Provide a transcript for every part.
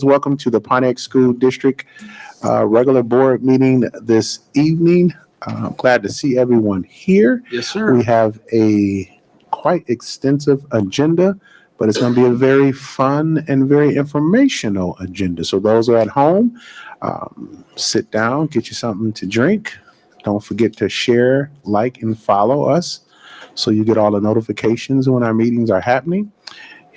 Welcome to the Pontiac School District regular board meeting this evening. I'm glad to see everyone here. Yes, sir. We have a quite extensive agenda, but it's going to be a very fun and very informational agenda. So those who are at home, sit down, get you something to drink. Don't forget to share, like, and follow us so you get all the notifications when our meetings are happening.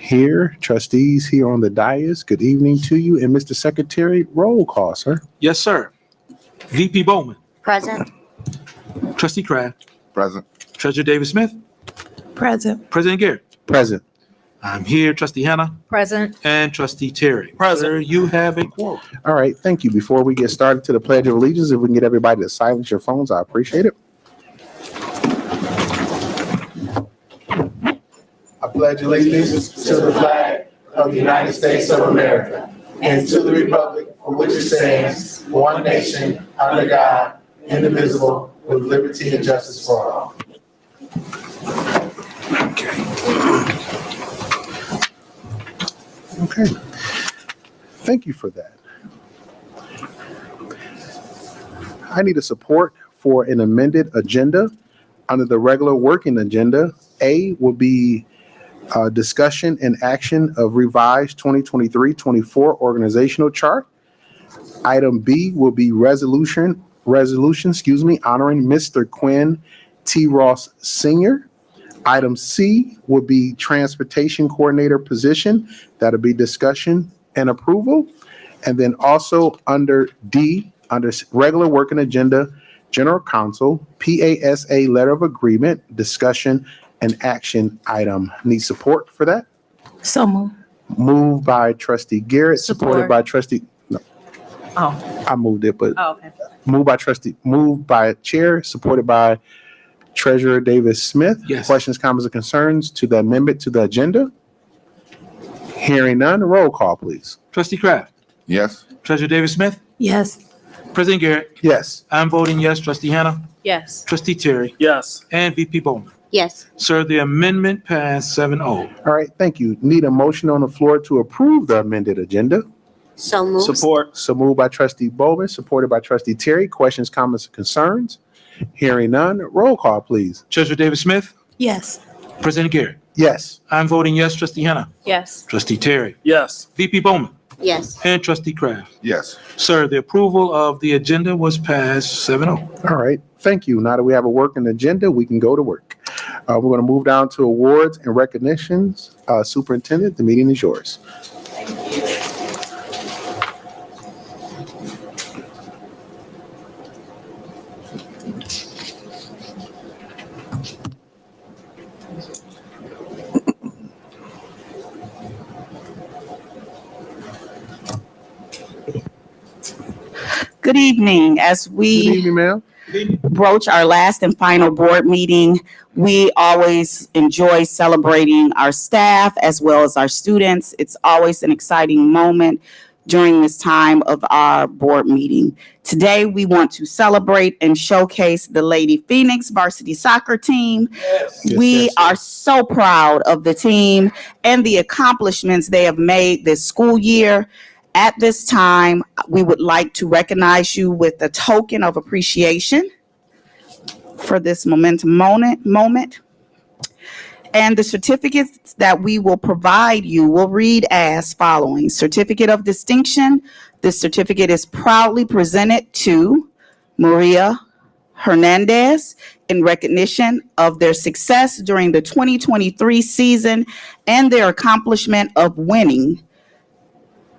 Here, trustees here on the dais, good evening to you. And Mr. Secretary, roll call, sir. Yes, sir. VP Bowman. Present. Trustee Kraft. Present. Treasurer Davis Smith. Present. President Garrett. Present. I'm here. Trustee Hannah. Present. And Trustee Terry. Present. Sir, you have a quorum. All right, thank you. Before we get started to the Pledge of Allegiance, if we can get everybody to silence your phones, I appreciate it. I pledge allegiance to the flag of the United States of America and to the republic for which it stands, one nation, under God, indivisible, with liberty and justice for all. Okay. Thank you for that. I need a support for an amended agenda. Under the regular working agenda, A will be discussion and action of revised 2023-24 organizational chart. Item B will be resolution, honoring Mr. Quinn T. Ross Sr. Item C will be transportation coordinator position. That'll be discussion and approval. And then also under D, under regular working agenda, general counsel, PASA letter of agreement, discussion and action item. Need support for that? So moved. Moved by trustee Garrett, supported Support. by trustee, Oh. I moved it, but Okay. moved by chair, supported by treasurer Davis Smith. Yes. Questions, comments, or concerns to the amendment to the agenda? Hearing none, roll call, please. Trustee Kraft. Yes. Treasurer Davis Smith. Yes. President Garrett. Yes. I'm voting yes. Trustee Hannah. Yes. Trustee Terry. Yes. And VP Bowman. Yes. Sir, the amendment passed 7-0. All right, thank you. Need a motion on the floor to approve the amended agenda. So moved. Support. So moved by trustee Bowman, supported by trustee Terry. Questions, comments, or concerns? Hearing none, roll call, please. Treasurer Davis Smith. Yes. President Garrett. Yes. I'm voting yes. Trustee Hannah. Yes. Trustee Terry. Yes. VP Bowman. Yes. And Trustee Kraft. Yes. Sir, the approval of the agenda was passed 7-0. All right, thank you. Now that we have a working agenda, we can go to work. We're going to move down to awards and recognitions. Superintendent, the meeting is yours. Good evening. As Good we evening, ma'am. broach our last and final board meeting, we always enjoy celebrating our staff as well as our students. It's always an exciting moment during this time of our board meeting. Today, we want to celebrate and showcase the Lady Phoenix varsity soccer team. Yes, We yes, are so proud of the team and the accomplishments they have made this school year. At this time, we would like to recognize you with a token of appreciation for this momentum moment. And the certificates that we will provide you will read as following. Certificate of Distinction. This certificate is proudly presented to Maria Hernandez in recognition of their success during the 2023 season and their accomplishment of winning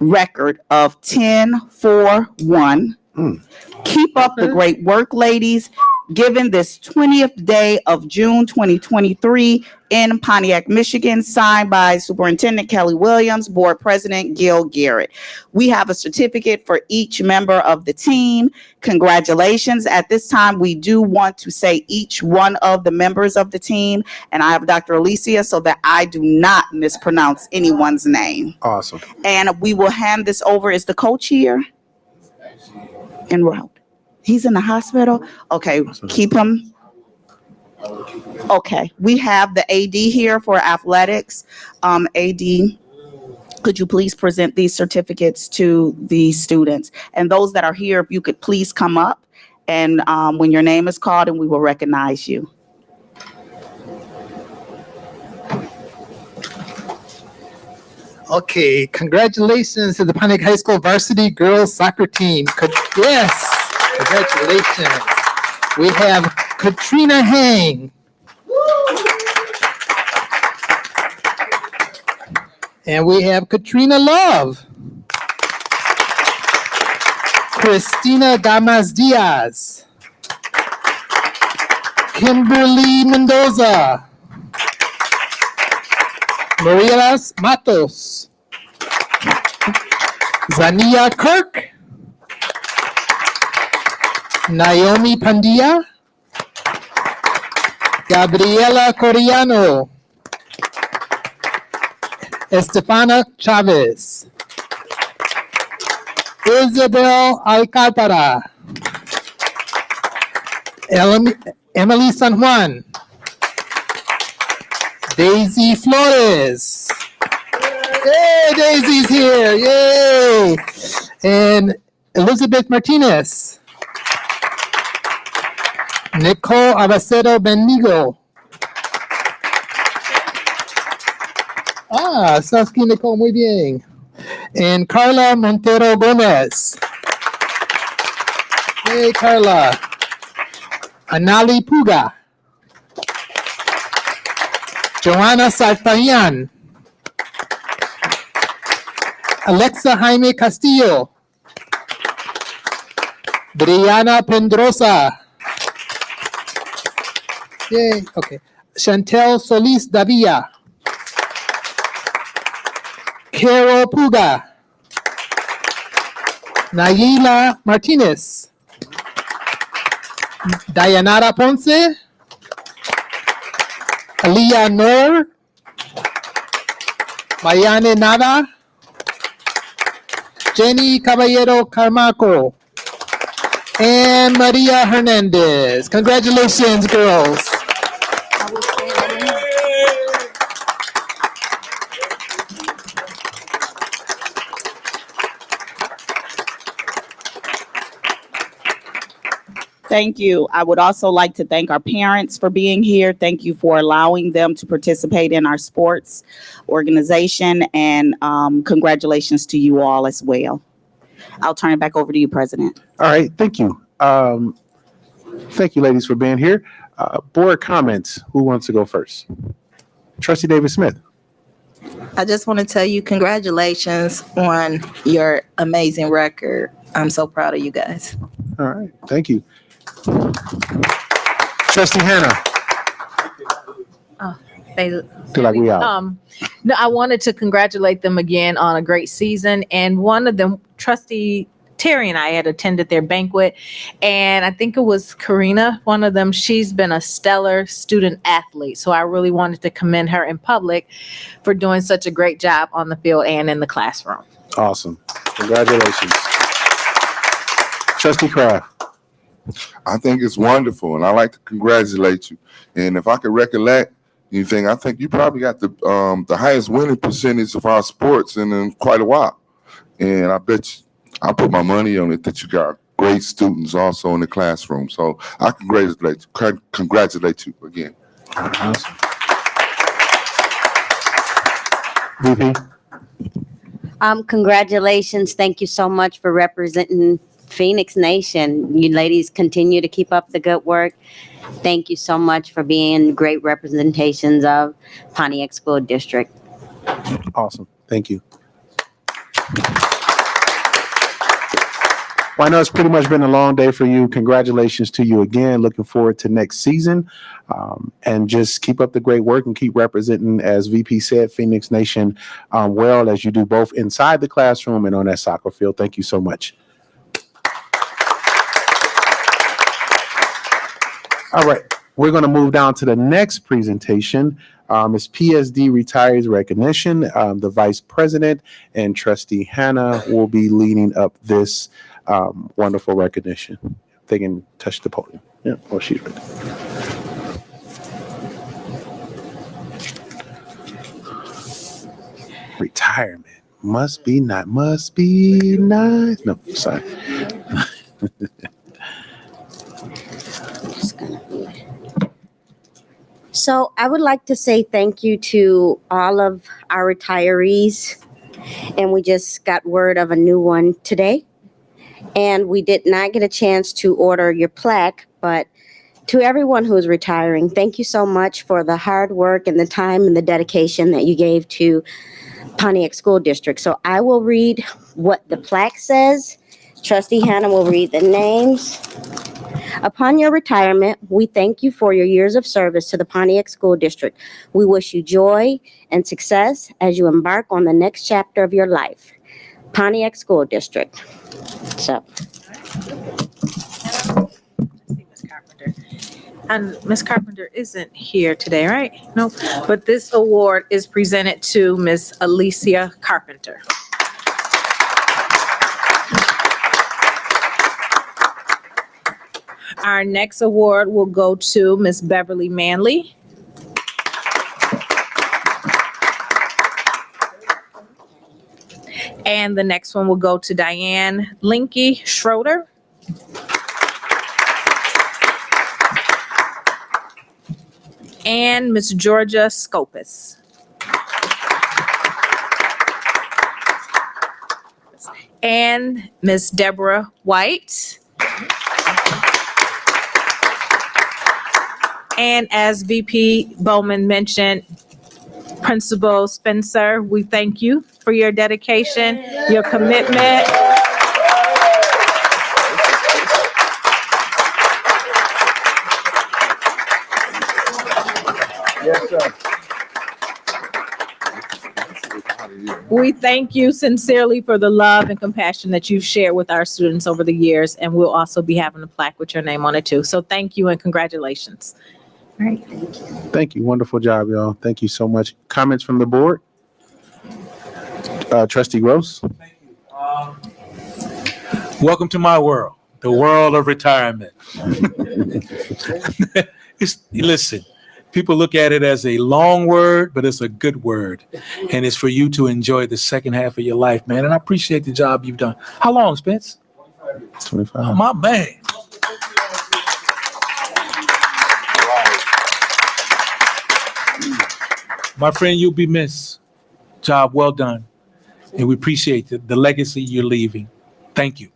record of 10-4-1. Keep up the great work, ladies. Given this 20th day of June 2023 in Pontiac, Michigan, signed by Superintendent Kelly Williams, Board President Gil Garrett. We have a certificate for each member of the team. Congratulations. At this time, we do want to say each one of the members of the team, and I have Dr. Alicia so that I do not mispronounce anyone's name. Awesome. And we will hand this over. Is the coach here? Enrolled. He's in the hospital? Okay, keep him. Okay, we have the AD here for athletics. AD, Could you please present these certificates to the students? And those that are here, if you could please come up and when your name is called, and we will recognize you. Okay, congratulations to the Pontiac High School varsity girls soccer team. Yes, congratulations. We have Katrina Hang. And we have Katrina Love. Christina Gamas Diaz. Kimberly Mendoza. Maria Matos. Zania Kirk. Naomi Pandilla. Gabriela Coriano. Estefana Chavez. Isabel Alcantara. Emily San Juan. Daisy Flores. Yay, Daisy's here. Yay. And Elizabeth Martinez. Nicole Abacero Benigo. Saskia Nicole, muy bien. And Carla Montero Gomez. Hey, Carla. Anali Puga. Joanna Sartayan. Alexa Jaime Castillo. Brianna Pendrosa. Yay, okay. Chantel Solis Davia. Carol Puga. Nayila Martinez. Dayanara Ponce. Aliyah Noor. Mayane Nava. Jenny Caballero Carmaco. And Maria Hernandez. Congratulations, girls. Thank you. I would also like to thank our parents for being here. Thank you for allowing them to participate in our sports organization, and congratulations to you all as well. I'll turn it back over to you, President. All right, thank you. Thank you, ladies, for being here. Board comments. Who wants to go first? Trustee David Smith. I just want to tell you congratulations on your amazing record. I'm so proud of you guys. All right, thank you. Trustee Hannah. Feel like we out. No, I wanted to congratulate them again on a great season. And one of them, Trustee Terry and I had attended their banquet, and I think it was Karina, one of them. She's been a stellar student athlete. So I really wanted to commend her in public for doing such a great job on the field and in the classroom. Awesome. Congratulations. Trustee Kraft. I think it's wonderful, and I like to congratulate you. And if I could recollect anything, I think you probably got the highest winning percentage of our sports in quite a while. And I bet you, I put my money on it that you got great students also in the classroom. So I congratulate you again. Awesome. VP. Congratulations. Thank you so much for representing Phoenix Nation. You ladies continue to keep up the good work. Thank you so much for being great representations of Pontiac School District. Awesome. Thank you. Well, I know it's pretty much been a long day for you. Congratulations to you again. Looking forward to next season. And just keep up the great work and keep representing, as VP said, Phoenix Nation well, as you do both inside the classroom and on that soccer field. Thank you so much. All right, we're going to move down to the next presentation. It's PSD Retirees Recognition. The Vice President and Trustee Hannah will be leading up this wonderful recognition. They can touch the podium. Yeah, well, she's ready. Retirement. Must be not. Must be nice. No, sorry. So I would like to say thank you to all of our retirees. And we just got word of a new one today. And we did not get a chance to order your plaque, but to everyone who is retiring, thank you so much for the hard work and the time and the dedication that you gave to Pontiac School District. So I will read what the plaque says. Trustee Hannah will read the names. Upon your retirement, we thank you for your years of service to the Pontiac School District. We wish you joy and success as you embark on the next chapter of your life. Pontiac School District. So, Ms. Carpenter. And Ms. Carpenter isn't here today, right? Nope. But this award is presented to Ms. Alicia Carpenter. Our next award will go to Ms. Beverly Manley. And the next one will go to Diane Linky Schroeder. And Ms. Georgia Scopus. And Ms. Deborah White. And as VP Bowman mentioned, Principal Spencer, we thank you for your dedication, your commitment. We thank you sincerely for the love and compassion that you've shared with our students over the years, and we'll also be having a plaque with your name on it too. So thank you and congratulations. All right. Thank you. Wonderful job, y'all. Thank you so much. Comments from the board? Trustee Gross? Welcome to my world, the world of retirement. Listen, people look at it as a long word, but it's a good word. And it's for you to enjoy the second half of your life, man. And I appreciate the job you've done. How long, Spence? 25. Oh, my man. My friend, you'll be missed. Job well done. And we appreciate the legacy you're leaving. Thank you.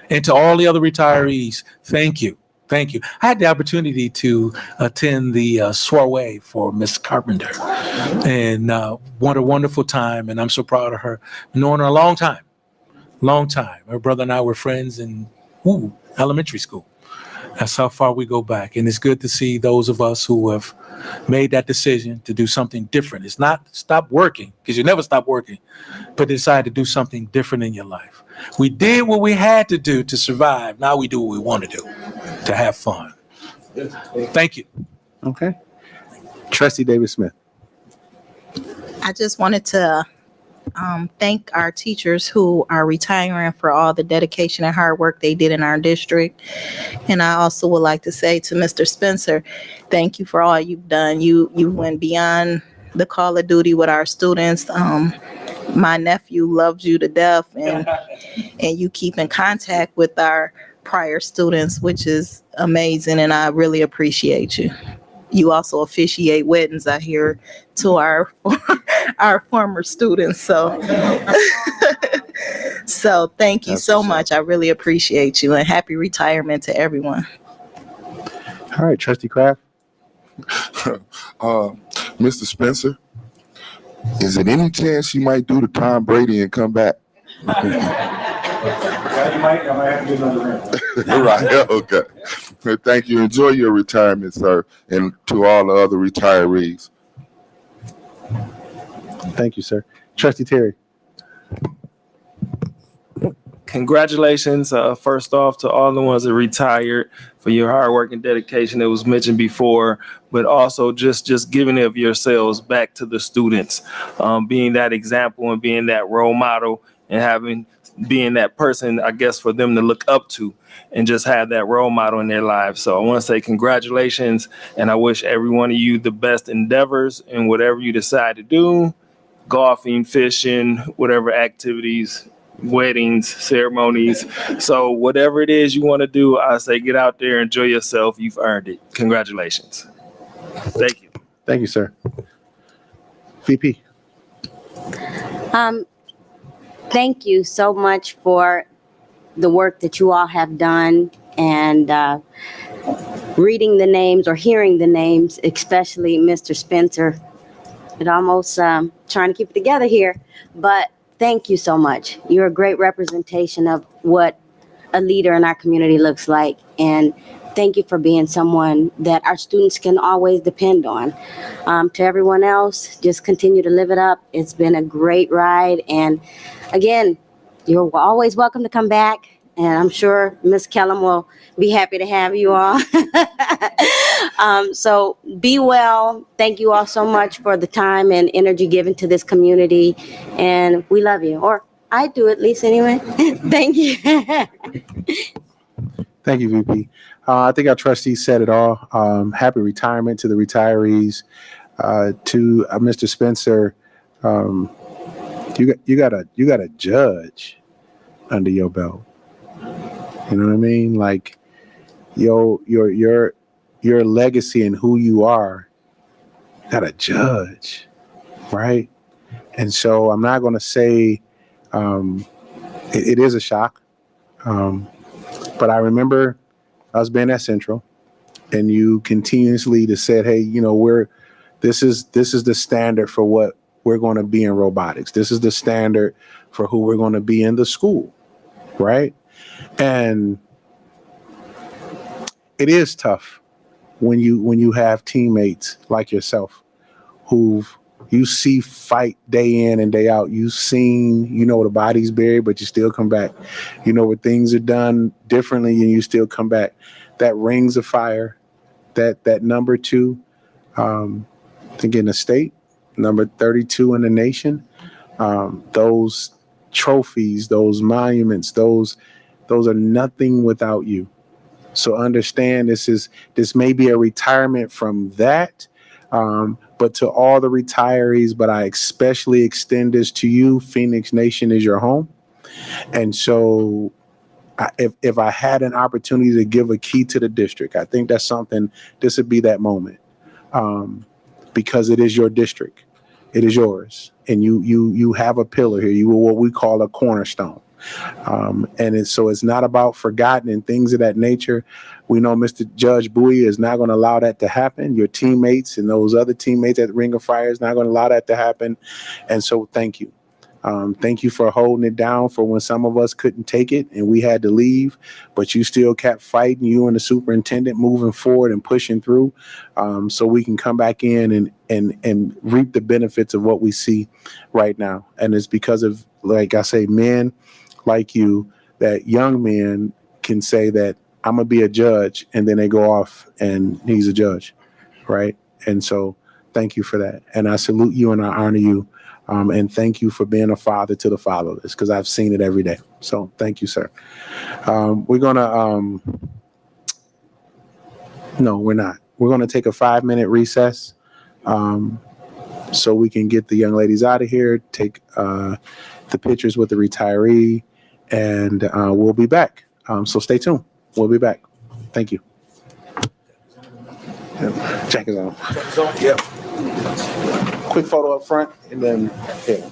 And to all the other retirees, thank you. Thank you. I had the opportunity to attend the soiree for Miss Carpenter, and what a wonderful time. And I'm so proud of her. Known her a long time. Her brother and I were friends in elementary school. That's how far we go back. And it's good to see those of us who have made that decision to do something different. It's not stop working, because you never stop working, but decide to do something different in your life. We did what we had to do to survive. Now we do what we want to do, to have fun. Thank you. Okay. Trustee Davis Smith. I just wanted to thank our teachers who are retiring for all the dedication and hard work they did in our district. And I also would like to say to Mr. Spencer, thank you for all you've done. You went beyond the call of duty with our students. My nephew loves you to death, and you keep in contact with our prior students, which is amazing, and I really appreciate you. You also officiate weddings, I hear, to our former students. So, so thank you so much. I really appreciate you, and happy retirement to everyone. All right, Trustee Kraft. Mr. Spencer, is it any chance you might do the Tom Brady and come back? Right, okay. Thank you. Enjoy your retirement, sir, and to all the other retirees. Thank you, sir. Trustee Terry. Congratulations, first off, to all the ones that retired for your hard work and dedication that was mentioned before, but also just giving of yourselves back to the students, being that example and being that role model and being that person, I guess, for them to look up to and just have that role model in their lives. So I want to say congratulations, and I wish every one of you the best endeavors in whatever you decide to do. golfing, fishing, whatever activities, weddings, ceremonies. So whatever it is you want to do, I say get out there, enjoy yourself. You've earned it. Congratulations. Thank you. Thank you, sir. VP. Thank you so much for the work that you all have done and reading the names or hearing the names, especially Mr. Spencer. It almost trying to keep it together here, but thank you so much. You're a great representation of what a leader in our community looks like, and thank you for being someone that our students can always depend on. To everyone else, just continue to live it up. It's been a great ride, and again, you're always welcome to come back, and I'm sure Miss Kellum will be happy to have you all. So be well. Thank you all so much for the time and energy given to this community, and we love you, or I do at least anyway. Thank you. Thank you, VP. I think our trustees said it all. Happy retirement to the retirees. To Mr. Spencer, you got a judge under your belt. You know what I mean? Like your legacy and who you are. Got a judge, right? And so I'm not going to say it is a shock, but I remember us being at Central, and you continuously just said, "Hey, you know, this is the standard for what we're going to be in robotics. This is the standard for who we're going to be in the school, right?" And it is tough when you have teammates like yourself who you see fight day in and day out. You've seen, you know, the body's buried, but you still come back. You know, where things are done differently and you still come back. That rings of fire, that number 2, I think in the state, number 32 in the nation. Those trophies, those monuments, those are nothing without you. So understand this may be a retirement from that, but to all the retirees, but I especially extend this to you. Phoenix Nation is your home. And so if I had an opportunity to give a key to the district, I think that's something, this would be that moment, because it is your district. It is yours. And you have a pillar here. You are what we call a cornerstone. And so it's not about forgotten and things of that nature. We know Mr. Judge Bowie is not going to allow that to happen. Your teammates and those other teammates at Ring of Fire is not going to allow that to happen. And so thank you. Thank you for holding it down for when some of us couldn't take it and we had to leave, but you still kept fighting, you and the superintendent moving forward and pushing through, so we can come back in and reap the benefits of what we see right now. And it's because of, like I say, men like you, that young men can say that I'm gonna be a judge, and then they go off and he's a judge, right? And so thank you for that. And I salute you and I honor you. And thank you for being a father to the fatherless, because I've seen it every day. So thank you, sir. We're gonna, no, we're not. We're gonna take a 5-minute recess, so we can get the young ladies out of here, take the pictures with the retiree, and we'll be back. So stay tuned. We'll be back. Thank you. Check is on. Yep. Quick photo up front, and then here.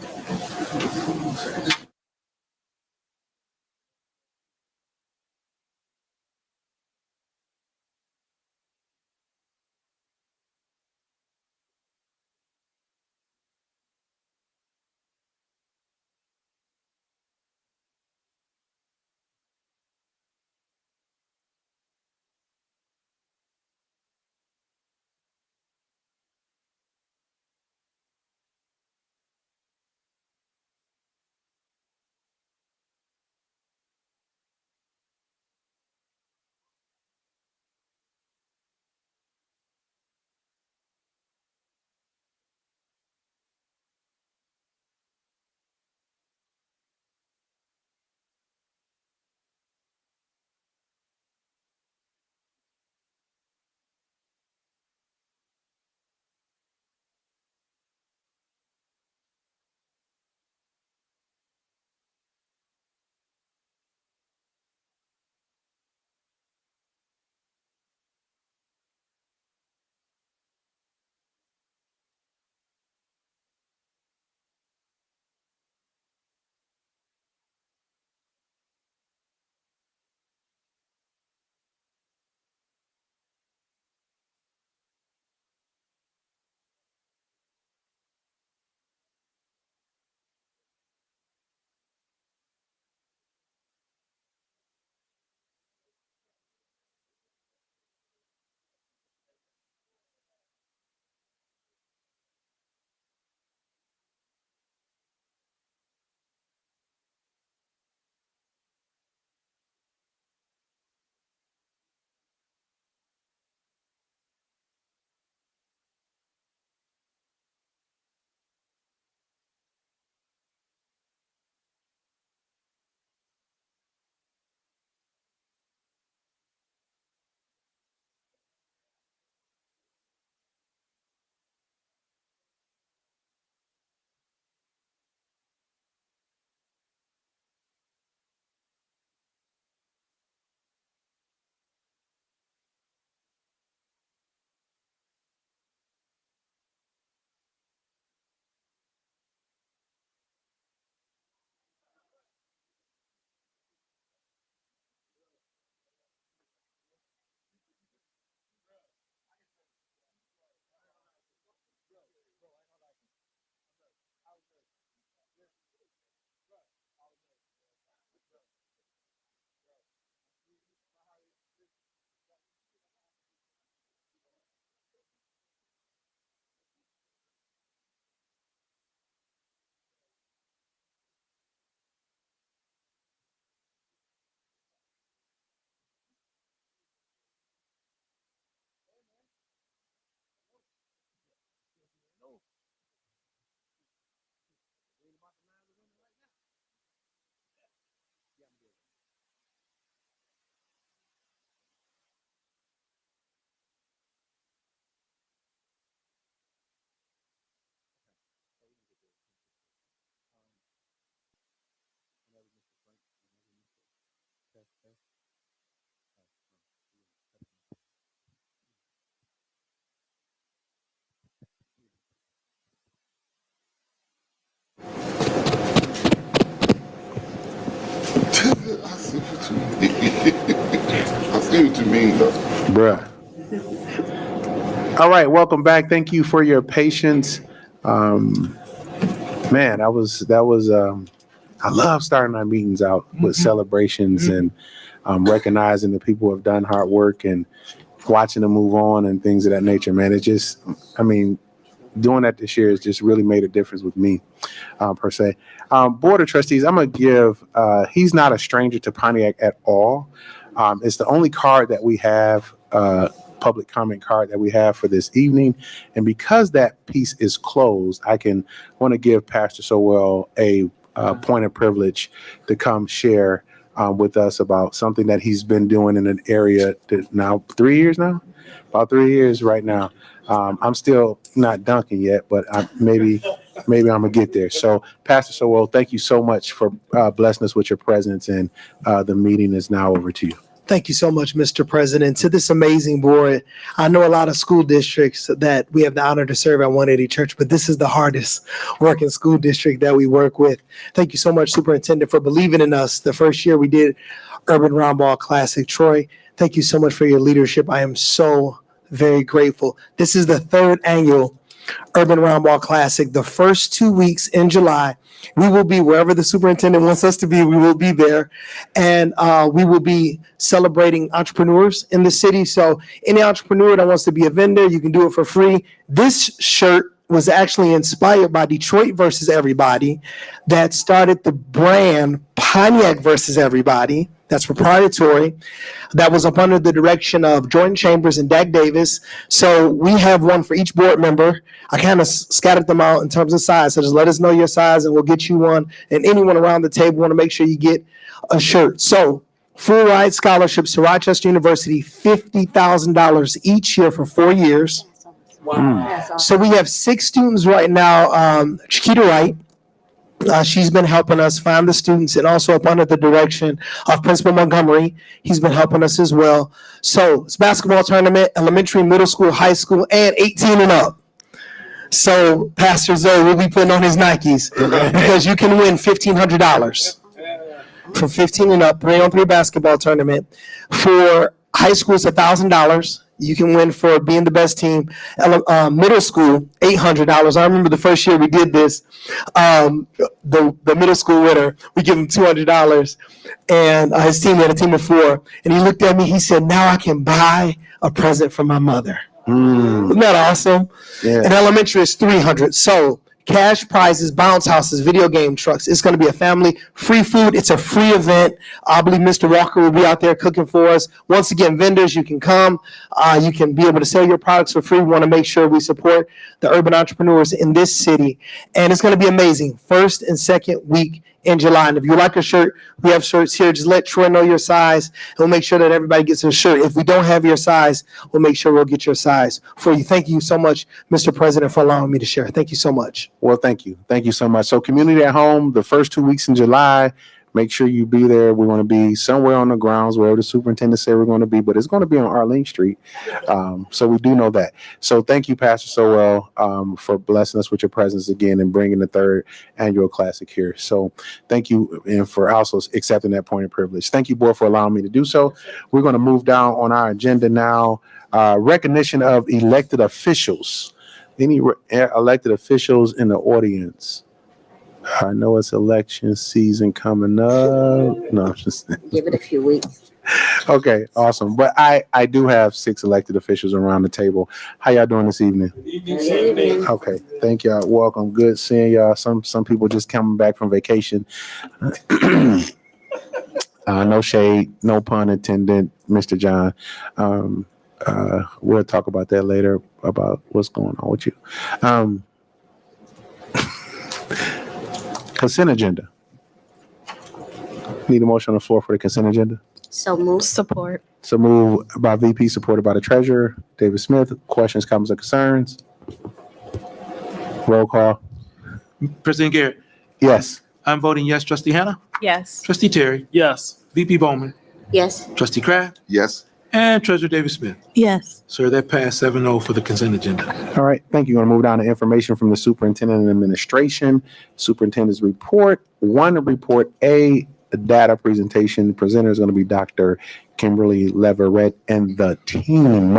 I see what you mean, though. Bruh. All right, welcome back. Thank you for your patience. Man, I love starting our meetings out with celebrations and recognizing the people who have done hard work and watching them move on and things of that nature, man. It just, I mean, doing that this year has just really made a difference with me, per se. Board of Trustees, I'm going to give, he's not a stranger to Pontiac at all. It's the only card that we have, public comment card that we have for this evening. And because that piece is closed, I want to give Pastor Sowell a point of privilege to come share with us about something that he's been doing in an area that now 3 years now, about 3 years right now. I'm still not dunking yet, but maybe I'm gonna get there. So Pastor Sowell, thank you so much for blessing us with your presence, and the meeting is now over to you. Thank you so much, Mr. President. To this amazing board, I know a lot of school districts that we have the honor to serve at 180 Church, but this is the hardest working school district that we work with. Thank you so much, Superintendent, for believing in us. The first year we did Urban Roundball Classic. Troy, thank you so much for your leadership. I am so very grateful. This is the third annual Urban Roundball Classic. The first 2 weeks in July, we will be wherever the superintendent wants us to be. We will be there, and we will be celebrating entrepreneurs in the city. So any entrepreneur that wants to be a vendor, you can do it for free. This shirt was actually inspired by Detroit versus Everybody, that started the brand Pontiac versus Everybody. That's proprietary. That was up under the direction of Jordan Chambers and Dak Davis. So we have one for each board member. I kind of scattered them out in terms of size. So just let us know your size and we'll get you one. And anyone around the table want to make sure you get a shirt. So full ride scholarships to Rochester University, $50,000 each year for 4 years. Wow. So we have 6 students right now. Chiquita Wright. She's been helping us find the students, and also up under the direction of Principal Montgomery. He's been helping us as well. So it's basketball tournament, elementary, middle school, high school, and 18 and up. So Pastor Zoe will be putting on his Nikes because you can win $1,500 for 15 and up, 3-on-3 basketball tournament. For high school, it's $1,000. You can win for being the best team. Middle school, $800. I remember the first year we did this. The middle school winner, we give him $200, and his team had a team of 4. And he looked at me. He said, "Now I can buy a present for my mother." Isn't that awesome? Yeah. And elementary is $300. So cash prizes, bounce houses, video game trucks. It's going to be a family free food. It's a free event. I believe Mr. Walker will be out there cooking for us. Once again, vendors, you can come. You can be able to sell your products for free. We want to make sure we support the urban entrepreneurs in this city. And it's going to be amazing. First and second week in July. And if you like a shirt, we have shirts here. Just let Troy know your size, and we'll make sure that everybody gets a shirt. If we don't have your size, we'll make sure we'll get your size for you. Thank you so much, Mr. President, for allowing me to share. Thank you so much. Well, thank you. Thank you so much. So community at home, the first 2 weeks in July, make sure you be there. We want to be somewhere on the grounds, wherever the superintendent said we're going to be, but it's going to be on Arlene Street. So we do know that. So thank you, Pastor Sowell, for blessing us with your presence again and bringing the third annual classic here. So thank you, and for also accepting that point of privilege. Thank you, board, for allowing me to do so. We're going to move down on our agenda now. Recognition of elected officials. Any elected officials in the audience? I know it's election season coming up. No, I'm just Give it a few weeks. okay, awesome. But I do have 6 elected officials around the table. How y'all doing this evening? Okay, thank y'all. Welcome. Good seeing y'all. Some people just coming back from vacation. No shade, no pun intended, Mr. John. We'll talk about that later about what's going on with you. Consent agenda. Need a motion on the floor for the consent agenda? So move. Support. So moved by VP, supported by the treasurer, David Smith. Questions, comments, or concerns? Roll call. President Garrett, Yes. I'm voting yes. Trustee Hannah? Yes. Trustee Terry? Yes. VP Bowman? Yes. Trustee Kraft, Yes. and Treasurer Davis Smith. Yes. Sir, that passed 7-0 for the consent agenda. All right, thank you. Going to move down to information from the superintendent and administration. Superintendent's report. One, report A, data presentation. Presenter is going to be Dr. Kimberly Leverett and the team.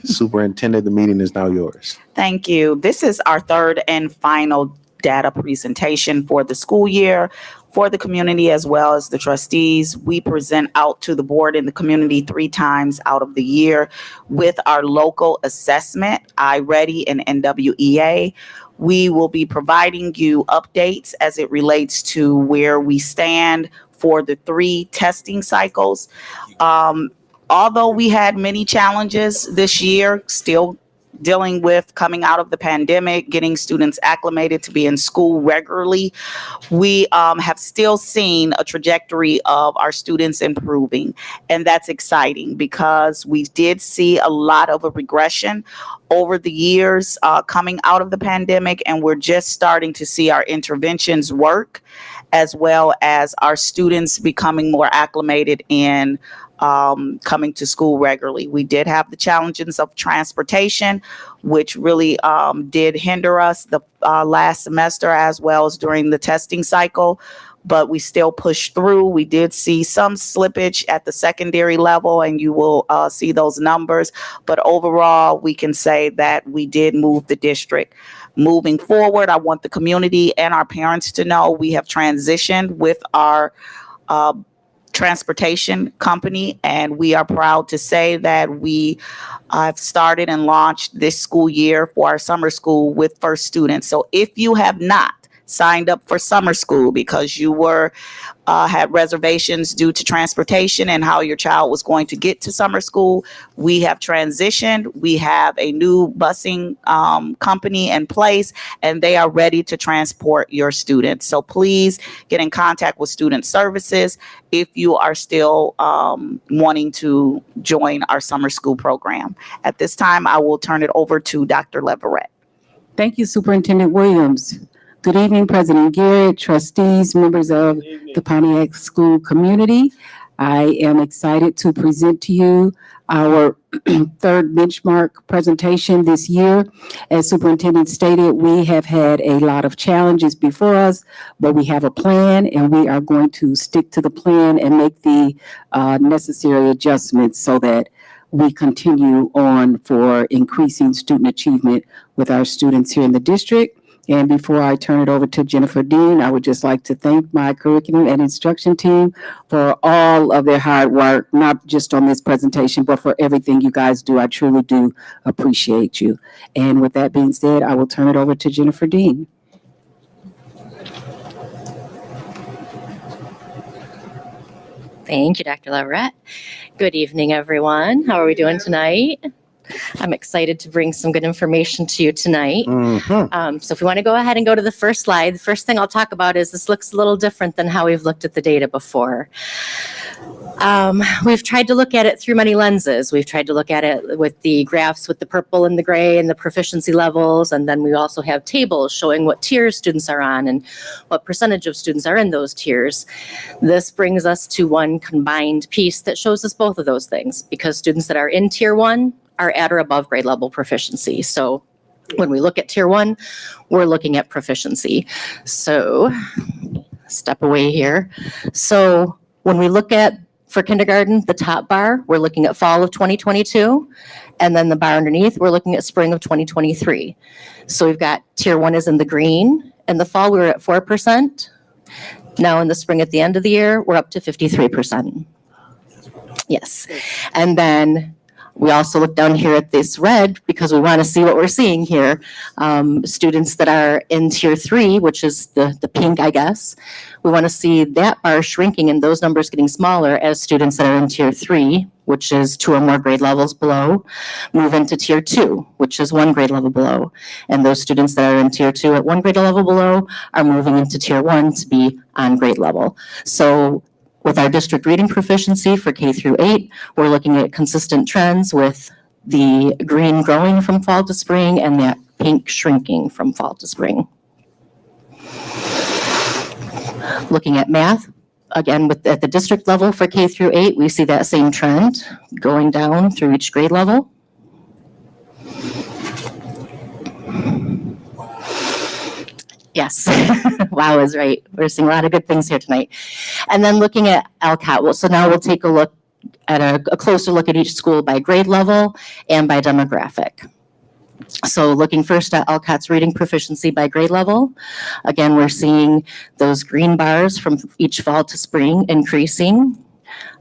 Superintendent, the meeting is now yours. Thank you. This is our third and final data presentation for the school year for the community as well as the trustees. We present out to the board and the community 3 times out of the year with our local assessment, iReady and NWEA. We will be providing you updates as it relates to where we stand for the 3 testing cycles. Although we had many challenges this year, still dealing with coming out of the pandemic, getting students acclimated to be in school regularly, we have still seen a trajectory of our students improving. And that's exciting because we did see a lot of a regression over the years coming out of the pandemic, and we're just starting to see our interventions work, as well as our students becoming more acclimated in coming to school regularly. We did have the challenges of transportation, which really did hinder us the last semester as well as during the testing cycle, but we still pushed through. We did see some slippage at the secondary level, and you will see those numbers, but overall, we can say that we did move the district. Moving forward, I want the community and our parents to know we have transitioned with our transportation company, and we are proud to say that we have started and launched this school year for our summer school with First Students. So if you have not signed up for summer school because you were had reservations due to transportation and how your child was going to get to summer school, we have transitioned. We have a new busing company in place, and they are ready to transport your students. So please get in contact with Student Services if you are still wanting to join our summer school program. At this time, I will turn it over to Dr. Leverett. Thank you, Superintendent Williams. Good evening, President Garrett, trustees, members of the Pontiac School community. I am excited to present to you our third benchmark presentation this year. As Superintendent stated, we have had a lot of challenges before us, but we have a plan, and we are going to stick to the plan and make the necessary adjustments so that we continue on for increasing student achievement with our students here in the district. And before I turn it over to Jennifer Dean, I would just like to thank my curriculum and instruction team for all of their hard work, not just on this presentation, but for everything you guys do. I truly do appreciate you. And with that being said, I will turn it over to Jennifer Dean. Thank you, Dr. Leverett. Good evening, everyone. How are we doing tonight? I'm excited to bring some good information to you tonight. So if we want to go ahead and go to the first slide, the first thing I'll talk about is this looks a little different than how we've looked at the data before. We've tried to look at it through many lenses. We've tried to look at it with the graphs with the purple and the gray and the proficiency levels, and then we also have tables showing what tiers students are on and what percentage of students are in those tiers. This brings us to one combined piece that shows us both of those things, because students that are in tier 1 are at or above grade level proficiency. So when we look at tier 1, we're looking at proficiency. So step away here. So when we look at, for kindergarten, the top bar, we're looking at fall of 2022. And then the bar underneath, we're looking at spring of 2023. So we've got tier 1 is in the green. In the fall, we were at 4%. Now in the spring at the end of the year, we're up to 53%. Yes. And then we also look down here at this red because we want to see what we're seeing here. Students that are in tier 3, which is the pink, I guess, we want to see that bar shrinking and those numbers getting smaller as students that are in tier 3, which is 2 or more grade levels below, move into tier 2, which is 1 grade level below. And those students that are in tier 2 at 1 grade level below are moving into tier 1 to be on grade level. So with our district reading proficiency for K through 8, we're looking at consistent trends with the green growing from fall to spring and that pink shrinking from fall to spring. Looking at math, Again, at the district level for K through 8, we see that same trend going down through each grade level. Yes, wow is right. We're seeing a lot of good things here tonight. And then looking at LCAT, well, so now we'll take a look at a closer look at each school by grade level and by demographic. So looking first at LCAT's reading proficiency by grade level, again, we're seeing those green bars from each fall to spring increasing.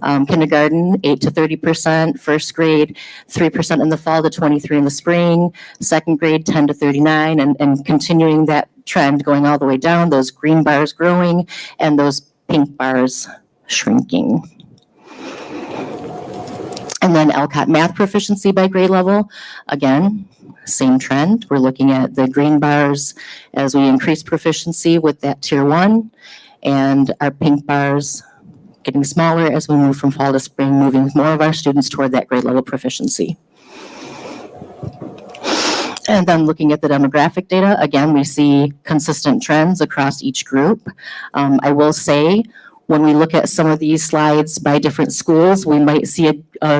Kindergarten, 8 to 30%, first grade, 3% in the fall to 23 in the spring, second grade, 10 to 39, and continuing that trend going all the way down, those green bars growing and those pink bars shrinking. And then LCAT math proficiency by grade level, again, same trend. We're looking at the green bars as we increase proficiency with that tier 1, and our pink bars getting smaller as we move from fall to spring, moving more of our students toward that grade level proficiency. And then looking at the demographic data, again, we see consistent trends across each group. I will say, when we look at some of these slides by different schools, we might see a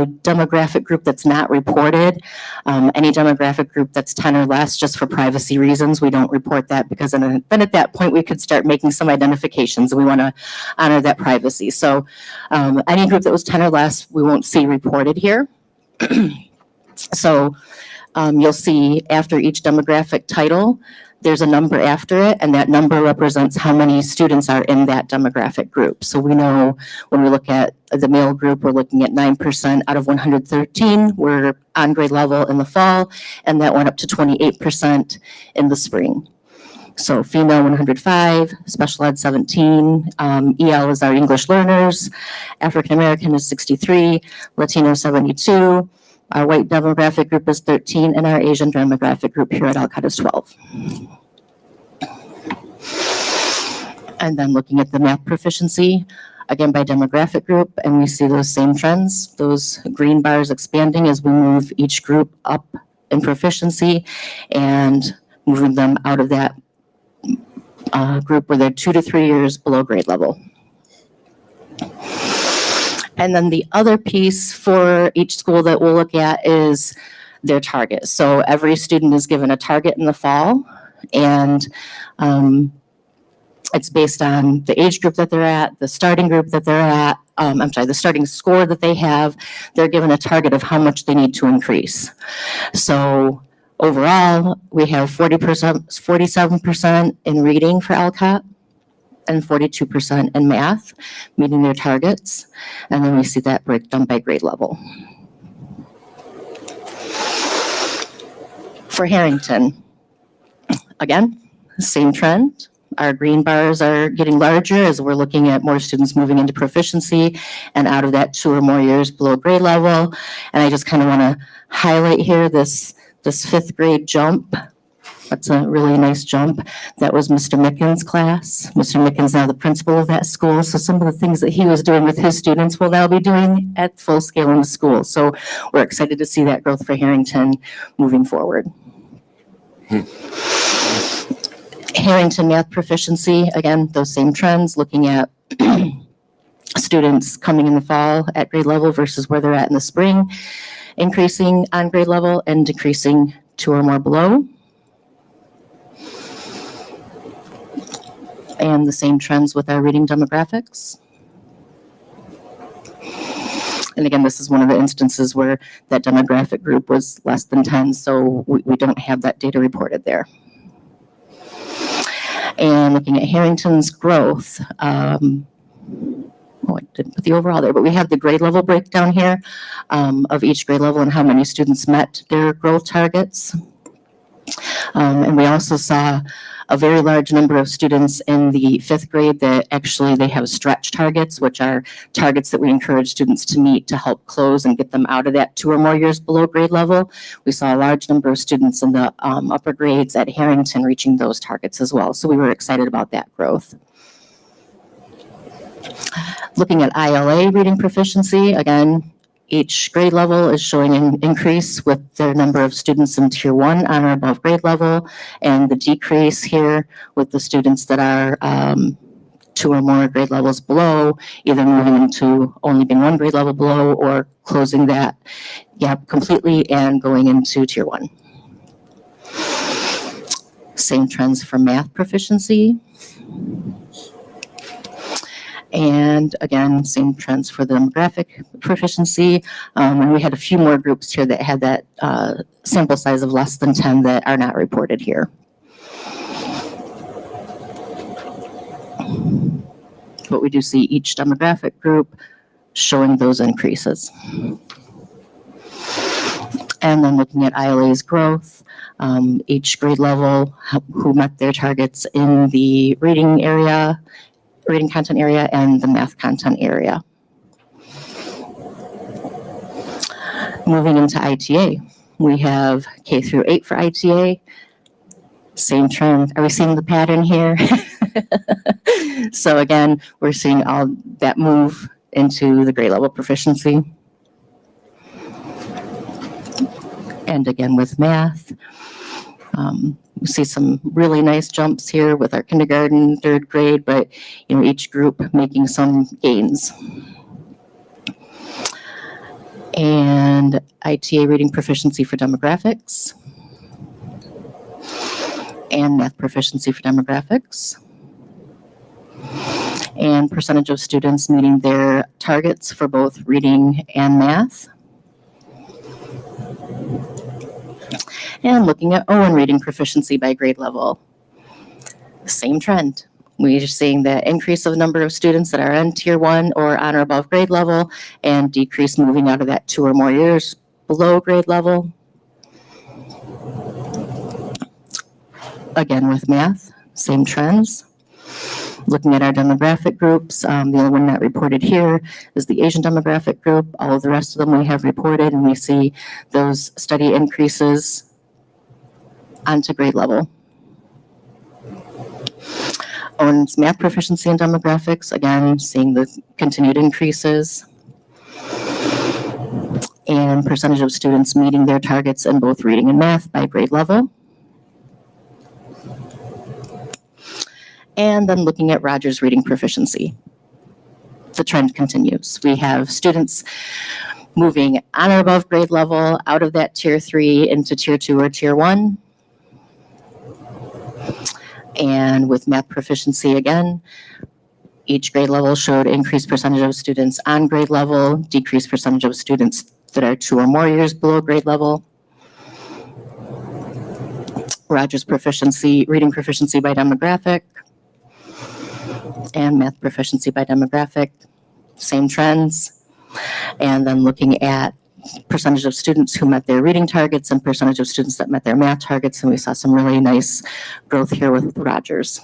demographic group that's not reported. Any demographic group that's 10 or less, just for privacy reasons, we don't report that, because then at that point we could start making some identifications, and we want to honor that privacy. So any group that was 10 or less, we won't see reported here. So you'll see after each demographic title, there's a number after it, and that number represents how many students are in that demographic group. So we know when we look at the male group, we're looking at 9% out of 113 were on grade level in the fall, and that went up to 28% in the spring. So female 105, special ed 17, EL is our English learners, African American is 63, Latino 72, our white demographic group is 13, and our Asian demographic group here at LCAT is 12. And then looking at the math proficiency, again by demographic group, and we see those same trends, those green bars expanding as we move each group up in proficiency and moving them out of that group where they're 2 to 3 years below grade level. And then the other piece for each school that we'll look at is their target. So every student is given a target in the fall, and it's based on the age group that they're at, the starting group that they're at, the starting score that they have. They're given a target of how much they need to increase. So overall, we have 47% in reading for LCAT, and 42% in math, meeting their targets. And then we see that breakdown by grade level. For Harrington, again, same trend. Our green bars are getting larger as we're looking at more students moving into proficiency and out of that 2 or more years below grade level. And I just kind of want to highlight here this 5th grade jump. That's a really nice jump. That was Mr. Mickens' class. Mr. Mickens now the principal of that school. So some of the things that he was doing with his students will now be doing at full scale in the school. So we're excited to see that growth for Harrington moving forward. Harrington math proficiency, again, those same trends, looking at students coming in the fall at grade level versus where they're at in the spring, increasing on grade level and decreasing 2 or more below. And the same trends with our reading demographics. And again, this is one of the instances where that demographic group was less than 10, so we don't have that data reported there. And looking at Harrington's growth, I didn't put the overall there, but we have the grade level breakdown here of each grade level and how many students met their growth targets. And we also saw a very large number of students in the 5th grade that actually they have stretch targets, which are targets that we encourage students to meet to help close and get them out of that 2 or more years below grade level. We saw a large number of students in the upper grades at Harrington reaching those targets as well. So we were excited about that growth. Looking at ILA reading proficiency, again, each grade level is showing an increase with the number of students in tier 1 on or above grade level, and the decrease here with the students that are 2 2 or more grade levels below, either moving into only being 1 grade level below or closing that gap completely and going into tier 1. Same trends for math proficiency. And again, same trends for the demographic proficiency. And we had a few more groups here that had that sample size of less than 10 that are not reported here. But we do see each demographic group showing those increases. And then looking at ILA's growth, each grade level who met their targets in the reading content area and the math content area. Moving into ITA, we have K through 8 for ITA. Same trend. Are we seeing the pattern here? So again, we're seeing all that move into the grade level proficiency. And again with math, we see some really nice jumps here with our kindergarten, 3rd grade, but each group making some gains. And ITA reading proficiency for demographics. And math proficiency for demographics. And percentage of students meeting their targets for both reading and math. And looking at Owen reading proficiency by grade level. Same trend. We're seeing the increase of number of students that are in tier 1 or on or above grade level and decrease moving out of that 2 or more years below grade level. Again with math, same trends. Looking at our demographic groups, the only one not reported here is the Asian demographic group. All of the rest of them we have reported, and we see those steady increases onto grade level. Owen's math proficiency and demographics, again, seeing the continued increases. And percentage of students meeting their targets in both reading and math by grade level. And then looking at Rogers reading proficiency. The trend continues. We have students moving on or above grade level out of that tier 3 into tier 2 or tier 1. And with math proficiency again, each grade level showed increased percentage of students on grade level, decreased percentage of students that are 2 or more years below grade level. Rogers proficiency, reading proficiency by demographic, and math proficiency by demographic, same trends. And then looking at percentage of students who met their reading targets and percentage of students that met their math targets, and we saw some really nice growth here with Rogers.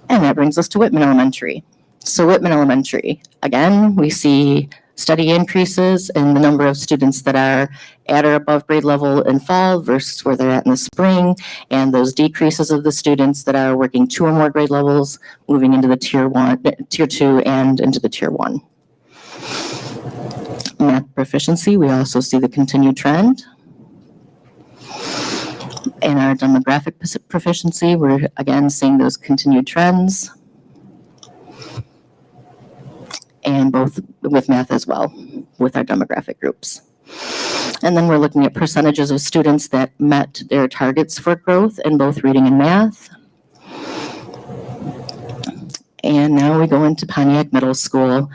And that brings us to Whitman Elementary. So Whitman Elementary, again, we see steady increases in the number of students that are at or above grade level in fall versus where they're at in the spring, and those decreases of the students that are working 2 or more grade levels, moving into the tier 2 and into the tier 1. Math proficiency, we also see the continued trend. In our demographic proficiency, we're again seeing those continued trends. And both with math as well, with our demographic groups. And then we're looking at percentages of students that met their targets for growth in both reading and math. And now we go into Pontiac Middle School.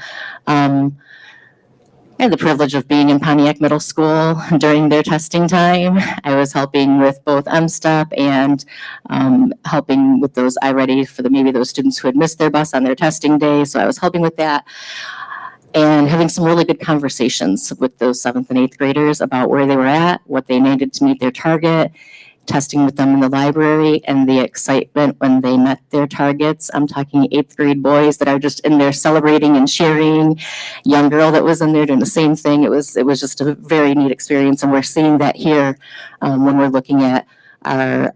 I had the privilege of being in Pontiac Middle School during their testing time. I was helping with both MSTEP and helping with those iReady for maybe those students who had missed their bus on their testing day. So I was helping with that and having some really good conversations with those 7th and 8th graders about where they were at, what they needed to meet their target, testing with them in the library, and the excitement when they met their targets. I'm talking 8th grade boys that are just in there celebrating and cheering. Young girl that was in there doing the same thing. It was just a very neat experience, and we're seeing that here when we're looking at our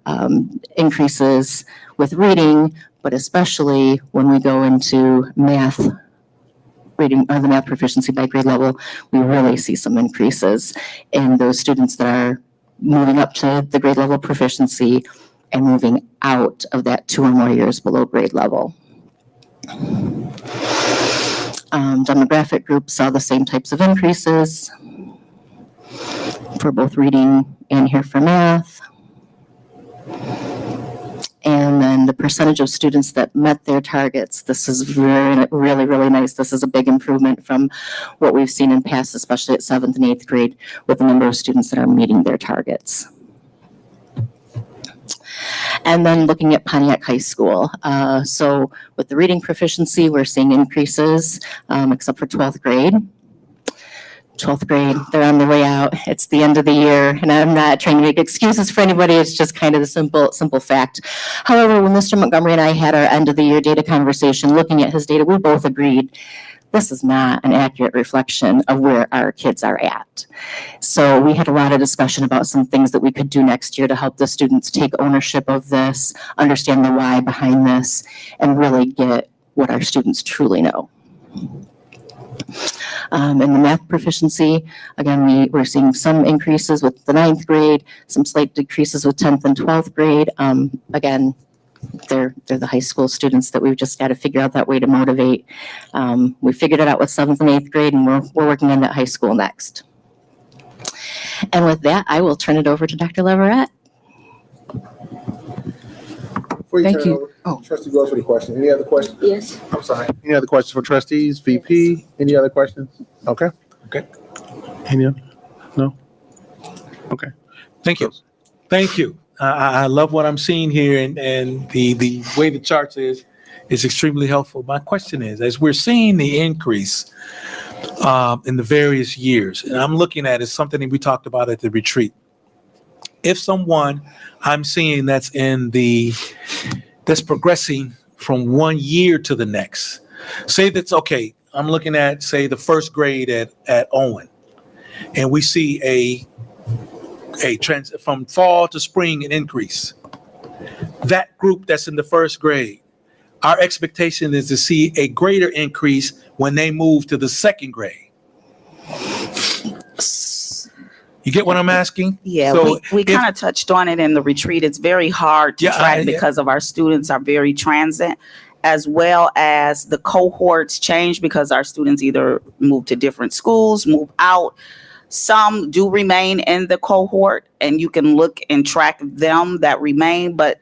increases with reading, but especially when we go into math reading or the math proficiency by grade level, we really see some increases in those students that are moving up to the grade level proficiency and moving out of that 2 or more years below grade level. Demographic groups saw the same types of increases for both reading and here for math. And then the percentage of students that met their targets, this is really nice. This is a big improvement from what we've seen in past, especially at 7th and 8th grade, with the number of students that are meeting their targets. And then looking at Pontiac High School. So with the reading proficiency, we're seeing increases, except for 12th grade. 12th grade, they're on their way out. It's the end of the year, and I'm not trying to make excuses for anybody. It's just kind of the simple fact. However, when Mr. Montgomery and I had our end of the year data conversation, looking at his data, we both agreed this is not an accurate reflection of where our kids are at. So we had a lot of discussion about some things that we could do next year to help the students take ownership of this, understand the why behind this, and really get what our students truly know. In the math proficiency, again, we're seeing some increases with the 9th grade, some slight decreases with 10th and 12th grade. Again, they're the high school students that we've just got to figure out that way to motivate. We figured it out with 7th and 8th grade, and we're working on that high school next. And with that, I will turn it over to Dr. Leverett. Before Thank turn it you. over, Oh. Trustee Gross with a question. Any other questions? Yes. I'm sorry. Any other questions for trustees, VP? Any other questions? Okay. Any other? No? Okay. Thank you. Thank you. I love what I'm seeing here, and the way the chart is extremely helpful. My question is, as we're seeing the increase in the various years, and I'm looking at it, something that we talked about at the retreat. If someone I'm seeing that's progressing from one year to the next, say that's okay, I'm looking at, say, the first grade at Owen, and we see a from fall to spring an increase. That group that's in the first grade, our expectation is to see a greater increase when they move to the second grade. You get what I'm asking? Yeah, So we if- kind of touched on it in the retreat. It's very hard to Yeah, track because of our students are very transient, as well as the cohorts change because our students either move to different schools, move out. Some do remain in the cohort, and you can look and track them that remain, but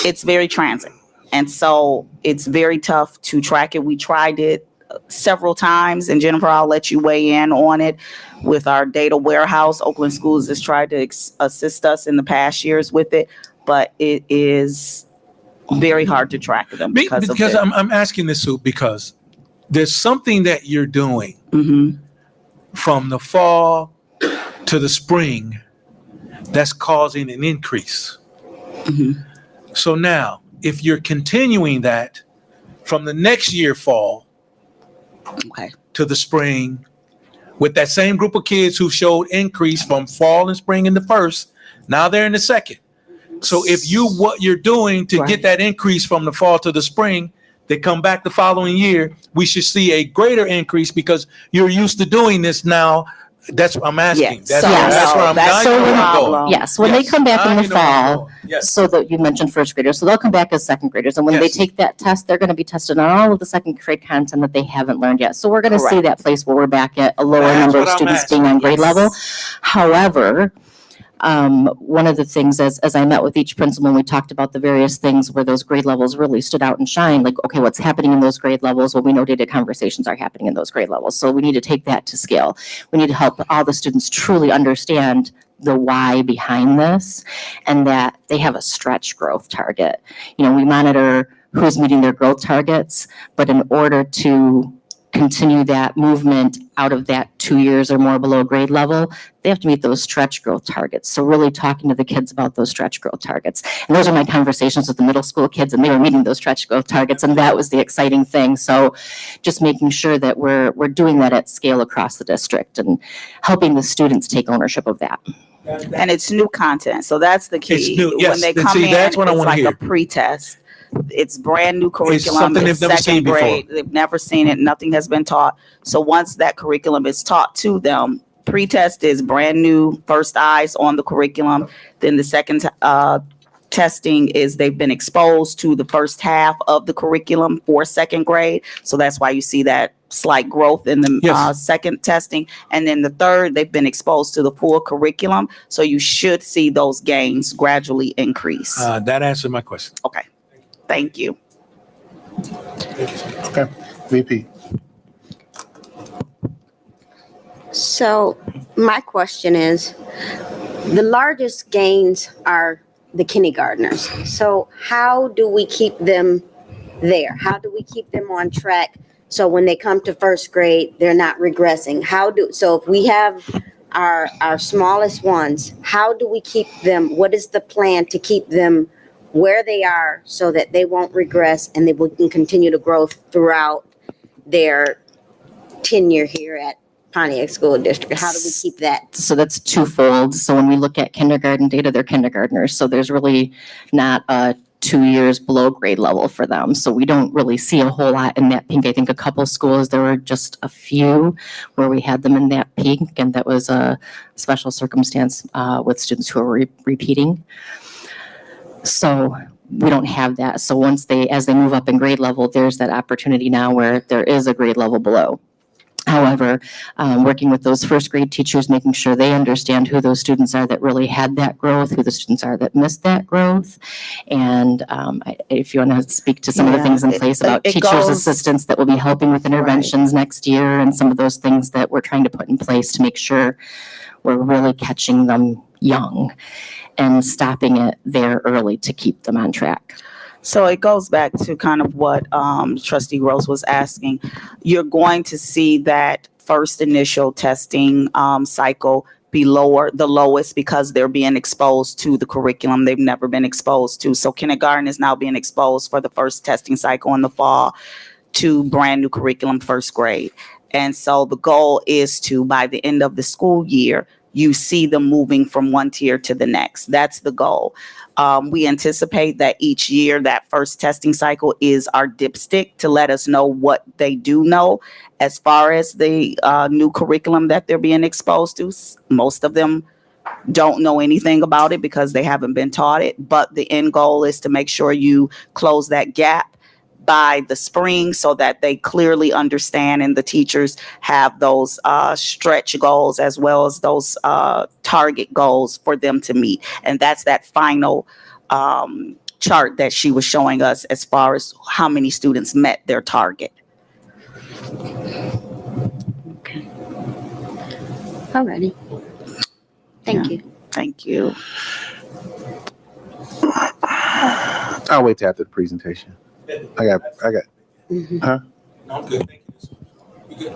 it's very transient. And so it's very tough to track it. We tried it several times, and Jennifer, I'll let you weigh in on it with our data warehouse. Oakland Schools has tried to assist us in the past years with it, but it is very hard to track them because of it. I'm asking this, Sue, because there's something that you're doing Mhm. from the fall to the spring that's causing an increase. Mhm. So now, if you're continuing that from the next year fall Okay. to the spring with that same group of kids who showed increase from fall and spring in the first, now they're in the second. So if what you're doing to Right. get that increase from the fall to the spring, they come back the following year, we should see a greater increase because you're used to doing this now. That's what I'm asking. Yes. That's where I'm That's now the you know where I'm problem. going. Yes, when they Yes. come back Now in the you know where I'm fall, going. Yes. so that you mentioned first graders, so they'll come back as second graders, and when they Yes. take that test, they're going to be tested on all of the second grade content that they haven't learned yet. So we're going to see Correct. that place where we're back at a lower That's number of what I'm students asking. being on grade Yes. level. However, one of the things as I met with each principal and we talked about the various things where those grade levels really stood out and shined, like, okay, what's happening in those grade levels? Well, we know data conversations are happening in those grade levels. So we need to take that to scale. We need to help all the students truly understand the why behind this and that they have a stretch growth target. You know, we monitor who's meeting their growth targets, but in order to continue that movement out of that 2 years or more below grade level, they have to meet those stretch growth targets. So really talking to the kids about those stretch growth targets. And those are my conversations with the middle school kids, and they were meeting those stretch growth targets, and that was the exciting thing. So just making sure that we're doing that at scale across the district and helping the students take ownership of that. And it's new content, so that's the key. It's new, yes. When they And come see, in, that's what I it's wanna like hear. a pre-test. It's brand new curriculum. something It's they've never seen second before. grade. They've never seen it. Nothing has been taught. So once that curriculum is taught to them, pre-test is brand new, first eyes on the curriculum. Then the second testing is they've been exposed to the first half of the curriculum for second grade. So that's why you see that slight growth in the Yes. second testing. And then the third, they've been exposed to the full curriculum. So you should see those gains gradually increase. That answered my question. Okay. Thank you. Okay, VP. So my question is, the largest gains are the kindergartners. So how do we keep them there? How do we keep them on track? So when they come to first grade, they're not regressing. So if we have our smallest ones, how do we keep them? What is the plan to keep them where they are so that they won't regress and they can continue to grow throughout their tenure here at Pontiac School District? How do we keep that? So that's twofold. So when we look at kindergarten data, they're kindergartners. So there's really not 2 years below grade level for them. So we don't really see a whole lot in that pink. I think a couple schools, there were just a few where we had them in that pink, and that was a special circumstance with students who are repeating. So we don't have that. So as they move up in grade level, there's that opportunity now where there is a grade level below. However, working with those first grade teachers, making sure they understand who those students are that really had that growth, who the students are that missed that growth. And if you want to speak to some of the things in place about teachers' assistants that will be helping with interventions next year, and some of those things that we're trying to put in place to make sure we're really catching them young and stopping it there early to keep them on track. So it goes back to kind of what Trustee Rose was asking. You're going to see that first initial testing cycle be the lowest, because they're being exposed to the curriculum they've never been exposed to. So kindergarten is now being exposed for the first testing cycle in the fall to brand new curriculum, first grade. And so the goal is to, by the end of the school year, you see them moving from one tier to the next. That's the goal. We anticipate that each year that first testing cycle is our dipstick to let us know what they do know as far as the new curriculum that they're being exposed to. Most of them don't know anything about it because they haven't been taught it. But the end goal is to make sure you close that gap by the spring so that they clearly understand, and the teachers have those stretch goals as well as those target goals for them to meet. And that's that final chart that she was showing us as far as how many students met their target. Alrighty. Thank you. Thank you. I'll wait till after the presentation. I got, Mhm. huh? No, I'm good. Thank you.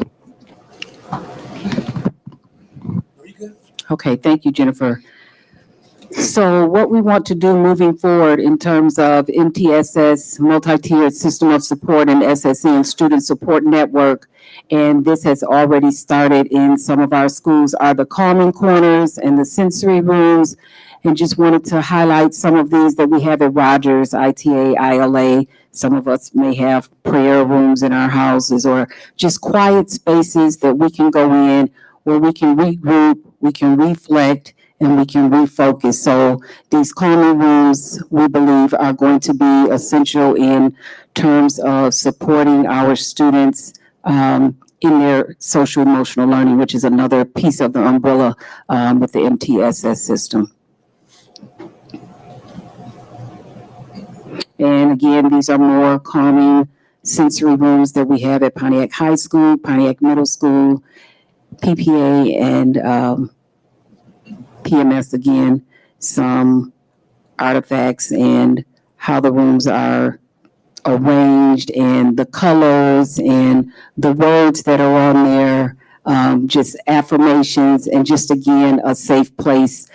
You good? Okay, thank you, Jennifer. So what we want to do moving forward in terms of MTSS, multi-tiered system of support, and SSE and student support network, and this has already started in some of our schools, are the calming corners and the sensory rooms. And just wanted to highlight some of these that we have at Rogers, ITA, ILA. Some of us may have prayer rooms in our houses, or just quiet spaces that we can go in where we can regroup, we can reflect, and we can refocus. So these calming rooms, we believe, are going to be essential in terms of supporting our students in their social emotional learning, which is another piece of the umbrella with the MTSS system. And again, these are more calming sensory rooms that we have at Pontiac High School, Pontiac Middle School, PPA, and PMS. Again, some artifacts and how the rooms are arranged and the colors and the words that are on there, just affirmations, and just again, a safe place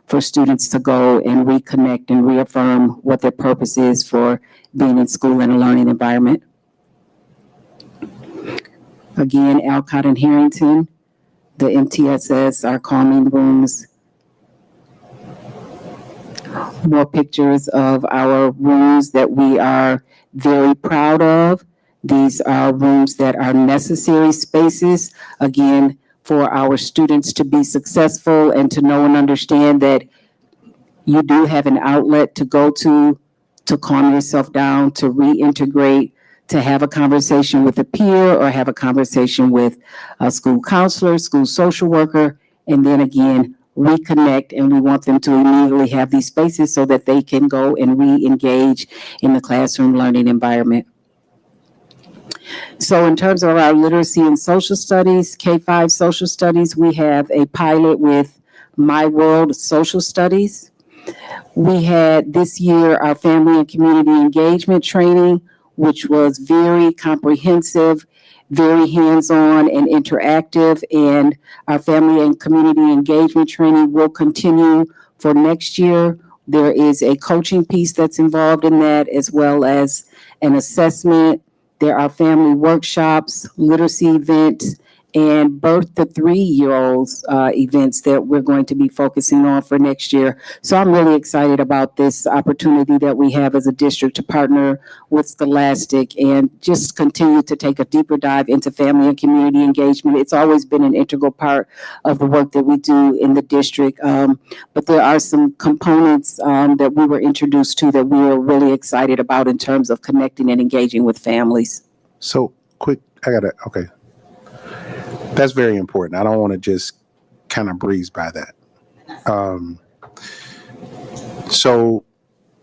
for students to go and reconnect and reaffirm what their purpose is for being in school in a learning environment. Again, Alcott and Harrington, the MTSS, our calming rooms. More pictures of our rooms that we are very proud of. These are rooms that are necessary spaces, again, for our students to be successful and to know and understand that You do have an outlet to go to calm yourself down, to reintegrate, to have a conversation with a peer or have a conversation with a school counselor, school social worker, and then again, reconnect. And we want them to immediately have these spaces so that they can go and re-engage in the classroom learning environment. So in terms of our literacy and social studies, K-5 social studies, we have a pilot with My World Social Studies. We had this year our family and community engagement training, which was very comprehensive, very hands-on and interactive. And our family and community engagement training will continue for next year. There is a coaching piece that's involved in that, as well as an assessment. There are family workshops, literacy events, and birth to 3-year-olds events that we're going to be focusing on for next year. So I'm really excited about this opportunity that we have as a district to partner with Scholastic and just continue to take a deeper dive into family and community engagement. It's always been an integral part of the work that we do in the district. But there are some components that we were introduced to that we are really excited about in terms of connecting and engaging with families. So okay. That's very important. I don't want to just kind of breeze by that. So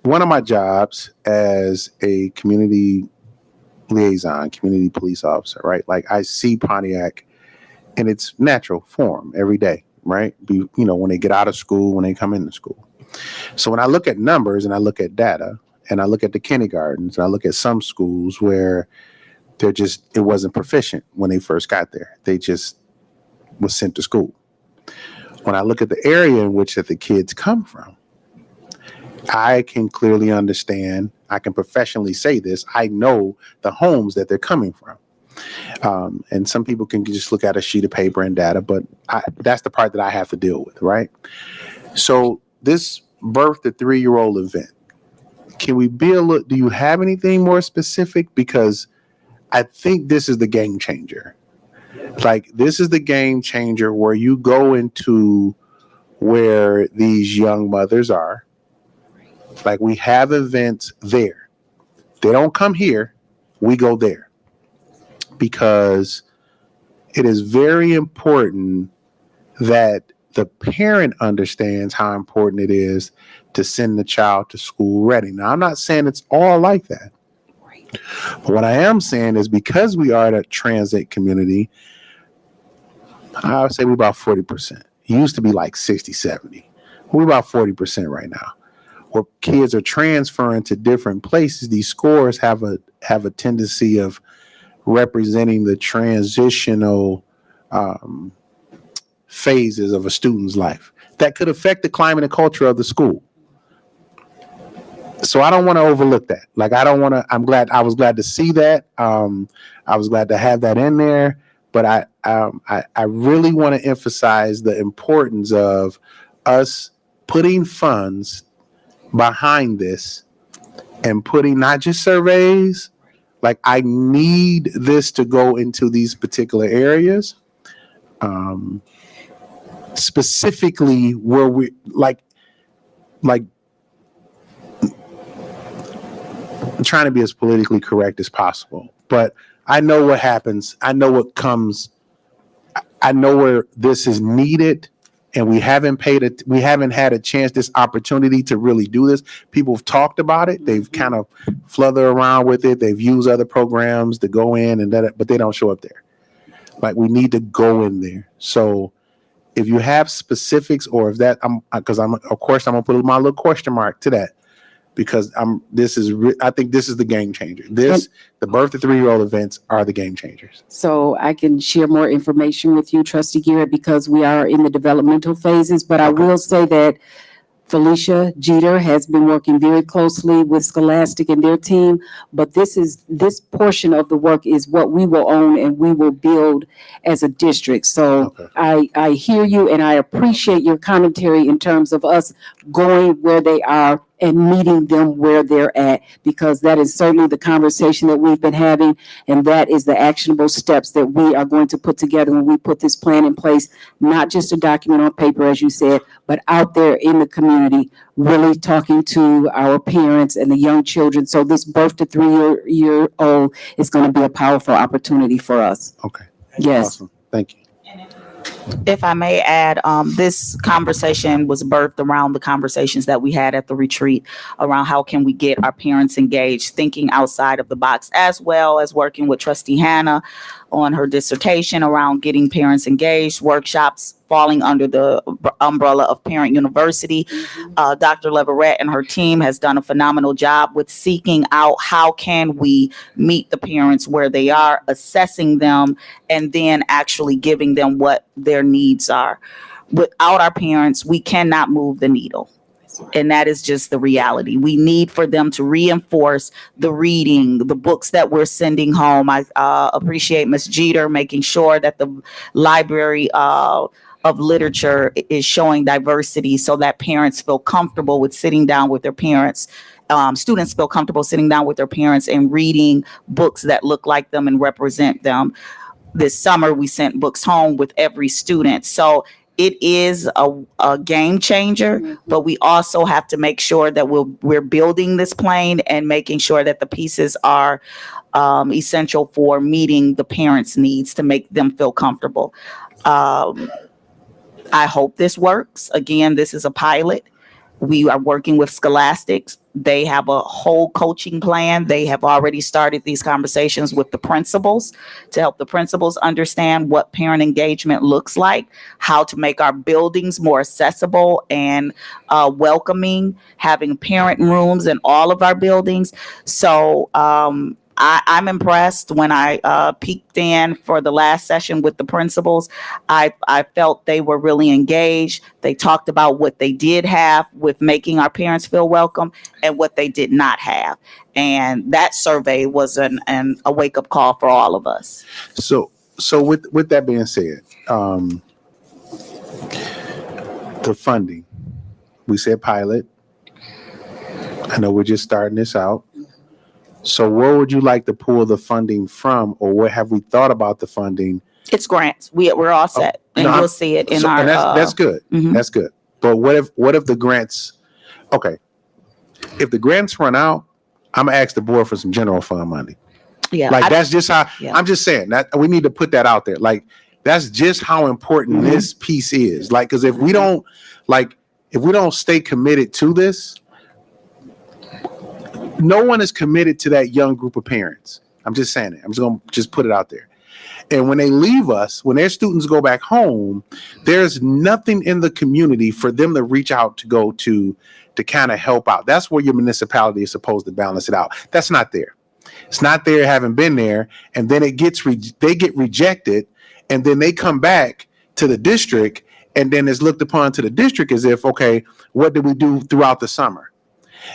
one of my jobs as a community liaison, community police officer, right? Like I see Pontiac in its natural form every day, right? When they get out of school, when they come into school. So when I look at numbers and I look at data and I look at the kindergartens and I look at some schools where it wasn't proficient when they first got there. They just was sent to school. When I look at the area in which that the kids come from, I can clearly understand, I can professionally say this, I know the homes that they're coming from. And some people can just look at a sheet of paper and data, but that's the part that I have to deal with, right? So this birth to 3-year-old event, can we do you have anything more specific? Because I think this is the game changer. Like, this is the game changer where you go into where these young mothers are. Like, we have events there. They don't come here. We go there. Because it is very important that the parent understands how important it is to send the child to school ready. Now, I'm not saying it's all like that. But what I am saying is, because we are a transit community, I would say we're about 40%. It used to be like 60, 70. We're about 40% right now. Where kids are transferring to different places, these scores have a tendency of representing the transitional phases of a student's life that could affect the climate and culture of the school. So I don't want to overlook that. Like, I was glad to see that. I was glad to have that in there, but I really want to emphasize the importance of us putting funds behind this and putting not just surveys. Like, I need this to go into these particular areas, specifically where we like I'm trying to be as politically correct as possible, but I know what happens. I know what comes. I know where this is needed, and we haven't had a chance, this opportunity to really do this. People have talked about it. They've kind of fluttered around with it. They've used other programs to go in and that, but they don't show up there. Like, we need to go in there. So if you have specifics, or if that, of course, I'm gonna put my little question mark to that. Because I think this is the game changer. The birth to 3-year-old events are the game changers. So I can share more information with you, Trustee Garrett, because we are in the developmental phases. But I will say that Felicia Jeter has been working very closely with Scholastic and their team. But this portion of the work is what we will own and we will build as a district. So okay. I hear you, and I appreciate your commentary in terms of us going where they are and meeting them where they're at, because that is certainly the conversation that we've been having, and that is the actionable steps that we are going to put together when we put this plan in place, not just a document on paper, as you said, but out there in the community, really talking to our parents and the young children. So this birth to 3 year old is going to be a powerful opportunity for us. Okay. Yes. Awesome. Thank you. If I may add, this conversation was birthed around the conversations that we had at the retreat around how can we get our parents engaged, thinking outside of the box, as well as working with Trustee Hannah on her dissertation around getting parents engaged, workshops falling under the umbrella of Parent University. Dr. Leverett and her team has done a phenomenal job with seeking out how can we meet the parents where they are, assessing them, and then actually giving them what their needs are. Without our parents, we cannot move the needle. And that is just the reality. We need for them to reinforce the reading, the books that we're sending home. I appreciate Ms. Jeter making sure that the library of literature is showing diversity so that parents feel comfortable with sitting down with their parents. Students feel comfortable sitting down with their parents and reading books that look like them and represent them. This summer, we sent books home with every student. So it is a game changer, but we also have to make sure that we're building this plane and making sure that the pieces are essential for meeting the parents' needs to make them feel comfortable. I hope this works. Again, this is a pilot. We are working with Scholastics. They have a whole coaching plan. They have already started these conversations with the principals to help the principals understand what parent engagement looks like, how to make our buildings more accessible and welcoming, having parent rooms in all of our buildings. So I'm impressed. When I peeked in for the last session with the principals, I felt they were really engaged. They talked about what they did have with making our parents feel welcome and what they did not have. And that survey was a wake-up call for all of us. So with that being said, the funding, we said pilot. I know we're just starting this out. So where would you like to pull the funding from, or what have we thought about the funding? It's grants. We're all set, and no, you'll see it in So- our. and that's good. Mhm. That's good. But what if the grants? Okay, if the grants run out, I'm gonna ask the board for some general fund money. Yeah, Like that's just how. Yeah. I'm just saying that we need to put that out there. Like that's just how important Mm-hmm. this piece is. Like, because if we don't stay committed to this, no one is committed to that young group of parents. I'm just saying it. I'm just gonna put it out there. And when they leave us, when their students go back home, there's nothing in the community for them to reach out to go to kind of help out. That's where your municipality is supposed to balance it out. That's not there. It's not there, haven't been there, and then they get rejected, and then they come back to the district, and then it's looked upon to the district as if, okay, what did we do throughout the summer?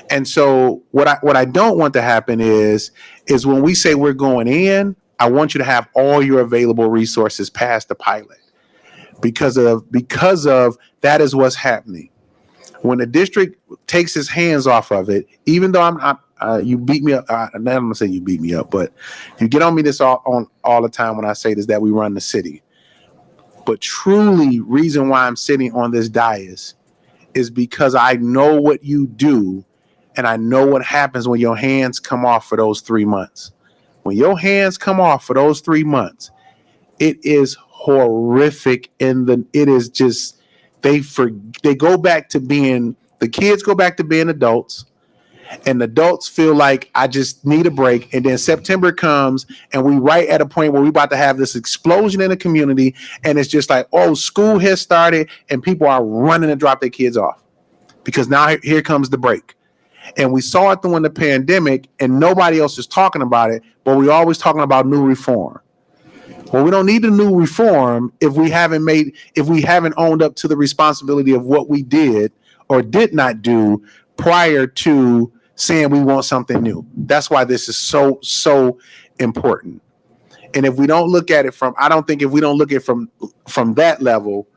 And so what I don't want to happen is when we say we're going in, I want you to have all your available resources past the pilot, because of that is what's happening. When the district takes its hands off of it, even though you beat me up, I'm not gonna say you beat me up, but you get on me this all the time when I say this, that we run the city. But truly, reason why I'm sitting on this dais is because I know what you do. And I know what happens when your hands come off for those 3 months. When your hands come off for those 3 months, it is horrific. It is just, they go back to being, the kids go back to being adults, and adults feel like I just need a break. And then September comes, and we right at a point where we about to have this explosion in the community, and it's just like, oh, school has started, and people are running to drop their kids off because now here comes the break. And we saw it during the pandemic, and nobody else is talking about it, but we're always talking about new reform. Well, we don't need a new reform if we haven't owned up to the responsibility of what we did or did not do prior to saying we want something new. That's why this is so important. And if we don't look at it from that level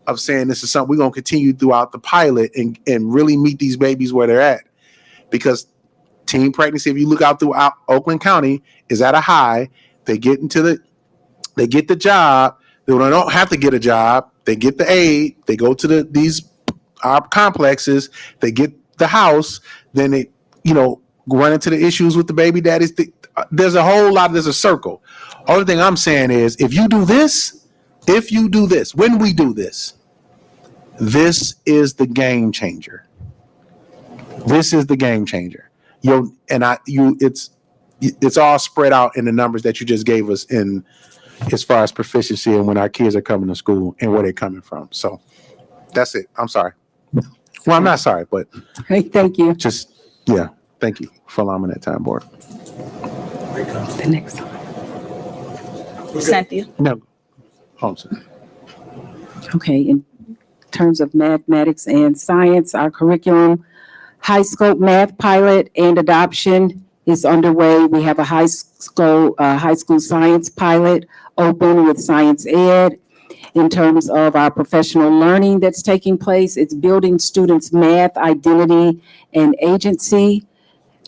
of saying this is something we're going to continue throughout the pilot and really meet these babies where they're at, because teen pregnancy, if you look out through Oakland County, is at a high. They get the job. They don't have to get a job. They get the aid. They go to these complexes. They get the house. Then they, run into the issues with the baby daddies. There's a circle. Only thing I'm saying is, when we do this, this is the game changer. This is the game changer. It's all spread out in the numbers that you just gave us in as far as proficiency and when our kids are coming to school and where they're coming from. So that's it. I'm sorry. Well, I'm not sorry, but Thank you. thank you for allowing me that time, board. The next one. Cynthia. No. Oh, I'm sorry. Okay, in terms of mathematics and science, our curriculum, high scope math pilot and adoption is underway. We have a high school science pilot open with Science Ed. In terms of our professional learning that's taking place, it's building students' math identity and agency,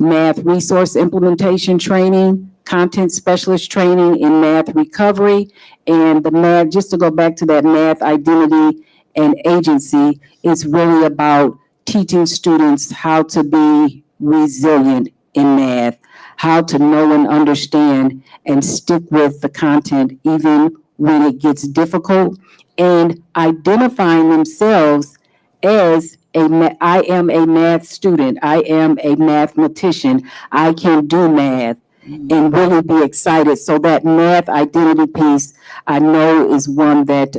math resource implementation training, content specialist training in math recovery, and the math, just to go back to that math identity and agency, is really about teaching students how to be resilient in math, how to know and understand and stick with the content even when it gets difficult, and identifying themselves as I am a math student, I am a mathematician, I can do math, and really be excited. So that math identity piece, I know, is one that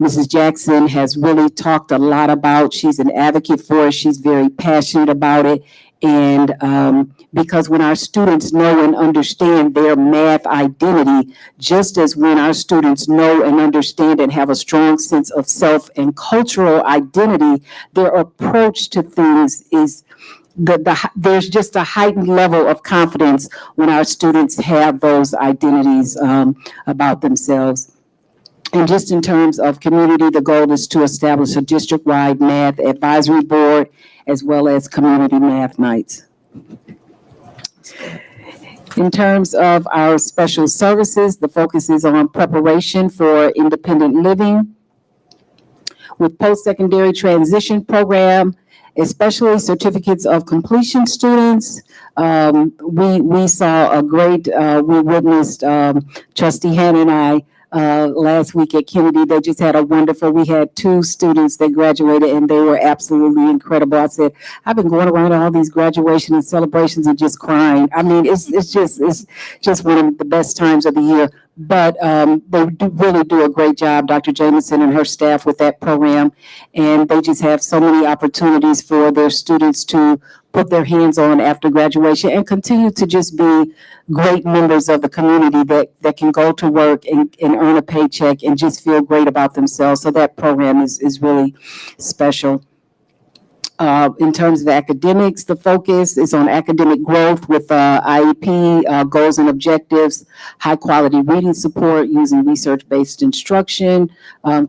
Mrs. Jackson has really talked a lot about. She's an advocate for it. She's very passionate about it. And because when our students know and understand their math identity, just as when our students know and understand and have a strong sense of self and cultural identity, their approach to things is there's just a heightened level of confidence when our students have those identities about themselves. And just in terms of community, the goal is to establish a district-wide math advisory board as well as community math nights. In terms of our special services, the focus is on preparation for independent living. With post-secondary transition program, especially certificates of completion students, we saw a great, we witnessed Trustee Hannah and I last week at Kennedy. They just had we had 2 students that graduated and they were absolutely incredible. I said, I've been going around all these graduation and celebrations and just crying. I mean, it's just one of the best times of the year. But they really do a great job, Dr. Jameson and her staff, with that program. And they just have so many opportunities for their students to put their hands on after graduation and continue to just be great members of the community that can go to work and earn a paycheck and just feel great about themselves. So that program is really special. In terms of academics, the focus is on academic growth with IEP goals and objectives, high quality reading support using research-based instruction,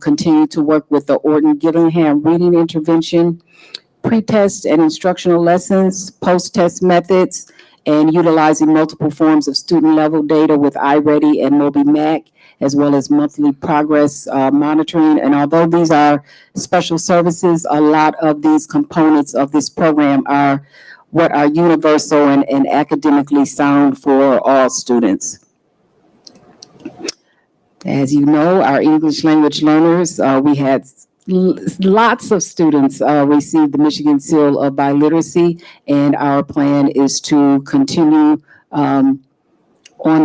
continue to work with the Orton-Gillingham reading intervention, pre-test and instructional lessons, post-test methods, and utilizing multiple forms of student level data with iReady and MobyMac, as well as monthly progress monitoring. And although these are special services, a lot of these components of this program are what are universal and academically sound for all students. As you know, our English language learners, we had lots of students receive the Michigan Seal of Biliteracy, and our plan is to continue on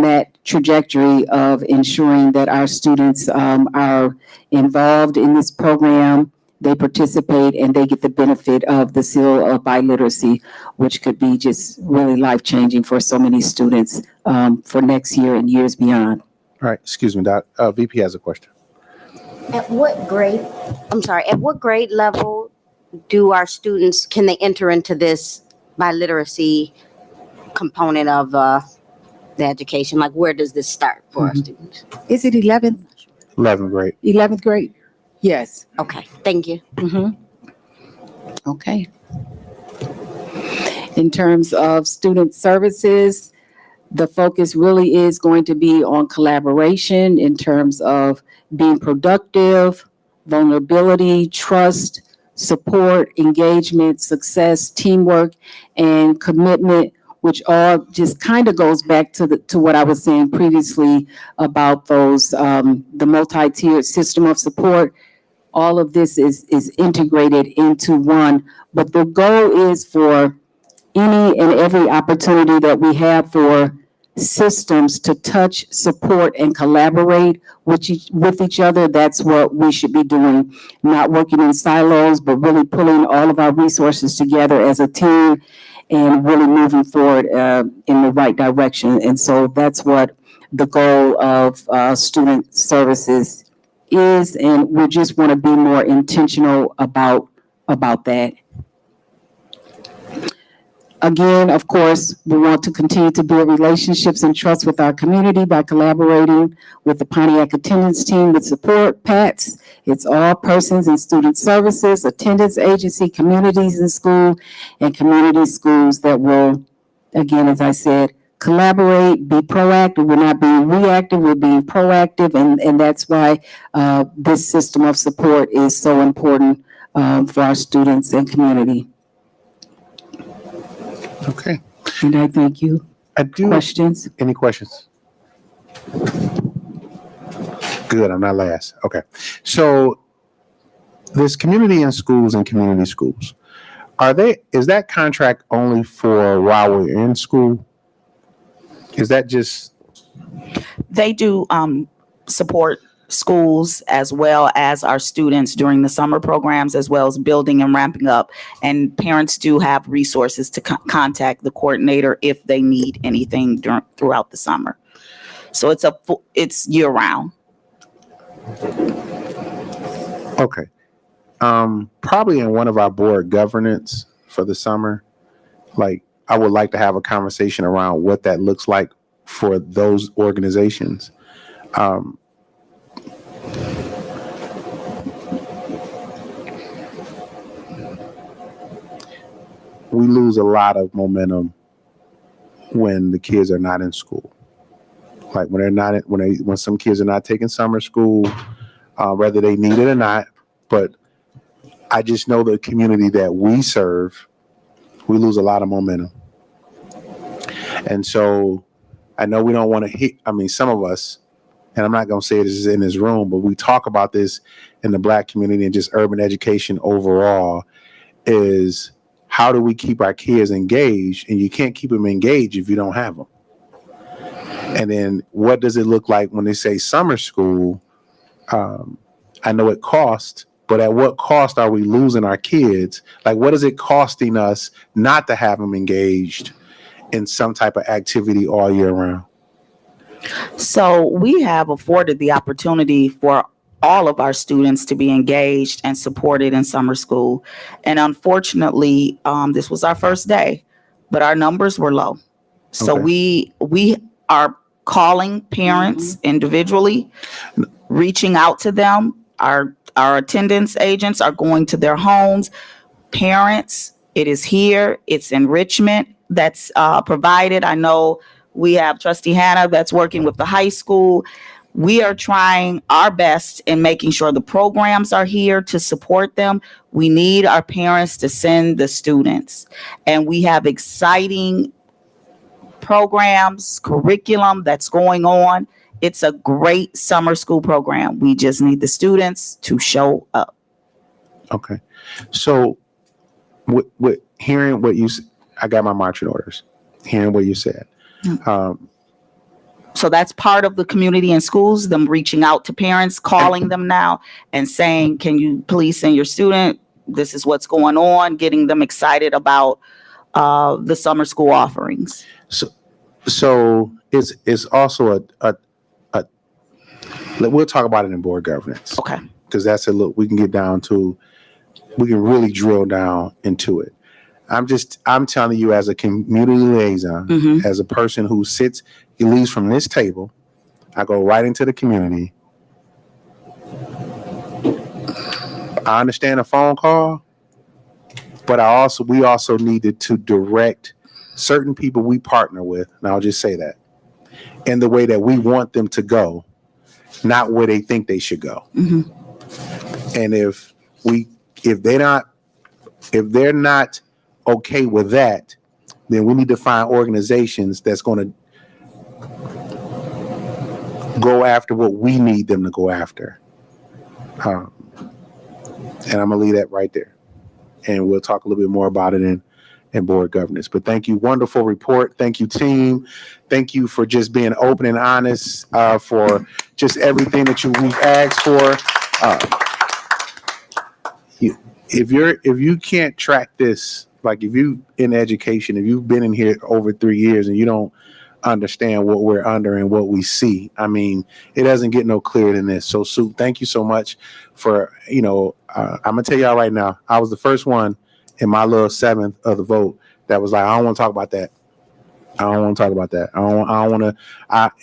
that trajectory of ensuring that our students are involved in this program, they participate, and they get the benefit of the Seal of Biliteracy, which could be just really life-changing for so many students for next year and years beyond. All right, excuse me, Doc. VP has a question. At what grade level do our students, can they enter into this biliteracy component of the education? Like, where does this start for our students? Is it 11th? 11th grade. 11th grade? Yes. Okay, thank you. Okay. In terms of student services, the focus really is going to be on collaboration in terms of being productive, vulnerability, trust, support, engagement, success, teamwork, and commitment, which all just kind of goes back to what I was saying previously about those, the multi-tiered system of support. All of this is integrated into one, but the goal is for any and every opportunity that we have for systems to touch, support, and collaborate with each other. That's what we should be doing, not working in silos, but really pulling all of our resources together as a team and really moving forward in the right direction. And so that's what the goal of student services is, and we just want to be more intentional about that. Again, of course, we want to continue to build relationships and trust with our community by collaborating with the Pontiac attendance team with support, PATS. It's all persons in student services, attendance agency, communities in school, and community schools that will, again, as I said, collaborate, be proactive. We're not being reactive, we're being proactive, and that's why this system of support is so important for our students and community. Okay. And I thank you. I do. Questions? Any questions? Good, I'm not last. Okay. So this community in schools and community schools, is that contract only for while we're in school? Is that just? They do support schools as well as our students during the summer programs, as well as building and ramping up. And parents do have resources to contact the coordinator if they need anything throughout the summer. So it's year round. Okay. Probably in one of our board governance for the summer, like I would like to have a conversation around what that looks like for those organizations. We lose a lot of momentum when the kids are not in school. Like when they're not, when some kids are not taking summer school, whether they need it or not. But I just know the community that we serve, we lose a lot of momentum. And so I know we don't want to hit, some of us, and I'm not going to say this is in this room, but we talk about this in the Black community and just urban education overall, is how do we keep our kids engaged? And you can't keep them engaged if you don't have them. And then what does it look like when they say summer school? I know it costs, but at what cost are we losing our kids? Like, what is it costing us not to have them engaged in some type of activity all year round? So we have afforded the opportunity for all of our students to be engaged and supported in summer school. And unfortunately, this was our first day, but our numbers were low. So Okay. we are calling parents individually, reaching out to them. Our attendance agents are going to their homes. Parents, it is here. It's enrichment that's provided. I know we have Trustee Hannah that's working with the high school. We are trying our best in making sure the programs are here to support them. We need our parents to send the students. And we have exciting programs, curriculum that's going on. It's a great summer school program. We just need the students to show up. Okay. So with hearing what I got my marching orders, hearing what you said. So that's part of the community in schools, them reaching out to parents, calling them now and saying, can you please send your student? This is what's going on, getting them excited about the summer school offerings. So it's also we'll talk about it in board governance. Okay. Because that's we can really drill down into it. I'm telling you as a community liaison, as a person who leaves from this table, I go right into the community. I understand a phone call. but we also needed to direct certain people we partner with, and I'll just say that, in the way that we want them to go, not where they think they should go. And if they're not okay with that, then we need to find organizations that's going to go after what we need them to go after. And I'm gonna leave that right there, and we'll talk a little bit more about it in board governance. But thank you, wonderful report. Thank you, team. Thank you for just being open and honest, for just everything that we've asked for. If you can't track this, like if you in education, if you've been in here over 3 years and you don't understand what we're under and what we see, I mean, it doesn't get no clearer than this. So Sue, thank you so much for, I'm gonna tell y'all right now, I was the first one in my little seventh of the vote that was like, I don't want to talk about that. I don't want to talk about that. I don't want to,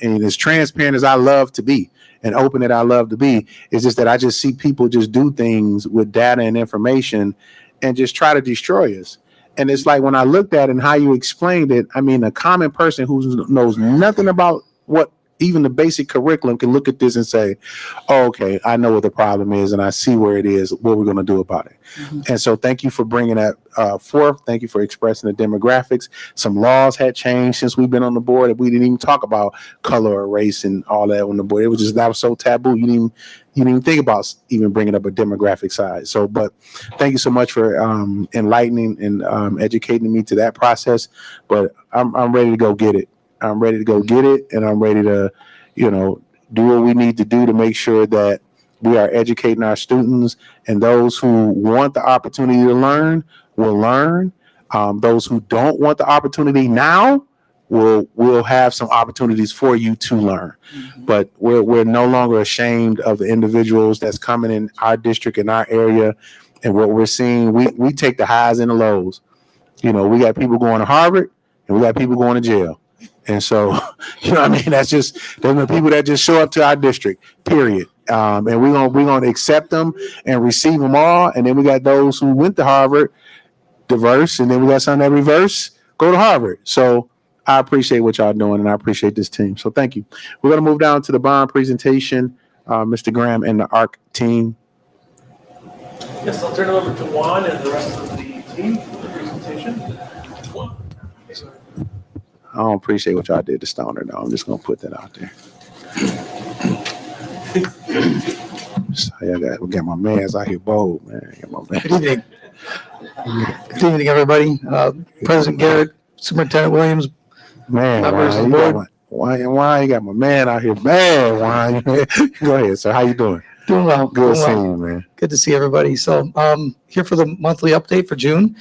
and as transparent as I love to be and open that I love to be, it's just that I just see people just do things with data and information and just try to destroy us. And it's like when I looked at it and how you explained it, I mean, a common person who knows nothing about what even the basic curriculum can look at this and say, oh, okay, I know what the problem is and I see where it is, what we're going to do about it. And so thank you for bringing that forth. Thank you for expressing the demographics. Some laws had changed since we've been on the board. We didn't even talk about color or race and all that on the board. It was just, that was so taboo. You didn't even think about even bringing up a demographic side. So, but thank you so much for enlightening and educating me to that process. But I'm ready to go get it. I'm ready to go get it, and I'm ready to, do what we need to do to make sure that we are educating our students, and those who want the opportunity to learn will learn. Those who don't want the opportunity now will have some opportunities for you to learn. But we're no longer ashamed of the individuals that's coming in our district, in our area, and what we're seeing. We take the highs and the lows. We got people going to Harvard, and we got people going to jail. And so, I mean, those are the people that just show up to our district, period. And we're gonna accept them and receive them all. And then we got those who went to Harvard, diverse, and then we got some that reverse, go to Harvard. So I appreciate what y'all doing, and I appreciate this team. So thank you. We're gonna move down to the bond presentation, Mr. Graham and the ARC team. Yes, I'll turn it over to Juan and the rest of the team for the presentation. I don't appreciate what y'all did to Stoner, though. I'm just gonna put that out there. So we got my man's out here bold, man. I got my man. Good evening. Good evening, everybody. President Garrett, Superintendent Williams, Man, members of the board. why you got my man out here? Man, why? Go ahead, sir. How you doing? Doing well. Good doing well. seeing you, man. Good to see everybody. So here for the monthly update for June.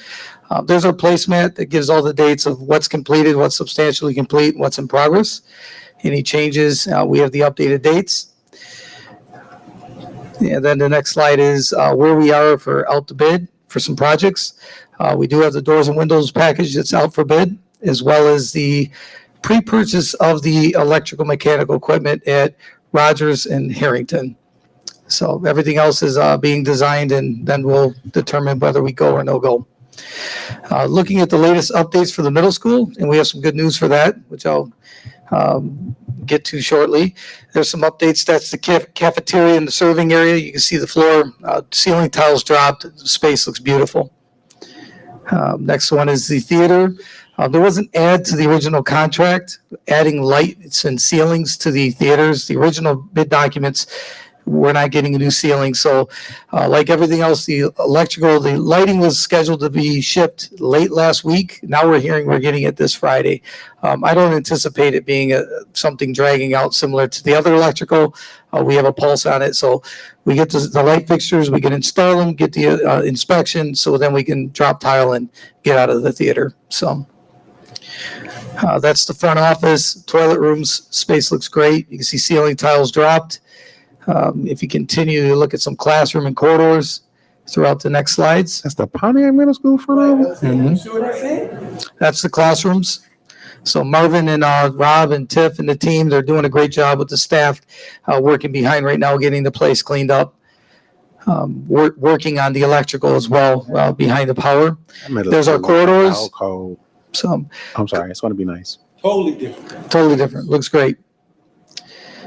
There's our placemat that gives all the dates of what's completed, what's substantially complete, what's in progress. Any changes, we have the updated dates. And then the next slide is where we are for out to bid for some projects. We do have the doors and windows package that's out for bid, as well as the pre-purchase of the electrical mechanical equipment at Rogers and Harrington. So everything else is being designed, and then we'll determine whether we go or no go. Looking at the latest updates for the middle school, and we have some good news for that, which I'll get to shortly. There's some updates. That's the cafeteria and the serving area. You can see the floor, ceiling tiles dropped. The space looks beautiful. Next one is the theater. There was an add to the original contract, adding lights and ceilings to the theaters. The original bid documents, we're not getting a new ceiling. So like everything else, the lighting was scheduled to be shipped late last week. Now we're hearing we're getting it this Friday. I don't anticipate it being something dragging out similar to the other electrical. We have a pulse on it. So we get the light fixtures, we can install them, get the inspection, so then we can drop tile and get out of the theater. So that's the front office. Toilet rooms, space looks great. You can see ceiling tiles dropped. If you continue to look at some classroom and corridors throughout the next slides. That's the Pontiac Middle School front office? That's the classrooms. So Marvin and Rob and Tiff and the team, they're doing a great job with the staff working behind right now, getting the place cleaned up. working on the electrical as well, behind the power. Middle There's our school, corridors. alcove. So I'm sorry, it's going to be nice. Totally different. totally different. Looks great.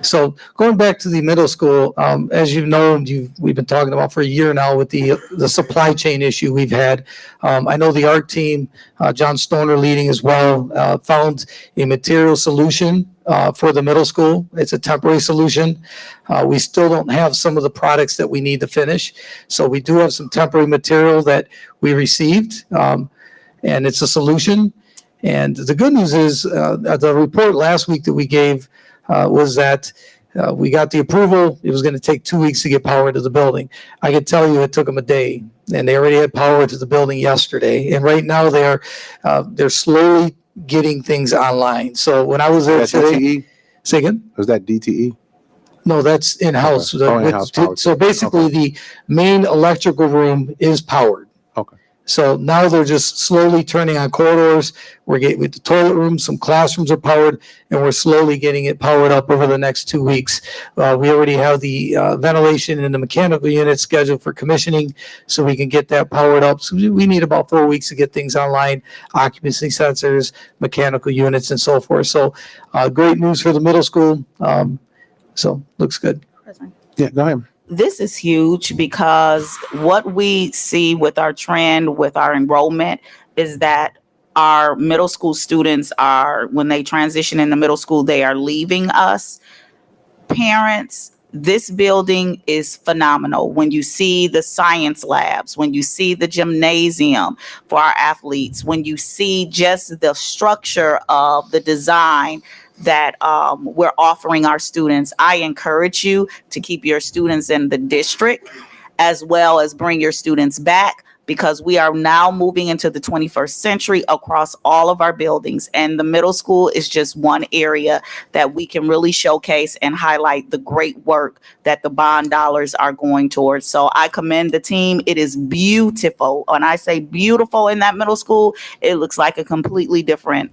So going back to the middle school, as you've known, we've been talking about for a year now with the supply chain issue we've had. I know the art team, John Stoner leading as well, found a material solution for the middle school. It's a temporary solution. We still don't have some of the products that we need to finish. So we do have some temporary material that we received, and it's a solution. And the good news is the report last week that we gave was that we got the approval. It was going to take 2 weeks to get power to the building. I could tell you it took them a day, and they already had power to the building yesterday. And right now they're slowly getting things online. So when I was there That's today, DTE? say again? Was that DTE? No, that's in-house. Okay. Oh, in-house power. So basically, the main electrical room is powered. Okay. So now they're just slowly turning on corridors. We're getting with the toilet room, some classrooms are powered, and we're slowly getting it powered up over the next 2 weeks. We already have the ventilation in the mechanical unit scheduled for commissioning, so we can get that powered up. So we need about 4 weeks to get things online, occupancy sensors, mechanical units, and so forth. So great news for the middle school. So looks good. Yeah, go ahead. This is huge because what we see with our trend, with our enrollment, is that our middle school students are, when they transition in the middle school, they are leaving us. Parents, this building is phenomenal. When you see the science labs, when you see the gymnasium for our athletes, when you see just the structure of the design that we're offering our students, I encourage you to keep your students in the district as well as bring your students back, because we are now moving into the 21st century across all of our buildings. And the middle school is just one area that we can really showcase and highlight the great work that the bond dollars are going towards. So I commend the team. It is beautiful. When I say beautiful in that middle school, it looks like a completely different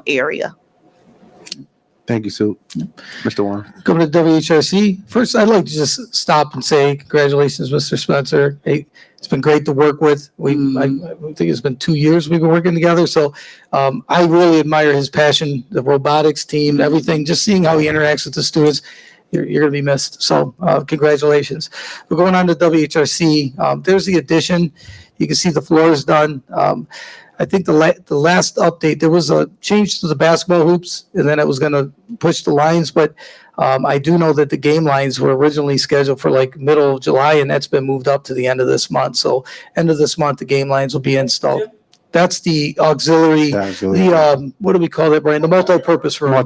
area. Thank you, Sue. Mr. Warren. Coming to WHRC, first I'd like to just stop and say congratulations, Mr. Spencer. Hey, it's been great to work with. I think it's been 2 years we've been working together. So I really admire his passion, the robotics team, everything, just seeing how he interacts with the students. You're going to be missed. So congratulations. We're going on to WHRC. There's the addition. You can see the floor is done. I think the last update, there was a change to the basketball hoops, and then it was going to push the lines. But I do know that the game lines were originally scheduled for like middle of July, and that's been moved up to the end of this month. So end of this month, the game lines will be installed. That's the auxiliary, what do we call that, Brian? The multi-purpose room.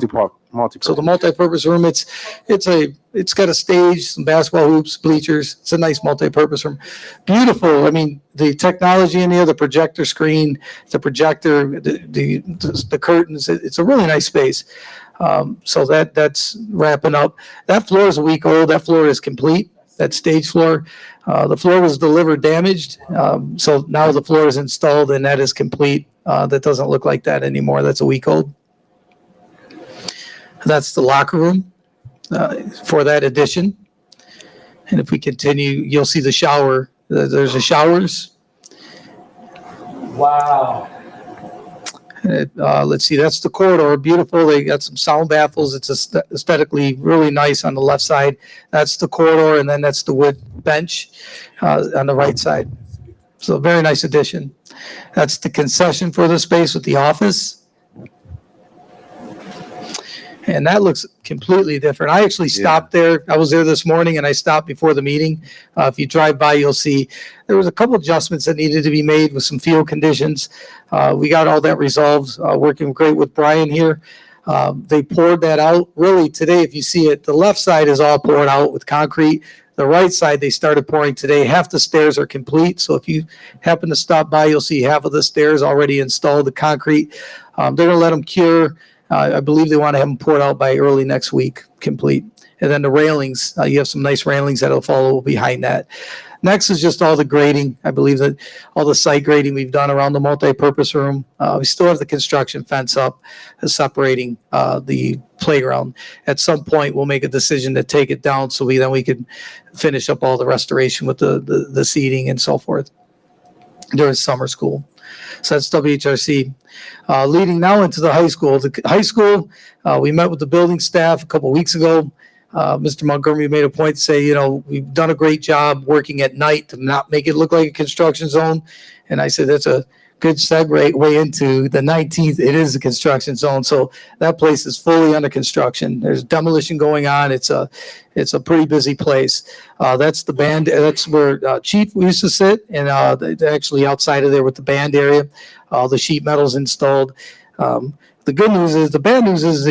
So the multi-purpose room, it's got a stage, some basketball hoops, bleachers. It's a nice multi-purpose room. Beautiful. I mean, the technology in here, the projector screen, the projector, the curtains. It's a really nice space. So that's wrapping up. That floor is a week old. That floor is complete. That stage floor. The floor was delivered damaged. So now the floor is installed and that is complete. That doesn't look like that anymore. That's a week old. That's the locker room for that addition. And if we continue, you'll see the shower. There's the showers. Wow. Let's see, that's the corridor. Beautiful. They got some sound baffles. It's aesthetically really nice on the left side. That's the corridor, and then that's the wood bench on the right side. So very nice addition. That's the concession for the space with the office. And that looks completely different. I actually stopped there. I was there this morning and I stopped before the meeting. If you drive by, you'll see there was a couple adjustments that needed to be made with some field conditions. We got all that resolved, working great with Brian here. They poured that out. Really today, if you see it, the left side is all poured out with concrete. The right side, they started pouring today. Half the stairs are complete. So if you happen to stop by, you'll see half of the stairs already installed, the concrete. They're gonna let them cure. I believe they want to have them poured out by early next week, complete. And then the railings, you have some nice railings that'll follow behind that. Next is just all the grading. I believe that all the site grading we've done around the multi-purpose room. We still have the construction fence up, separating the playground. At some point, we'll make a decision to take it down so we can finish up all the restoration with the seating and so forth during summer school. So that's WHRC. Leading now into the high school. The high school, we met with the building staff a couple weeks ago. Mr. Montgomery made a point to say, we've done a great job working at night to not make it look like a construction zone. And I said, that's a good segue into the 19th. It is a construction zone. So that place is fully under construction. There's demolition going on. It's a pretty busy place. That's the band. That's where Chief used to sit, and they're actually outside of there with the band area. All the sheet metal's installed. The good news is, the bad news is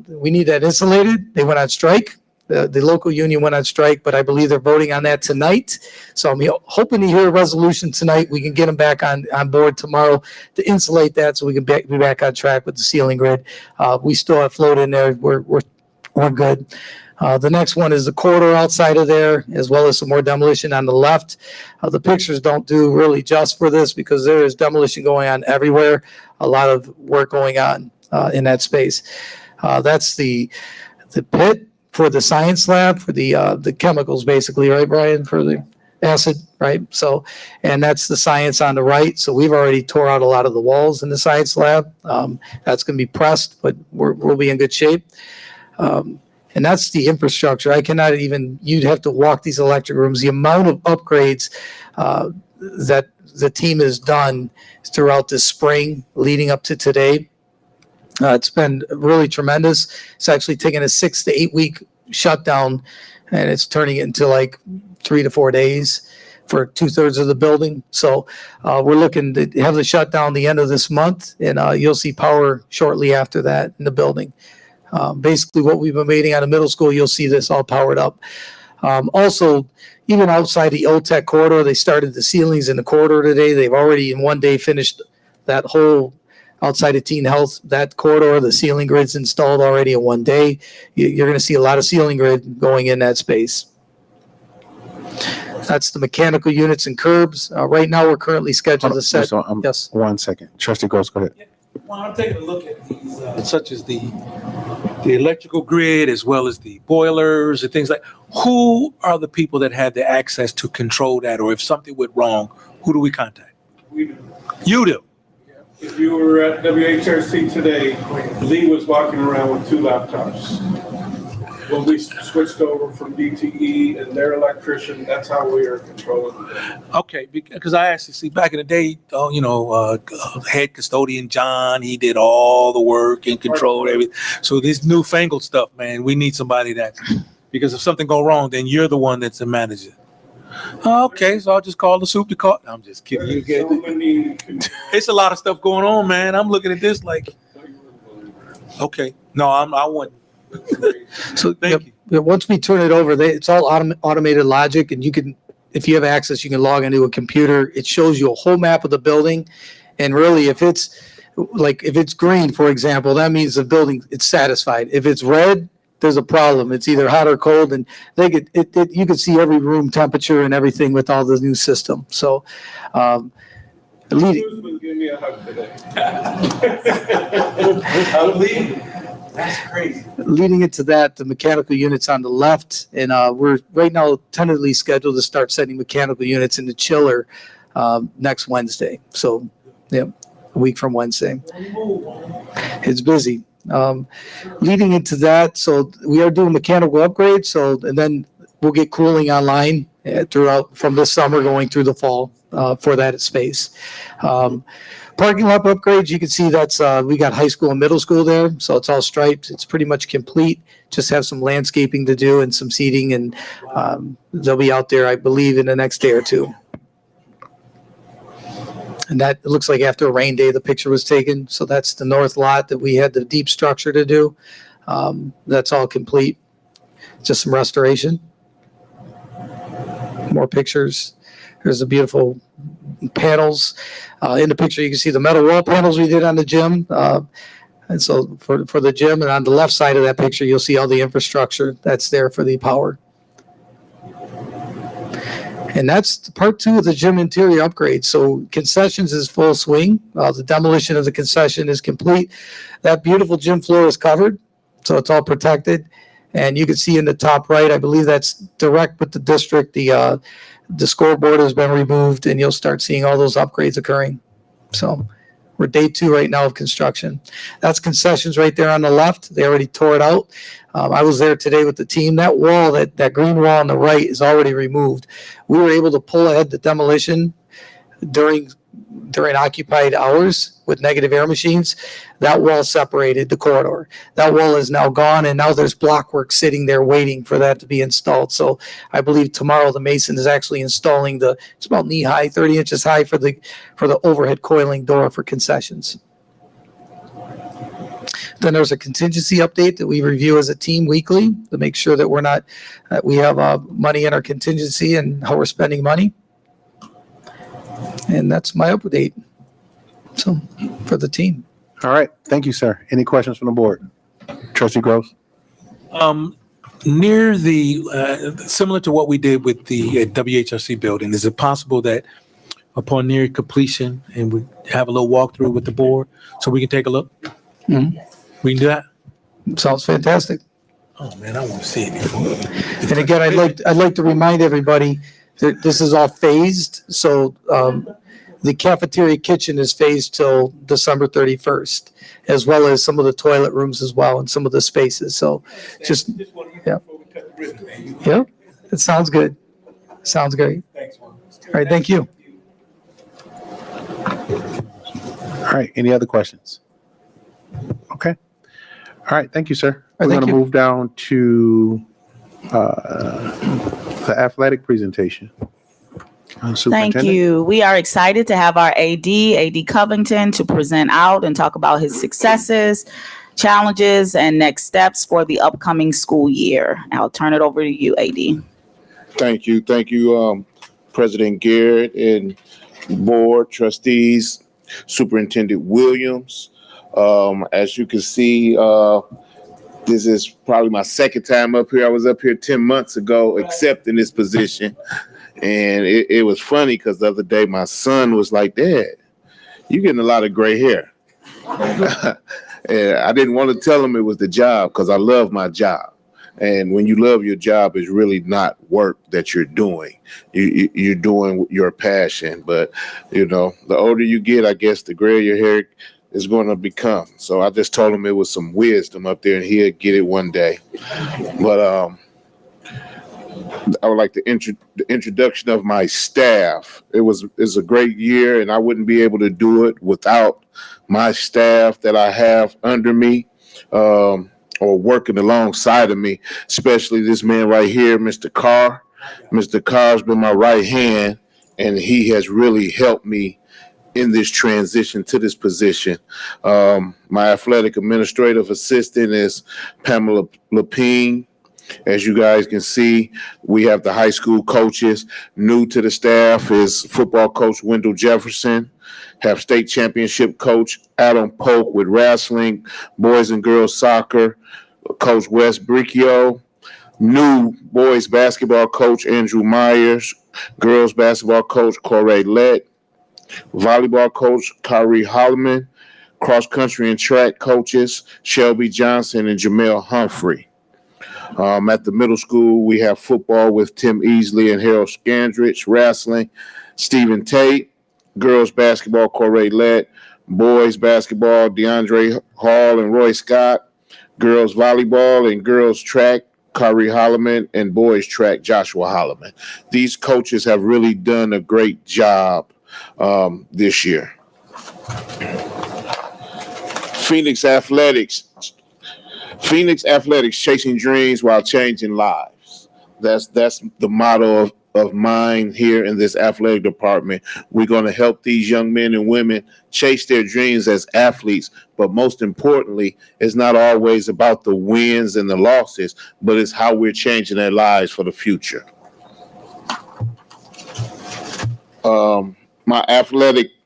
we need that insulated. They went on strike. The local union went on strike, but I believe they're voting on that tonight. So I'm hoping to hear a resolution tonight. We can get them back on board tomorrow to insulate that so we can be back on track with the ceiling grid. We still have float in there. We're good. The next one is the corridor outside of there, as well as some more demolition on the left. The pictures don't do really just for this because there is demolition going on everywhere. A lot of work going on in that space. That's the pit for the science lab, for the chemicals, basically, right, Brian, for the acid, right? So, and that's the science on the right. So we've already tore out a lot of the walls in the science lab. That's going to be pressed, but we'll be in good shape. And that's the infrastructure. I cannot even, you'd have to walk these electric rooms. The amount of upgrades that the team has done throughout this spring leading up to today, it's been really tremendous. It's actually taken a 6 to 8 week shutdown, and it's turning it into like 3 to 4 days for 2/3 of the building. So we're looking to have the shutdown the end of this month, and you'll see power shortly after that in the building. Basically what we've been waiting on the middle school, you'll see this all powered up. Also, even outside the OTEC corridor, they started the ceilings in the corridor today. They've already in one day finished that whole outside of teen health, that corridor. The ceiling grid's installed already in one day. You're going to see a lot of ceiling grid going in that space. That's the mechanical units and curbs. Right now, we're currently scheduled to set. Yes. 1 second. Trustee Gross, go ahead. Well, I'm taking a look at these, such as the electrical grid, as well as the boilers and things like. Who are the people that have the access to control that, or if something went wrong, who do we contact? We do. You do. If you were at WHRC today, Lee was walking around with 2 laptops. When we switched over from DTE and their electrician, that's how we are controlling it. Okay, because I actually see back in the day, head custodian John, he did all the work and controlled everything. So this newfangled stuff, man, we need somebody because if something go wrong, then you're the one that's the manager. Okay, so I'll just call the soup to call. I'm just kidding. You get it. It's a lot of stuff going on, man. I'm looking at this like, okay, no, I want. So Thank you. once we turn it over, it's all automated logic, and you can, if you have access, you can log into a computer. It shows you a whole map of the building, and really, if it's green, for example, that means the building it's satisfied. If it's red, there's a problem. It's either hot or cold, and you can see every room temperature and everything with all the new system. So, leading. Give me a hug today. That's crazy. Leading into that, the mechanical units on the left, and we're right now tentatively scheduled to start setting mechanical units in the chiller next Wednesday. So, yeah, a week from Wednesday. It's busy. Leading into that, so we are doing mechanical upgrades. So, and then we'll get cooling online throughout from this summer going through the fall for that space. Parking lot upgrades, you can see that's we got high school and middle school there, so it's all striped. It's pretty much complete. Just have some landscaping to do and some seating, and they'll be out there, I believe, in the next day or two. And that, it looks like after a rain day, the picture was taken. So that's the north lot that we had the deep structure to do. That's all complete. Just some restoration. More pictures. There's the beautiful panels. In the picture, you can see the metal wall panels we did on the gym. And so for the gym, and on the left side of that picture, you'll see all the infrastructure that's there for the power. And that's part 2 of the gym interior upgrade. So concessions is full swing. The demolition of the concession is complete. That beautiful gym floor is covered, so it's all protected. And you can see in the top right, I believe that's direct with the district. The scoreboard has been removed, and you'll start seeing all those upgrades occurring. So we're day 2 right now of construction. That's concessions right there on the left. They already tore it out. I was there today with the team. That wall, that green wall on the right is already removed. We were able to pull ahead the demolition during occupied hours with negative air machines. That wall separated the corridor. That wall is now gone, and now there's block work sitting there waiting for that to be installed. So I believe tomorrow the mason is actually installing it's about knee high, 30 inches high for the overhead coiling door for concessions. Then there's a contingency update that we review as a team weekly to make sure that we have money in our contingency and how we're spending money. And that's my update. So for the team. All right. Thank you, sir. Any questions from the board? Trustee Gross? Near similar to what we did with the WHRC building, is it possible that upon near completion and we have a little walkthrough with the board so we can take a look? Mhm. We can do that? Sounds fantastic. Oh, man, I want to see it before. And again, I'd like to remind everybody that this is all phased. So the cafeteria kitchen is phased till December 31st, as well as some of the toilet rooms as well and some of the spaces. So yeah. Yeah, it sounds good. Sounds great. All right, thank you. All right. Any other questions? Okay. All right. Thank you, sir. All right, We're thank going to you. move down to the athletic presentation. Thank Superintendent? you. We are excited to have our AD Covington, to present out and talk about his successes, challenges, and next steps for the upcoming school year. I'll turn it over to you, AD. Thank you, President Garrett and board trustees, Superintendent Williams. As you can see, this is probably my second time up here. I was up here 10 months ago accepting this position. And it was funny because the other day my son was like, "Dad, you're getting a lot of gray hair." And I didn't want to tell him it was the job because I love my job. And when you love your job, it's really not work that you're doing. You're doing your passion. But, the older you get, I guess the grayer your hair is going to become. So I just told him it was some wisdom up there and he'll get it one day. But I would like the introduction of my staff. It's a great year, and I wouldn't be able to do it without my staff that I have under me or working alongside of me, especially this man right here, Mr. Carr. Mr. Carr's been my right hand, and he has really helped me in this transition to this position. My athletic administrative assistant is Pamela Lapine. As you guys can see, we have the high school coaches. New to the staff is football coach Wendell Jefferson. Have state championship coach Adam Polk with wrestling, boys and girls soccer, Coach Wes Bricchio. New boys basketball coach Andrew Myers, girls basketball coach Corey Lett, volleyball coach Kyrie Holloman, cross country and track coaches Shelby Johnson and Jamel Humphrey. At the middle school, we have football with Tim Easley and Harold Scandrich, wrestling, Stephen Tate, girls basketball, Corey Lett, boys basketball, DeAndre Hall and Roy Scott, girls volleyball and girls track, Kyrie Holloman, and boys track, Joshua Holloman. These coaches have really done a great job this year. Phoenix Athletics, chasing dreams while changing lives. That's the motto of mine here in this athletic department. We're going to help these young men and women chase their dreams as athletes, but most importantly, it's not always about the wins and the losses, but it's how we're changing their lives for the future. My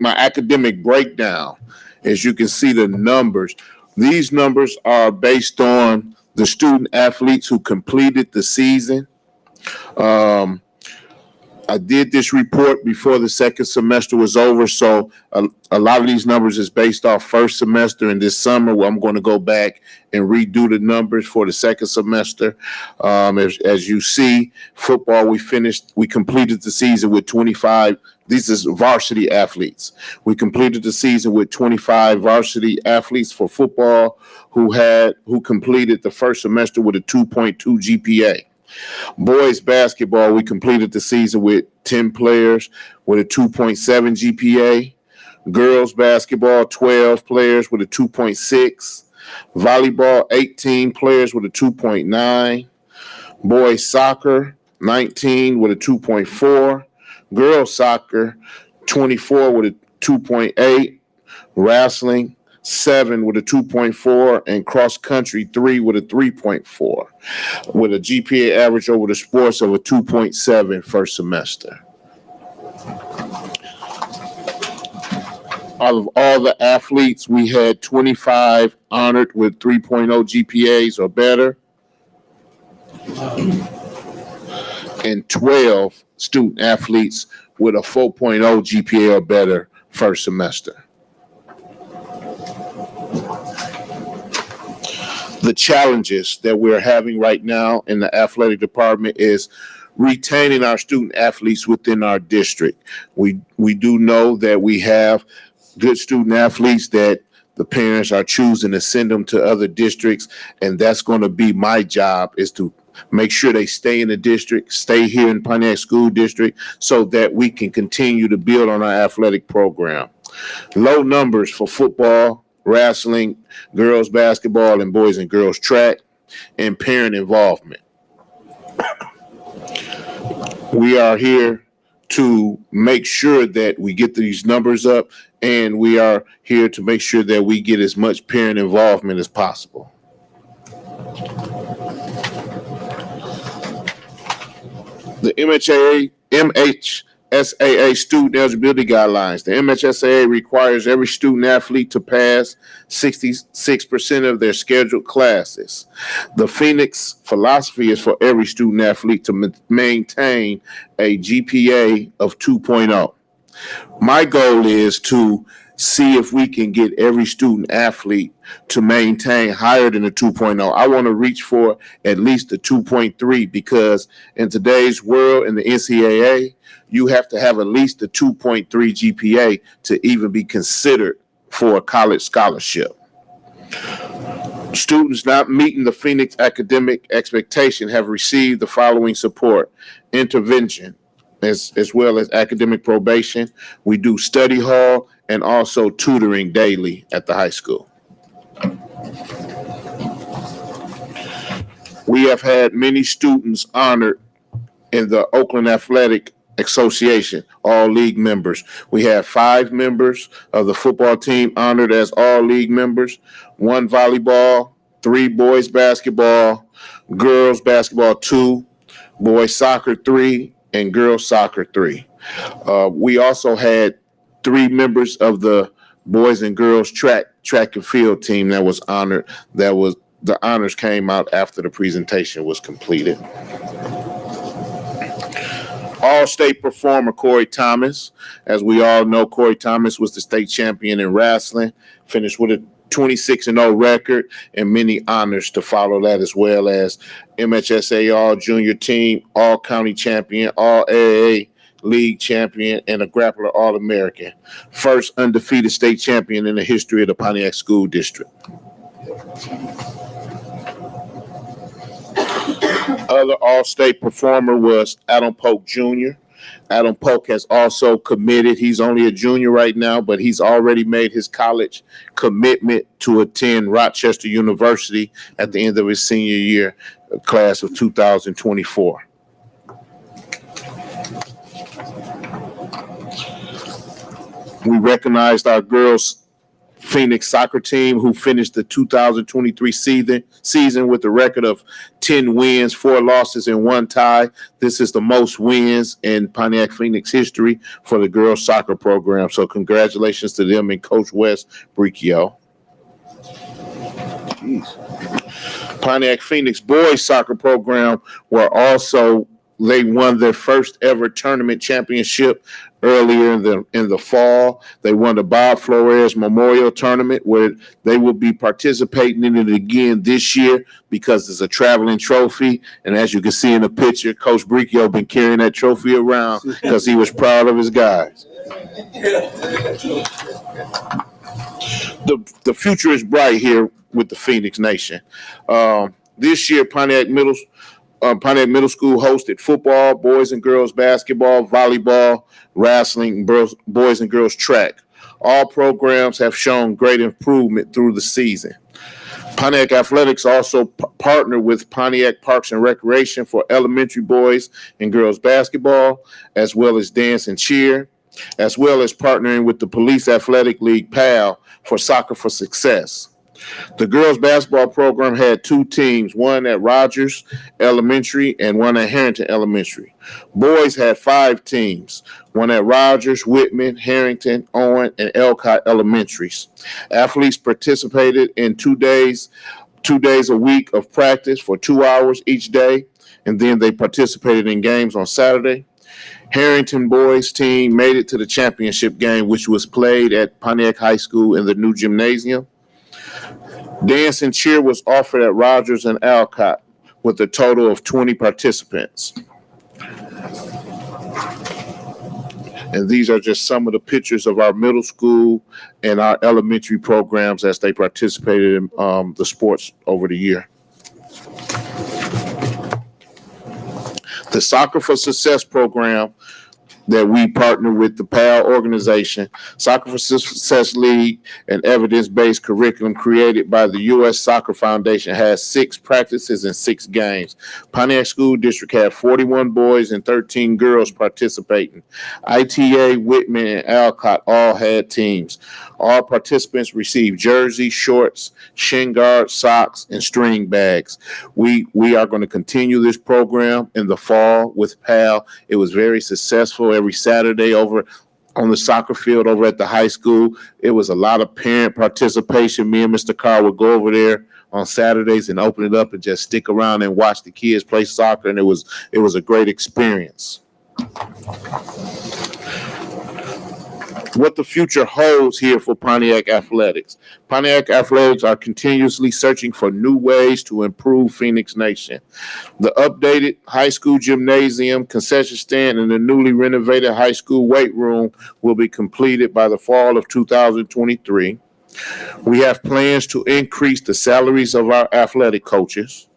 academic breakdown, as you can see the numbers, These numbers are based on the student athletes who completed the season. I did this report before the second semester was over, so a lot of these numbers is based off first semester, and this summer I'm going to go back and redo the numbers for the second semester. As you see, football, we completed the season with 25. These is varsity athletes. We completed the season with 25 varsity athletes for football who completed the first semester with a 2.2 GPA. Boys basketball, we completed the season with 10 players with a 2.7 GPA. Girls basketball, 12 players with a 2.6. Volleyball, 18 players with a 2.9. Boys soccer, 19 with a 2.4. Girls soccer, 24 with a 2.8. Wrestling, 7 with a 2.4, and cross country 3 with a 3.4, with a GPA average over the sports of a 2.7 first semester. Out of all the athletes, we had 25 honored with 3.0 GPAs or better, and 12 student athletes with a 4.0 GPA or better first semester. The challenges that we're having right now in the athletic department is retaining our student athletes within our district. We do know that we have good student athletes that the parents are choosing to send them to other districts, and that's going to be my job, is to make sure they stay in the district, stay here in Pontiac School District, so that we can continue to build on our athletic program. Low numbers for football, wrestling, girls basketball, and boys and girls track, and parent involvement. We are here to make sure that we get these numbers up, and we are here to make sure that we get as much parent involvement as possible. The MHSAA student eligibility guidelines. The MHSAA requires every student athlete to pass 66% of their scheduled classes. The Phoenix philosophy is for every student athlete to maintain a GPA of 2.0. My goal is to see if we can get every student athlete to maintain higher than a 2.0. I want to reach for at least a 2.3, because in today's world, in the NCAA, you have to have at least a 2.3 GPA to even be considered for a college scholarship. Students not meeting the Phoenix academic expectation have received the following support: intervention, as well as academic probation. We do study hall and also tutoring daily at the high school. We have had many students honored in the Oakland Athletic Association, all league members. We have 5 members of the football team honored as all league members, 1 volleyball, 3 boys basketball, girls basketball 2, boys soccer 3, and girls soccer 3. We also had 3 members of the boys and girls track and field team that was honored. The honors came out after the presentation was completed. All-state performer Corey Thomas. As we all know, Corey Thomas was the state champion in wrestling, finished with a 26-0 record, and many honors to follow that, as well as MHSA All-Junior Team, All-County Champion, All-AAA League Champion, and a Grappler All-American. First undefeated state champion in the history of the Pontiac School District. Other all-state performer was Adam Polk Jr. Adam Polk has also committed. He's only a junior right now, but he's already made his college commitment to attend Rochester University at the end of his senior year, class of 2024. We recognized our girls Phoenix soccer team, who finished the 2023 season with a record of 10 wins, 4 losses, and 1 tie. This is the most wins in Pontiac Phoenix history for the girls soccer program. So congratulations to them and Coach Wes Bricchio. Pontiac Phoenix boys soccer program they won their first ever tournament championship earlier in the fall. They won the Bob Flores Memorial Tournament, where they will be participating in it again this year because it's a traveling trophy. And as you can see in the picture, Coach Bricchio been carrying that trophy around because he was proud of his guys. The future is bright here with the Phoenix Nation. This year, Pontiac Middle School hosted football, boys and girls basketball, volleyball, wrestling, boys and girls track. All programs have shown great improvement through the season. Pontiac Athletics also partnered with Pontiac Parks and Recreation for elementary boys and girls basketball, as well as dance and cheer, as well as partnering with the Police Athletic League, PAL, for Soccer for Success. The girls basketball program had two teams, one at Rogers Elementary and one at Harrington Elementary. Boys had 5 teams, one at Rogers, Whitman, Harrington, Owen, and Elcott Elementaries. Athletes participated in 2 days a week of practice for 2 hours each day, and then they participated in games on Saturday. Harrington boys team made it to the championship game, which was played at Pontiac High School in the new gymnasium. Dance and cheer was offered at Rogers and Alcott with a total of 20 participants. And these are just some of the pictures of our middle school and our elementary programs as they participated in the sports over the year. The Soccer for Success program that we partner with the PAL organization, Soccer for Success League, an evidence-based curriculum created by the U.S. Soccer Foundation, has 6 practices and 6 games. Pontiac School District had 41 boys and 13 girls participating. ITA, Whitman, and Alcott all had teams. All participants received jerseys, shorts, shin guards, socks, and string bags. We are going to continue this program in the fall with PAL. It was very successful every Saturday over on the soccer field over at the high school. It was a lot of parent participation. Me and Mr. Carr would go over there on Saturdays and open it up and just stick around and watch the kids play soccer, and it was a great experience. What the future holds here for Pontiac Athletics. Pontiac Athletics are continuously searching for new ways to improve Phoenix Nation. The updated high school gymnasium, concession stand, and the newly renovated high school weight room will be completed by the fall of 2023. We have plans to increase the salaries of our athletic coaches.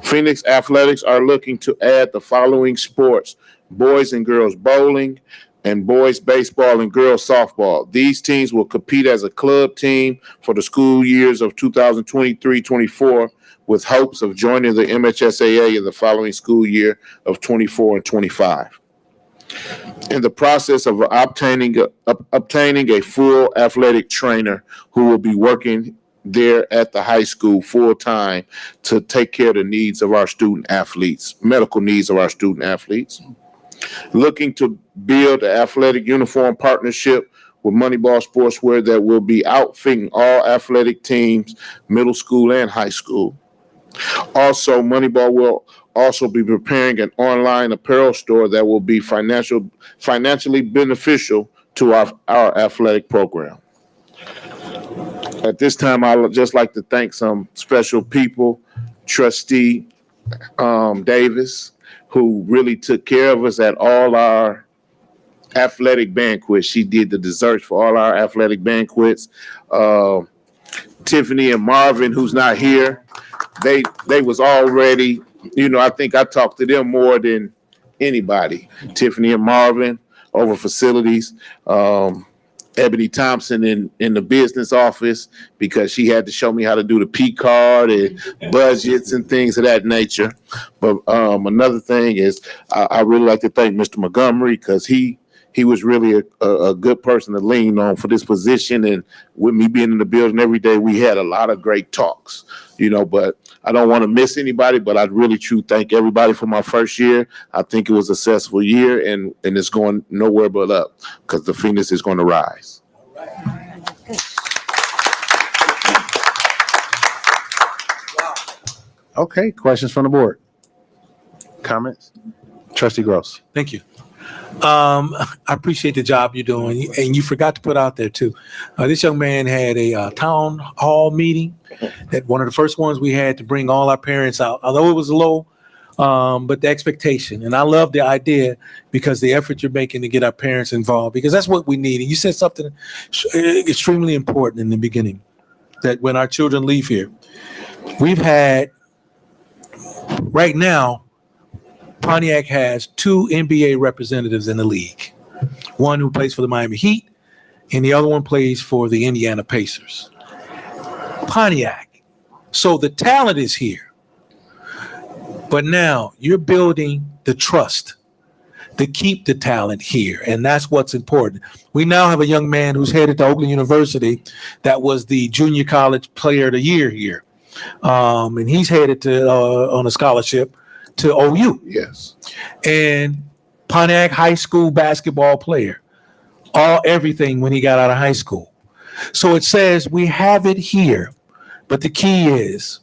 Phoenix Athletics are looking to add the following sports: boys and girls bowling, and boys baseball and girls softball. These teams will compete as a club team for the school years of 2023-24, with hopes of joining the MHSAA in the following school year of 24 and 25. In the process of obtaining a full athletic trainer who will be working there at the high school full time to take care of the needs of our student athletes, medical needs of our student athletes. Looking to build an athletic uniform partnership with Moneyball Sportswear that will be outfitting all athletic teams, middle school and high school. Also, Moneyball will also be preparing an online apparel store that will be financially beneficial to our athletic program. At this time, I would just like to thank some special people, Trustee Davis, who really took care of us at all our athletic banquets. She did the desserts for all our athletic banquets. Tiffany and Marvin, who's not here, they was already, I think I talked to them more than anybody. Tiffany and Marvin over facilities. Ebony Thompson in the business office, because she had to show me how to do the P card and budgets and things of that nature. But another thing is I really like to thank Mr. Montgomery, because he was really a good person to lean on for this position. And with me being in the building every day, we had a lot of great talks, but I don't want to miss anybody, but I really truly thank everybody for my first year. I think it was a successful year, and it's going nowhere but up, because the Phoenix is going to rise. Okay, questions from the board? Comments? Trustee Gross. Thank you. I appreciate the job you're doing, and you forgot to put out there too. This young man had a town hall meeting, that one of the first ones we had to bring all our parents out, although it was low, but the expectation. And I love the idea because the effort you're making to get our parents involved, because that's what we need. And you said something extremely important in the beginning, that when our children leave here, we've had, right now, Pontiac has 2 NBA representatives in the league. One who plays for the Miami Heat, and the other one plays for the Indiana Pacers. Pontiac. So the talent is here. But now you're building the trust to keep the talent here, and that's what's important. We now have a young man who's headed to Oakland University that was the junior college player of the year here. And he's headed to on a scholarship to OU. Yes. And Pontiac high school basketball player, everything when he got out of high school. So it says we have it here, but the key is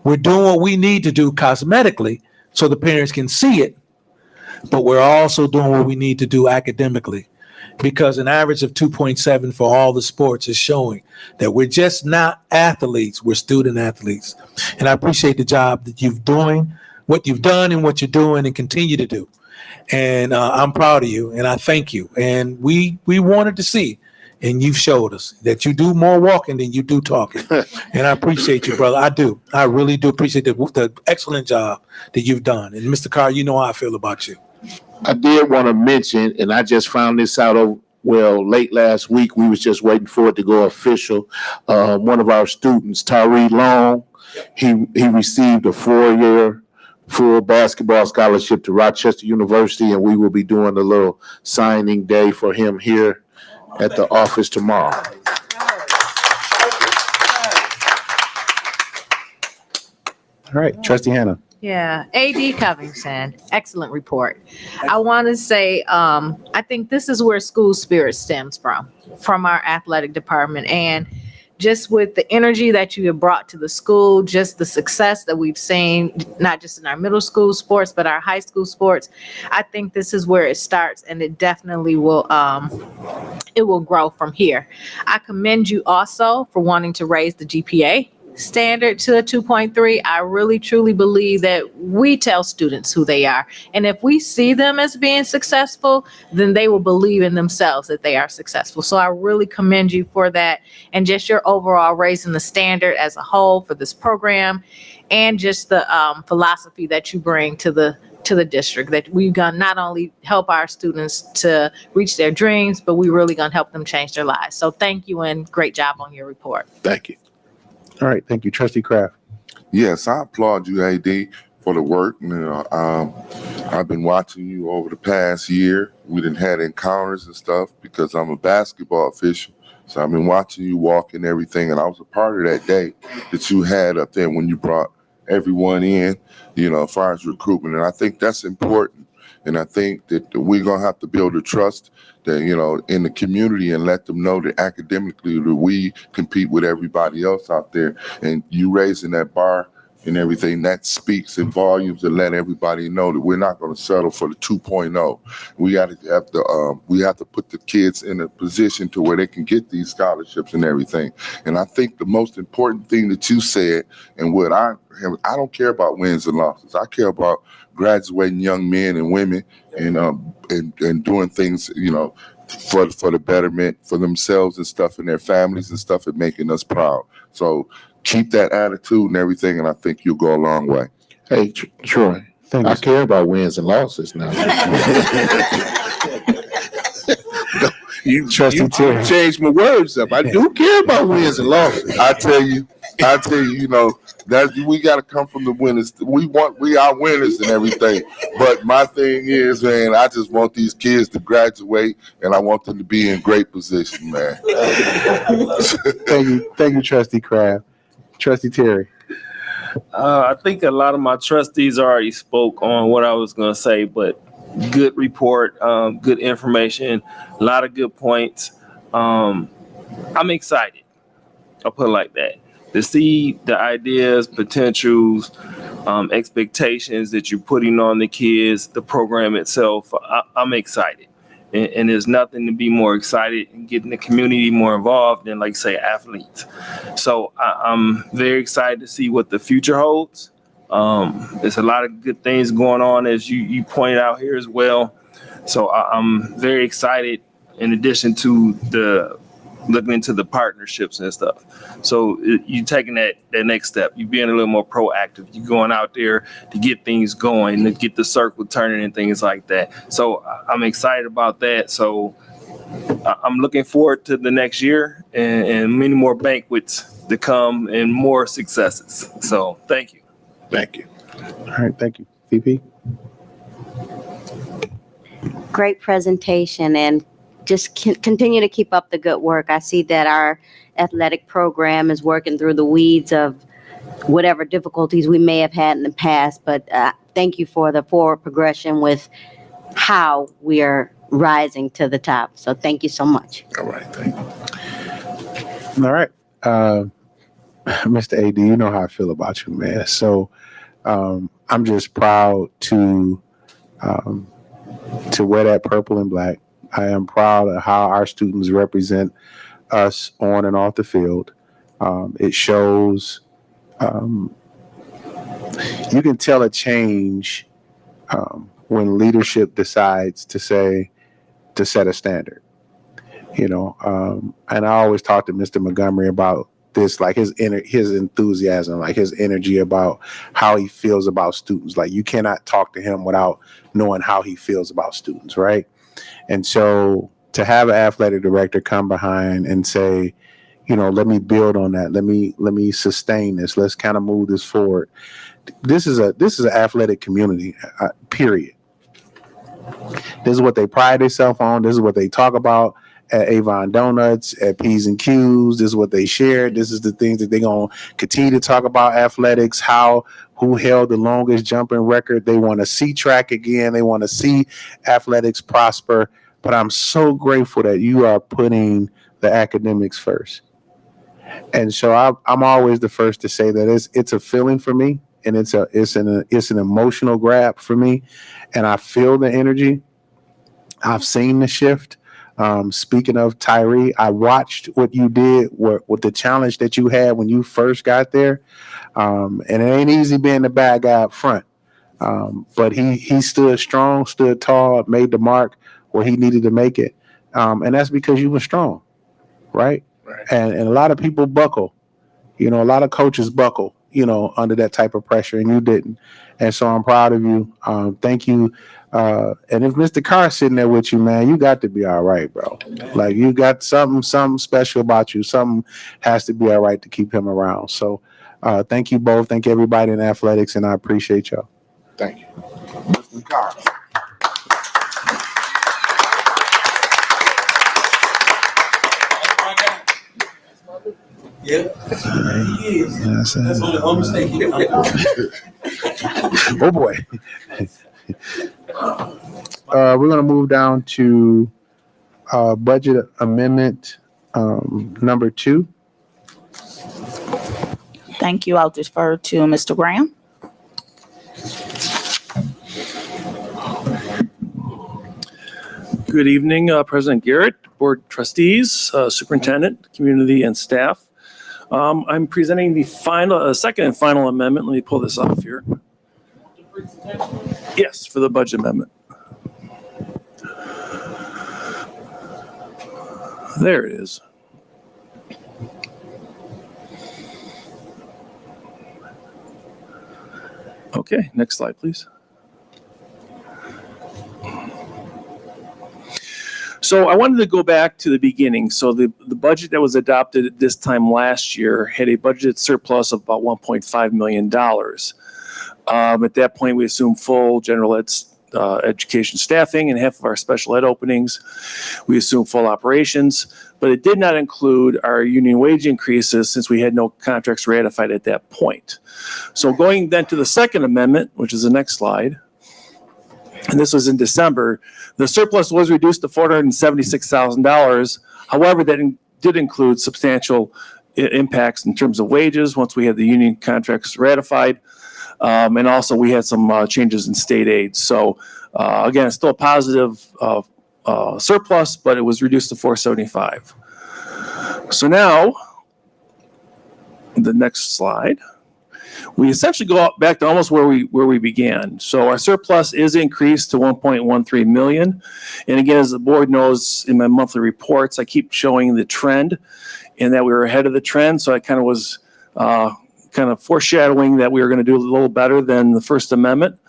we're doing what we need to do cosmetically so the parents can see it, but we're also doing what we need to do academically, because an average of 2.7 for all the sports is showing that we're just not athletes, we're student athletes. And I appreciate the job that you've doing, what you've done and what you're doing and continue to do. And I'm proud of you and I thank you. And we wanted to see, and you've showed us that you do more walking than you do talking. And I appreciate you, brother. I do. I really do appreciate the excellent job that you've done. And Mr. Carr, you know how I feel about you. I did want to mention, and I just found this out late last week. We was just waiting for it to go official. One of our students, Tyree Long, he received a 4-year full basketball scholarship to Rochester University, and we will be doing a little signing day for him here at the office tomorrow. All right, Trustee Hannah. Yeah, AD Covington, excellent report. I want to say, I think this is where school spirit stems from our athletic department. And just with the energy that you have brought to the school, just the success that we've seen, not just in our middle school sports, but our high school sports, I think this is where it starts, and it definitely will, it will grow from here. I commend you also for wanting to raise the GPA standard to a 2.3. I really truly believe that we tell students who they are. And if we see them as being successful, then they will believe in themselves that they are successful. So I really commend you for that, and just your overall raising the standard as a whole for this program, and just the philosophy that you bring to the district, that we're gonna not only help our students to reach their dreams, but we're really gonna help them change their lives. So thank you, and great job on your report. Thank you. All right, thank you. Trustee Kraft. Yes, I applaud you, AD, for the work. You know, I've been watching you over the past year. We done had encounters and stuff because I'm a basketball official. So I've been watching you walk and everything. And I was a part of that day that you had up there when you brought everyone in, you know, as far as recruitment. And I think that's important. And I think that we're going to have to build a trust that, you know, in the community, and let them know that academically that we compete with everybody else out there. And you raising that bar and everything, that speaks in volumes, and let everybody know that we're not going to settle for the 2.0. We have to put the kids in a position to where they can get these scholarships and everything. And I think the most important thing that you said, and what I don't care about wins and losses. I care about graduating young men and women, and doing things, you know, for the betterment for themselves and stuff, and their families and stuff, and making us proud. So keep that attitude and everything, and I think you'll go a long way. Hey, Troy, I care about wins and losses now. You changed my words up. I do care about wins and losses. I tell you, you know, that we got to come from the winners. We are winners and everything. But my thing is, man, I just want these kids to graduate, and I want them to be in great position, man. Thank you, Trustee Kraft. Trustee Terry. I think a lot of my trustees already spoke on what I was going to say, but good report, good information, a lot of good points. I'm excited. I'll put it like that. to see the ideas, potentials, expectations that you're putting on the kids, the program itself, I'm excited. And there's nothing to be more excited and getting the community more involved than, like, say, athletes. So I'm very excited to see what the future holds. There's a lot of good things going on, as you pointed out here as well. So I'm very excited, in addition to looking into the partnerships and stuff. So you taking that next step, you being a little more proactive, you going out there to get things going, to get the circle turning and things like that. So I'm excited about that. So I'm looking forward to the next year and many more banquets to come and more successes. So thank you. Thank you. All right, thank you. VP? Great presentation, and just continue to keep up the good work. I see that our athletic program is working through the weeds of whatever difficulties we may have had in the past, but thank you for the forward progression with how we are rising to the top. So thank you so much. All right, thank you. All right. Mr. AD, you know how I feel about you, man. So I'm just proud to wear that purple and black. I am proud of how our students represent us on and off the field. It shows, you can tell a change when leadership decides to set a standard, and I always talk to Mr. Montgomery about this, like his enthusiasm, like his energy about how he feels about students. Like, you cannot talk to him without knowing how he feels about students, right? And so to have an athletic director come behind and say, let me build on that. Let me sustain this. Let's kind of move this forward. This is an athletic community, period. This is what they pride themselves on. This is what they talk about at Avon Donuts, at P's and Q's. This is what they share. This is the things that they're going to continue to talk about: athletics, who held the longest jumping record. They want to see track again. They want to see athletics prosper. But I'm so grateful that you are putting the academics first. And so I'm always the first to say that it's a feeling for me, and it's an emotional grab for me, and I feel the energy. I've seen the shift. Speaking of Tyree, I watched what you did with the challenge that you had when you first got there. And it ain't easy being the bad guy up front. But he stood strong, stood tall, made the mark where he needed to make it. And that's because you were strong, right? And a lot of people buckle, a lot of coaches buckle, under that type of pressure, and you didn't. And so I'm proud of you. Thank you. And if Mr. Carr's sitting there with you, man, you got to be all right, bro. Like, you got something special about you. Something has to be all right to keep him around. So thank you both. Thank everybody in athletics, and I appreciate y'all. Thank you. Mr. Carr. Yeah. That's only one mistake. Oh boy. We're going to move down to budget amendment number 2. Thank you. I'll defer to Mr. Graham. Good evening, President Garrett, Board Trustees, Superintendent, Community, and staff. I'm presenting the second and final amendment. Let me pull this off here. Yes, for the budget amendment. There it is. Okay, next slide, please. So I wanted to go back to the beginning. So the budget that was adopted at this time last year had a budget surplus of about $1.5 million. At that point, we assumed full general ed education staffing and half of our special ed openings. We assumed full operations, but it did not include our union wage increases since we had no contracts ratified at that point. So going then to the second amendment, which is the next slide, and this was in December, the surplus was reduced to $476,000. However, that did include substantial impacts in terms of wages once we had the union contracts ratified. And also we had some changes in state aid. So again, it's still a positive surplus, but it was reduced to 475. So now, the next slide, we essentially go back to almost where we began. So our surplus is increased to 1.13 million. And again, as the board knows, in my monthly reports, I keep showing the trend and that we were ahead of the trend. So I kind of was kind of foreshadowing that we were going to do a little better than the First Amendment.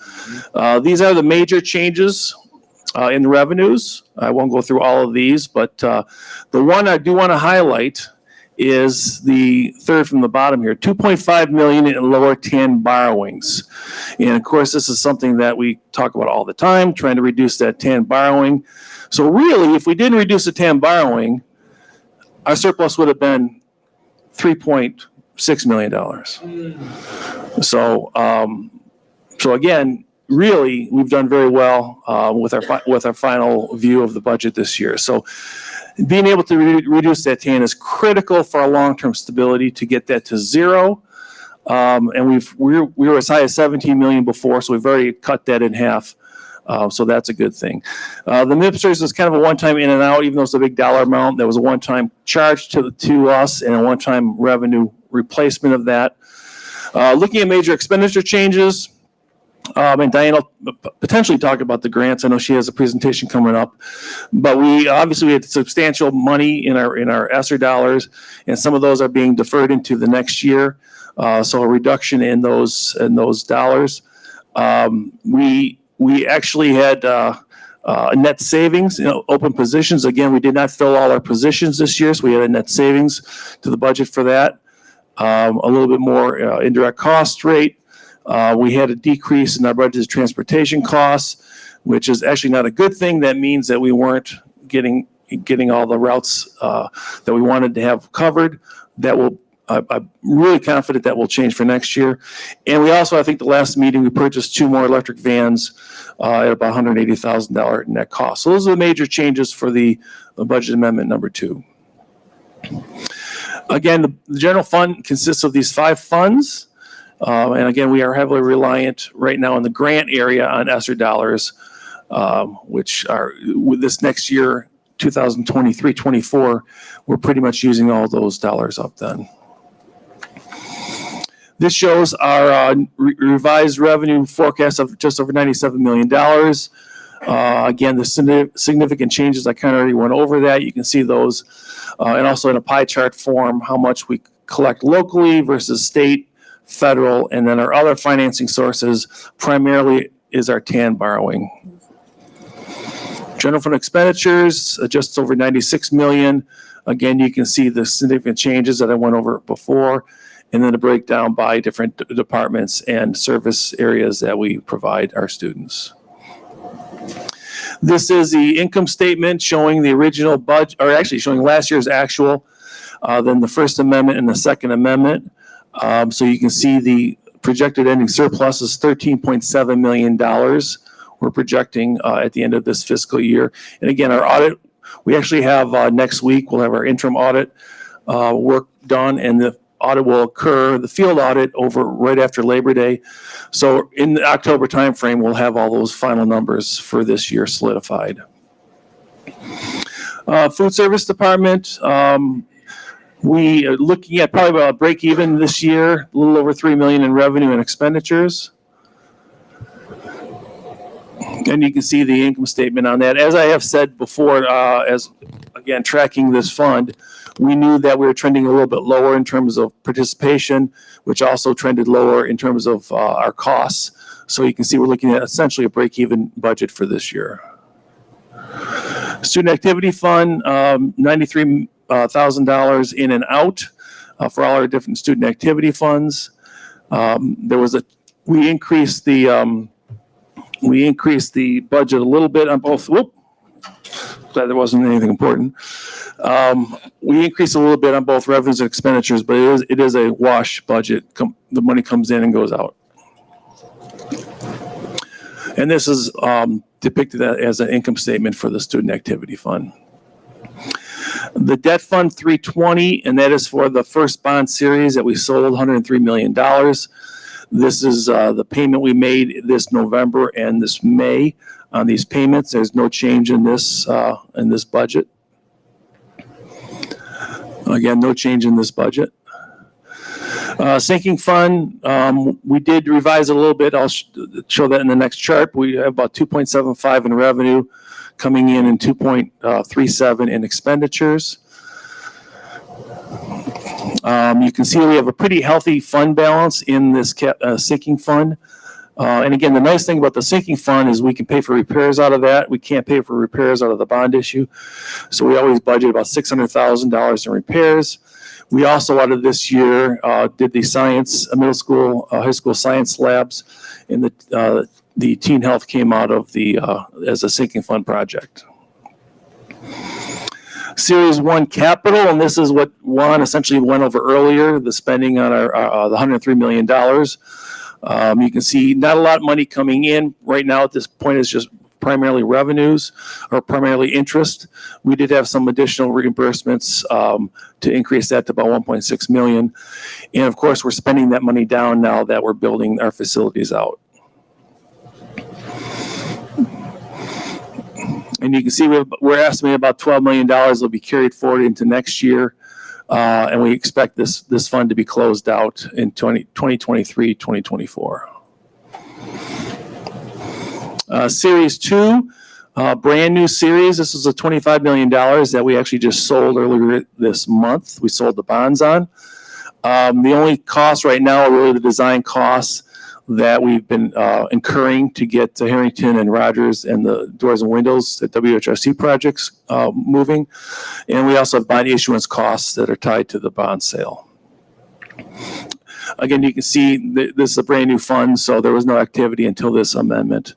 These are the major changes in the revenues. I won't go through all of these, but the one I do want to highlight is the third from the bottom here, 2.5 million in lower TAN borrowings. And of course, this is something that we talk about all the time, trying to reduce that TAN borrowing. So really, if we didn't reduce the TAN borrowing, our surplus would have been $3.6 million. So, so again, really, we've done very well with our final view of the budget this year. So being able to reduce that TAN is critical for our long-term stability to get that to zero. And we were as high as 17 million before, so we've already cut that in half. So that's a good thing. The MIPSers is kind of a one-time in and out, even though it's a big dollar amount. There was a one-time charge to us and a one-time revenue replacement of that. Looking at major expenditure changes, and Diane will potentially talk about the grants. I know she has a presentation coming up, but we had substantial money in our ESSER dollars, and some of those are being deferred into the next year. So a reduction in those dollars. We actually had net savings, open positions. Again, we did not fill all our positions this year, so we had a net savings to the budget for that. A little bit more indirect cost rate. We had a decrease in our budgeted transportation costs, which is actually not a good thing. That means that we weren't getting all the routes that we wanted to have covered. That will, I'm really confident that will change for next year. And we also, I think the last meeting, we purchased 2 more electric vans at about $180,000 net cost. So those are the major changes for the budget amendment number 2. Again, the general fund consists of these 5 funds. And again, we are heavily reliant right now in the grant area on ESSER dollars, which are with this next year, 2023-24, we're pretty much using all those dollars up then. This shows our revised revenue forecast of just over $97 million. Again, the significant changes, I kind of already went over that. You can see those, and also in a pie chart form, how much we collect locally versus state, federal, and then our other financing sources primarily is our TAN borrowing. General fund expenditures, just over 96 million. Again, you can see the significant changes that I went over before, and then a breakdown by different departments and service areas that we provide our students. This is the income statement showing the original budget, or actually showing last year's actual, then the First Amendment and the Second Amendment. So you can see the projected ending surplus is $13.7 million. We're projecting at the end of this fiscal year. And again, our audit, we actually have next week, we'll have our interim audit work done, and the audit will occur, the field audit, over right after Labor Day. So in the October timeframe, we'll have all those final numbers for this year solidified. Food service department, we are looking at probably about a break even this year, a little over 3 million in revenue and expenditures. And you can see the income statement on that. As I have said before, as again, tracking this fund, we knew that we were trending a little bit lower in terms of participation, which also trended lower in terms of our costs. So you can see we're looking at essentially a break-even budget for this year. Student activity fund, $93,000 in and out for all our different student activity funds. We increased the budget a little bit on both. Glad there wasn't anything important. We increased a little bit on both revenues and expenditures, but it is a wash budget. The money comes in and goes out. And this is depicted as an income statement for the student activity fund. The debt fund 320, and that is for the first bond series that we sold, $103 million. This is the payment we made this November and this May on these payments. There's no change in this budget. Again, no change in this budget. Sinking fund, we did revise it a little bit. I'll show that in the next chart. We have about 2.75 in revenue coming in and 2.37 in expenditures. You can see we have a pretty healthy fund balance in this sinking fund. And again, the nice thing about the sinking fund is we can pay for repairs out of that. We can't pay for repairs out of the bond issue. So we always budget about $600,000 in repairs. We also, out of this year, did the science, middle school, high school science labs, and the teen health came out of the, as a sinking fund project. Series 1 capital, and this is what Juan essentially went over earlier, the spending on our the $103 million. You can see not a lot of money coming in right now at this point. Is just primarily revenues or primarily interest. We did have some additional reimbursements to increase that to about 1.6 million. And of course, we're spending that money down now that we're building our facilities out. And you can see we're estimating about $12 million will be carried forward into next year. And we expect this fund to be closed out in 2023, 2024. Series 2, brand new series. This is a $25 million that we actually just sold earlier this month. We sold the bonds on. The only costs right now are really the design costs that we've been incurring to get to Harrington and Rogers and the doors and windows at WHRC projects moving. And we also have bond issuance costs that are tied to the bond sale. Again, you can see this is a brand new fund, so there was no activity until this amendment.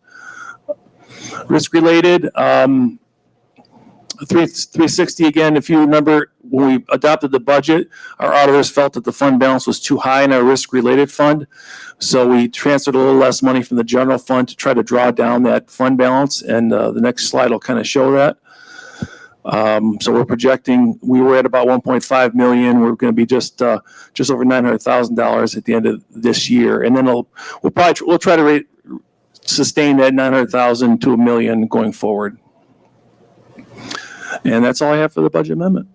Risk related, 360 again, if you remember, when we adopted the budget, our auditors felt that the fund balance was too high in our risk related fund. So we transferred a little less money from the general fund to try to draw down that fund balance. And the next slide will kind of show that. So we're projecting, we were at about 1.5 million. We're going to be just over $900,000 at the end of this year. And then we'll try to sustain that 900,000 to $1 million going forward. And that's all I have for the budget amendment.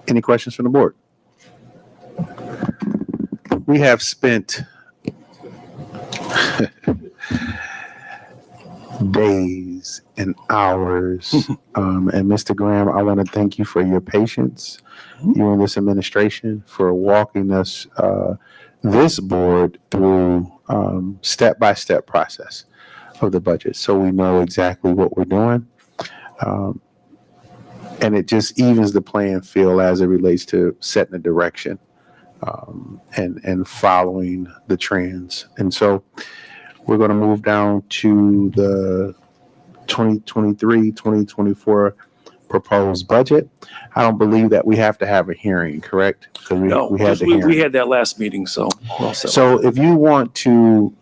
Any questions from the board? We have spent days and hours. And Mr. Graham, I want to thank you for your patience, you and this administration, for walking us, this board through step-by-step process of the budget, so we know exactly what we're doing. And it just evens the playing field as it relates to setting a direction and following the trends. And so we're going to move down to the 2023-2024 proposed budget. I don't believe that we have to have a hearing, correct? Because we had the hearing. We had that last meeting, so. So if you want to,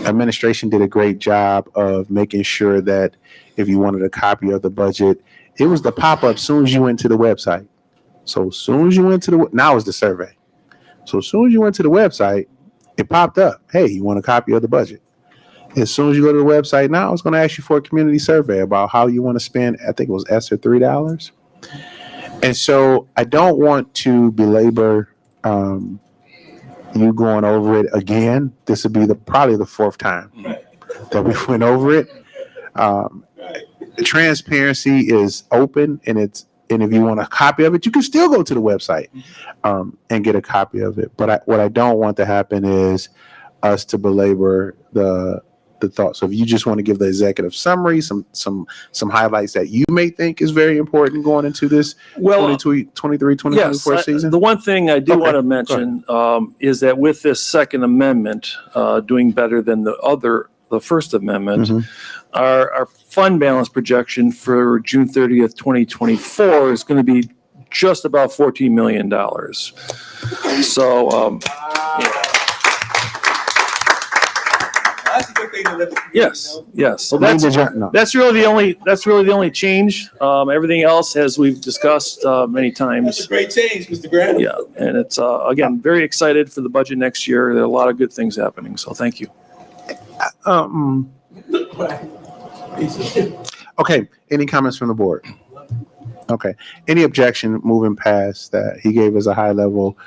administration did a great job of making sure that if you wanted a copy of the budget, it was the pop-up as soon as you went to the website. So as soon as you went to now is the survey. So as soon as you went to the website, it popped up. Hey, you want a copy of the budget? As soon as you go to the website now, it's going to ask you for a community survey about how you want to spend, I think it was ESSER $3. And so I don't want to belabor you going over it again. This would be probably the fourth time that we went over it. Transparency is open, and if you want a copy of it, you can still go to the website and get a copy of it. But what I don't want to happen is us to belabor the thoughts. So if you just want to give the executive summary, some highlights that you may think is very important going into this 2023-2024 season. The one thing I do want to mention is that with this Second Amendment doing better than the First Amendment, our fund balance projection for June 30th, 2024 is going to be just about $14 million. So, That's a good thing to let the community Yes, know. yes. So Ladies that's, and gentlemen, that's really the only change. Everything else, as we've discussed, many That's a times. great change, Mr. Graham. Yeah, and it's, again, very excited for the budget next year. There are a lot of good things happening, so thank you. Okay, any comments from the board? Okay, any objection moving past that? He gave us a high level.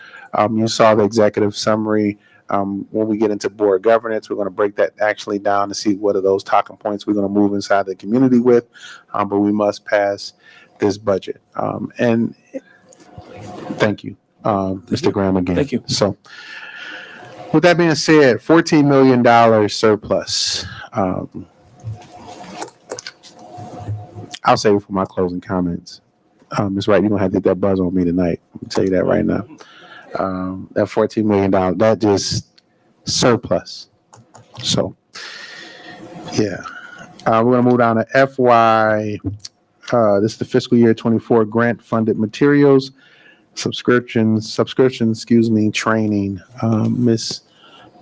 You saw the executive summary. When we get into board governance, we're going to break that actually down to see what are those talking points we're going to move inside the community with. But we must pass this budget. And thank you, Mr. Graham, again. Thank you. So with that being said, $14 million surplus. I'll save it for my closing comments. Ms. Wright, you're going to have to get that buzz on me tonight. I'll tell you that right now. That $14 million, that just surplus. So, yeah. We're going to move down to FY, this is the fiscal year 24 grant funded materials, subscription, training. Ms.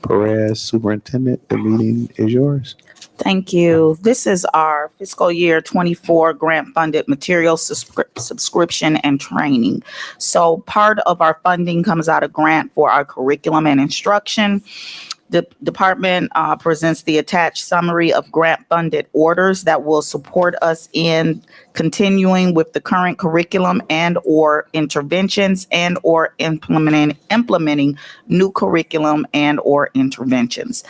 Perez, Superintendent, the meeting is yours. Thank you. This is our fiscal year 24 grant funded material subscription and training. So part of our funding comes out of grant for our curriculum and instruction. The department presents the attached summary of grant funded orders that will support us in continuing with the current curriculum and or interventions and or implementing new curriculum and or interventions.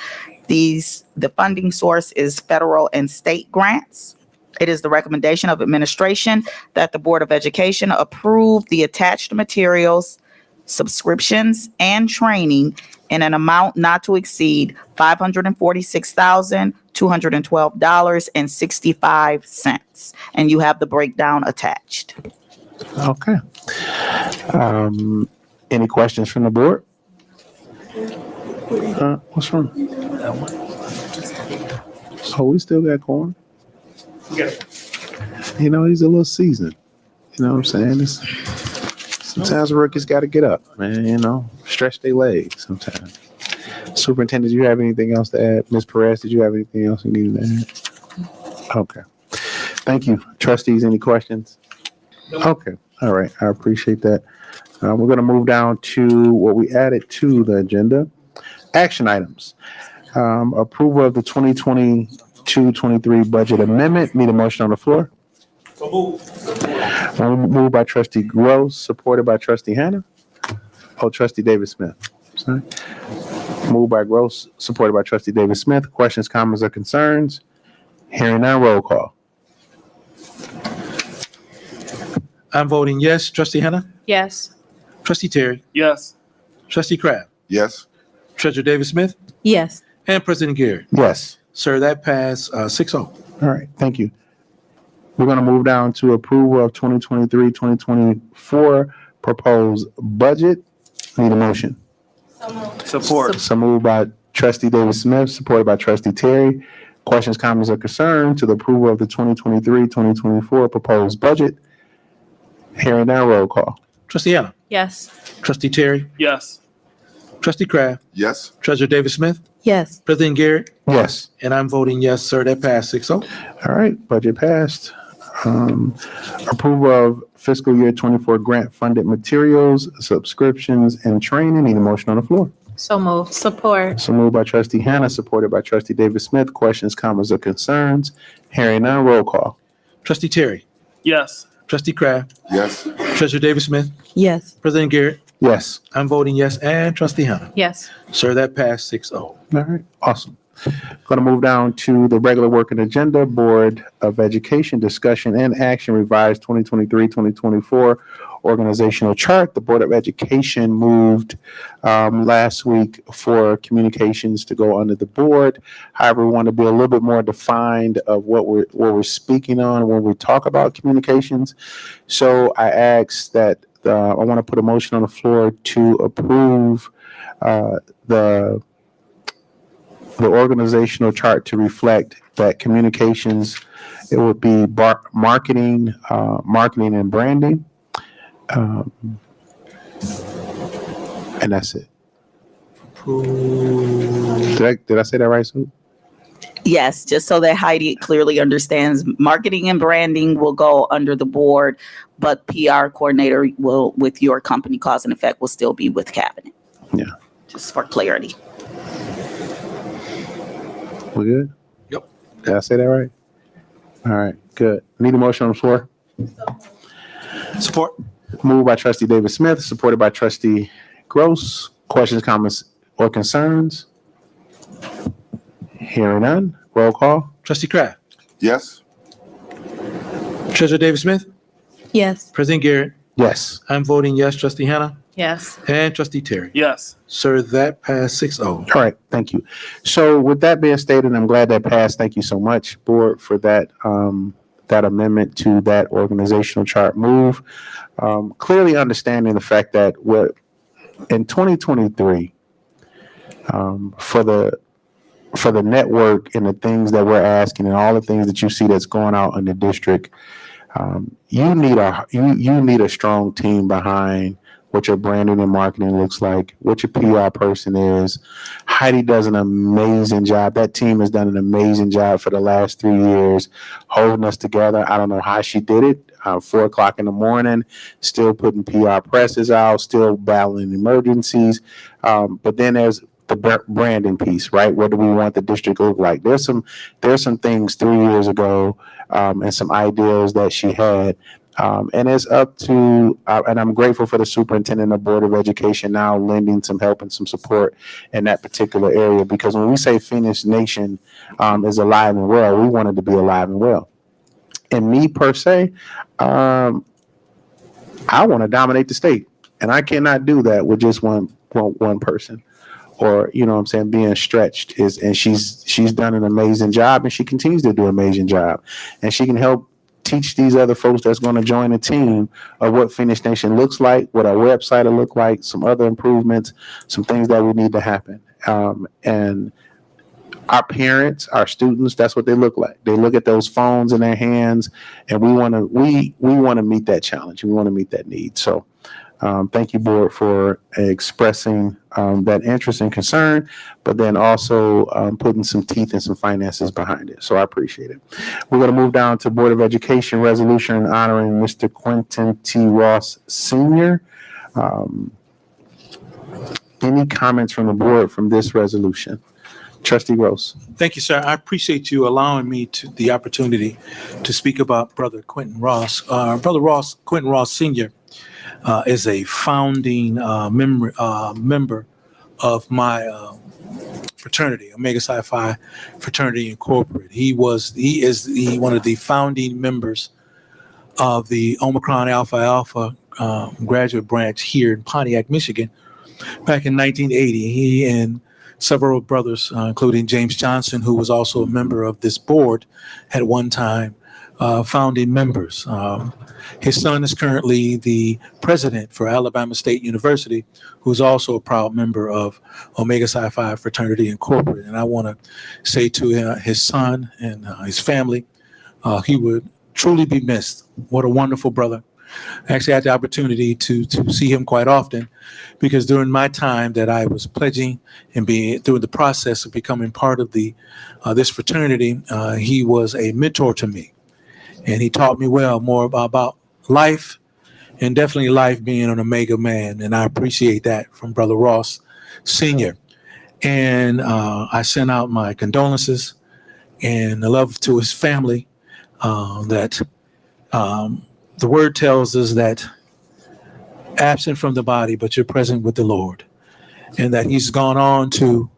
The funding source is federal and state grants. It is the recommendation of administration that the Board of Education approve the attached materials, subscriptions, and training in an amount not to exceed $546,212.65. And you have the breakdown attached. Okay. Any questions from the board? What's wrong? Oh, we still got corn. You know, he's a little seasoned. You know what I'm saying? Sometimes rookies got to get up, man, you know, stretch their legs sometimes. Superintendent, did you have anything else to add? Ms. Perez, did you have anything else you needed to add? Okay. Thank you. Trustees, any questions? Okay. All right. I appreciate that. We're going to move down to what we added to the agenda. Action items. Approval of the 2022-23 budget amendment. Need a motion on the floor? Moved by Trustee Gross, supported by Trustee Hannah. Oh, Trustee David Smith. Sorry. Moved by Gross, supported by Trustee David Smith. Questions, comments, or concerns? Hearing none, roll call. I'm voting yes. Trustee Hannah? Yes. Trustee Terry? Yes. Trustee Kraft? Yes. Treasurer David Smith? Yes. And President Garrett? Yes. Sir, that passed 6-0. All right, thank you. We're going to move down to approval of 2023-2024 proposed budget. Need a motion. Support. So moved by Trustee David Smith, supported by Trustee Terry. Questions, comments, or concerns to the approval of the 2023-2024 proposed budget? Hearing now, roll call. Trustee Hannah? Yes. Trustee Terry? Yes. Trustee Kraft? Yes. Treasurer David Smith? Yes. President Garrett? Yes. And I'm voting yes, sir. That passed 6-0. All right, budget passed. Approval of fiscal year 24 grant funded materials, subscriptions, and training. Need a motion on the floor. So moved. Support. So moved by Trustee Hannah, supported by Trustee David Smith. Questions, comments, or concerns? Hearing none, roll call. Trustee Terry? Yes. Trustee Kraft? Yes. Treasurer David Smith? Yes. President Garrett? Yes. I'm voting yes. And Trustee Hannah? Yes. Sir, that passed 6-0. All right, awesome. Going to move down to the regular working agenda, Board of Education discussion and action revised 2023-2024 organizational chart. The Board of Education moved last week for communications to go under the board. However, we want to be a little bit more defined of what we're speaking on when we talk about communications. So I asked that I want to put a motion on the floor to approve the organizational chart to reflect that communications, it would be marketing and branding. And that's it. Did I say that right, Sue? Yes, just so that Heidi clearly understands, marketing and branding will go under the board, but PR coordinator will, with your company, Cause and Effect, will still be with cabinet. Yeah. Just for clarity. We good? Yep. Did I say that right? All right, good. Need a motion on the floor? Support. Moved by trustee David Smith, supported by trustee Gross. Questions, comments, or concerns? Hearing none. Roll call. Trustee Kraft. Yes. Treasurer David Smith. Yes. President Garrett. Yes. I'm voting yes. Trustee Hannah Yes. and Trustee Terry. Yes. Sir, that passed 6-0. All right, thank you. So with that being stated, I'm glad that passed. Thank you so much, board, for that that amendment to that organizational chart move. Clearly understanding the fact that we're in 2023, for the network and the things that we're asking and all the things that you see that's going out in the district, you need a strong team behind what your branding and marketing looks like, what your PR person is. Heidi does an amazing job. That team has done an amazing job for the last 3 years, holding us together. I don't know how she did it. 4 o'clock in the morning, still putting PR presses out, still battling emergencies. But then there's the branding piece, right? What do we want the district to look like? There's some things 3 years ago, and some ideals that she had. And it's up to, and I'm grateful for the superintendent of Board of Education now lending some help and some support in that particular area. Because when we say Phoenix Nation is alive and well, we want it to be alive and well. And me per se, I want to dominate the state, and I cannot do that with just one person. Or, you know what I'm saying, being stretched and she's done an amazing job, and she continues to do an amazing job, and she can help teach these other folks that's going to join the team of what Phoenix Nation looks like, what our website will look like, some other improvements, some things that we need to happen. And our parents, our students, that's what they look like. They look at those phones in their hands, and we want to meet that challenge. We want to meet that need. So thank you, board, for expressing that interest and concern, but then also putting some teeth and some finances behind it. So I appreciate it. We're going to move down to Board of Education resolution honoring Mr. Quentin T. Ross Sr. Any comments from the board from this resolution? Trustee Gross. Thank you, sir. I appreciate you allowing me the opportunity to speak about Brother Quentin Ross. Quentin Ross Sr. Is a founding member of my fraternity, Omega Psi Phi Fraternity Incorporated. He is one of the founding members of the Omicron Alpha Alpha graduate branch here in Pontiac, Michigan, back in 1980. He and several brothers, including James Johnson, who was also a member of this board at one time, founding members. His son is currently the president for Alabama State University, who's also a proud member of Omega Psi Phi Fraternity Incorporated. And I want to say to his son and his family, he would truly be missed. What a wonderful brother. I actually had the opportunity to see him quite often, because during my time that I was pledging and being through the process of becoming part of this fraternity, he was a mentor to me. And he taught me well more about life, and definitely life being an Omega man. And I appreciate that from Brother Ross Sr. And I sent out my condolences and love to his family. That the word tells us that absent from the body, but you're present with the Lord. And that he's gone on to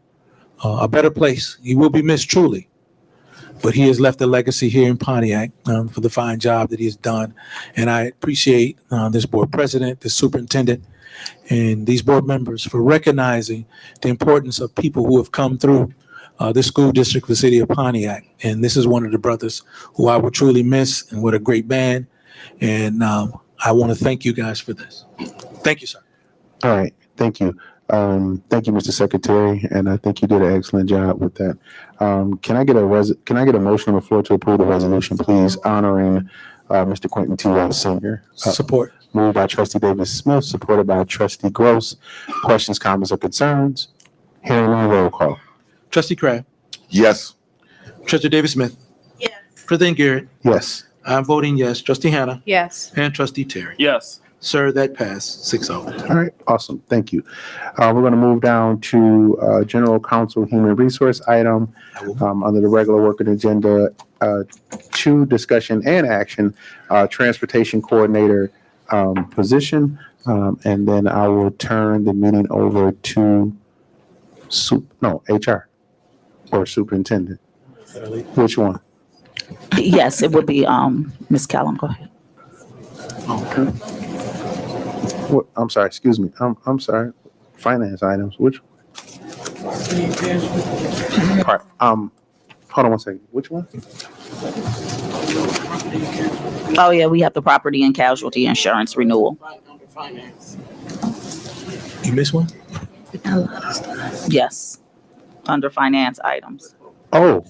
a better place. He will be missed truly. But he has left a legacy here in Pontiac for the fine job that he has done. And I appreciate this board president, the superintendent, and these board members for recognizing the importance of people who have come through this school district, the city of Pontiac. And this is one of the brothers who I will truly miss, and what a great man. And I want to thank you guys for this. Thank you, sir. All right. Thank you. Thank you, Mr. Secretary, and I think you did an excellent job with that. Can I get a motion on the floor to approve the resolution, please, honoring Mr. Quentin T. Ross Sr.? Support. Moved by Trustee David Smith, supported by Trustee Gross. Questions, comments, or concerns? Hearing none, roll call. Trustee Kraft. Yes. Trustee Davis Smith. Yes. President Garrett. Yes. I'm voting yes. Trustee Hannah Yes. and Trustee Terry. Yes. Sir, that passed 6-0. All right, awesome. Thank you. We're going to move down to General Counsel Human Resource item under the regular working agenda, 2, discussion and action, Transportation Coordinator position. And then I will turn the meeting over to HR or Superintendent. Which one? Yes, it would be, Ms. Callum, go ahead. Okay. What, I'm sorry, excuse me. I'm sorry. Finance items, which? Part, hold on one second. Which one? Oh, yeah, we have the property and casualty insurance renewal. You missed one? Yes, under finance items, Oh,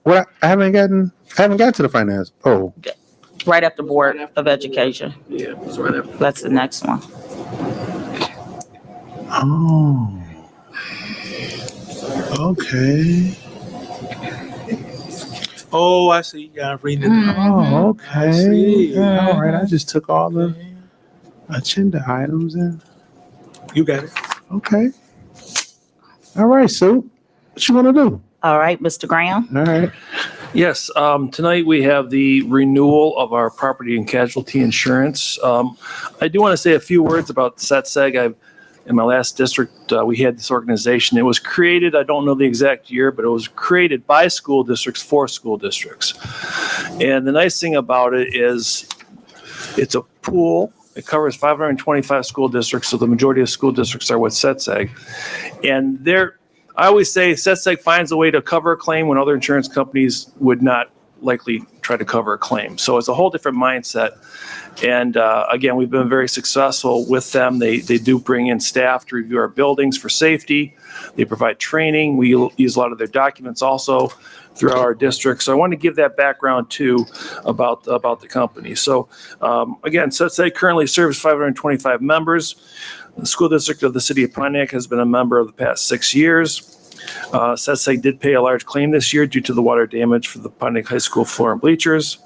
what? I haven't gotten to the finance. Oh, right after Board of Education. Yeah, it's right after. That's the next one. oh. Okay. Oh, I see. Yeah, I'm reading it. Oh, I see. okay. All right. I just took all the agenda items in. You got it. Okay. All right, Sue. What you want to do? All right, Mr. Graham? All right. Yes, tonight we have the renewal of our property and casualty insurance. I do want to say a few words about SETSEG. In my last district, we had this organization. It was created, I don't know the exact year, but it was created by school districts for school districts. And the nice thing about it is it's a pool. It covers 525 school districts, so the majority of school districts are with SETSEG. And I always say SETSEG finds a way to cover a claim when other insurance companies would not likely try to cover a claim. So it's a whole different mindset. And again, we've been very successful with them. They do bring in staff to review our buildings for safety. They provide training. We use a lot of their documents also throughout our district. So I want to give that background too about the company. So again, SETSEG currently serves 525 members. The school district of the city of Pontiac has been a member of the past 6 years. SETSEG did pay a large claim this year due to the water damage for the Pontiac High School floor and bleachers.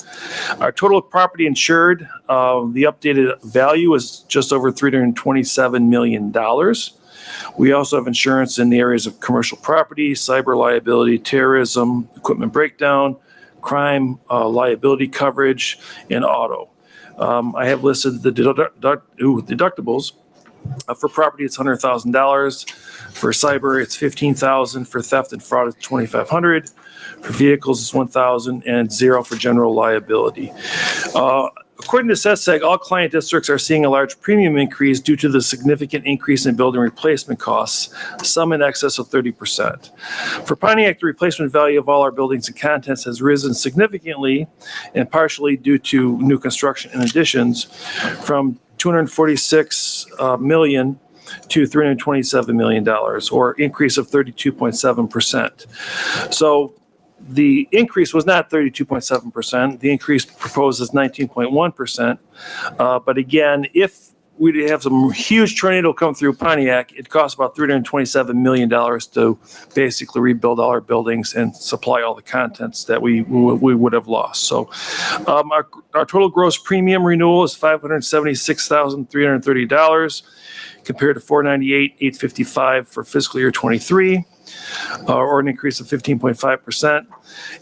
Our total property insured, the updated value is just over $327 million. We also have insurance in the areas of commercial property, cyber liability, terrorism, equipment breakdown, crime, liability coverage, and auto. I have listed the deductibles. For property, it's $100,000. For cyber, it's $15,000. For theft and fraud, it's $2,500. For vehicles, it's $1,000, and $0 for general liability. According to SETSEG, all client districts are seeing a large premium increase due to the significant increase in building replacement costs, some in excess of 30%. For Pontiac, the replacement value of all our buildings and contents has risen significantly, and partially due to new construction and additions, from $246 million to $327 million, or increase of 32.7%. So the increase was not 32.7%. The increase proposed is 19.1%. But again, if we have some huge tornado come through Pontiac, it costs about $327 million to basically rebuild all our buildings and supply all the contents that we would have lost. So our total gross premium renewal is $576,330 compared to $498,855 for fiscal year 23. Or an increase of 15.5%.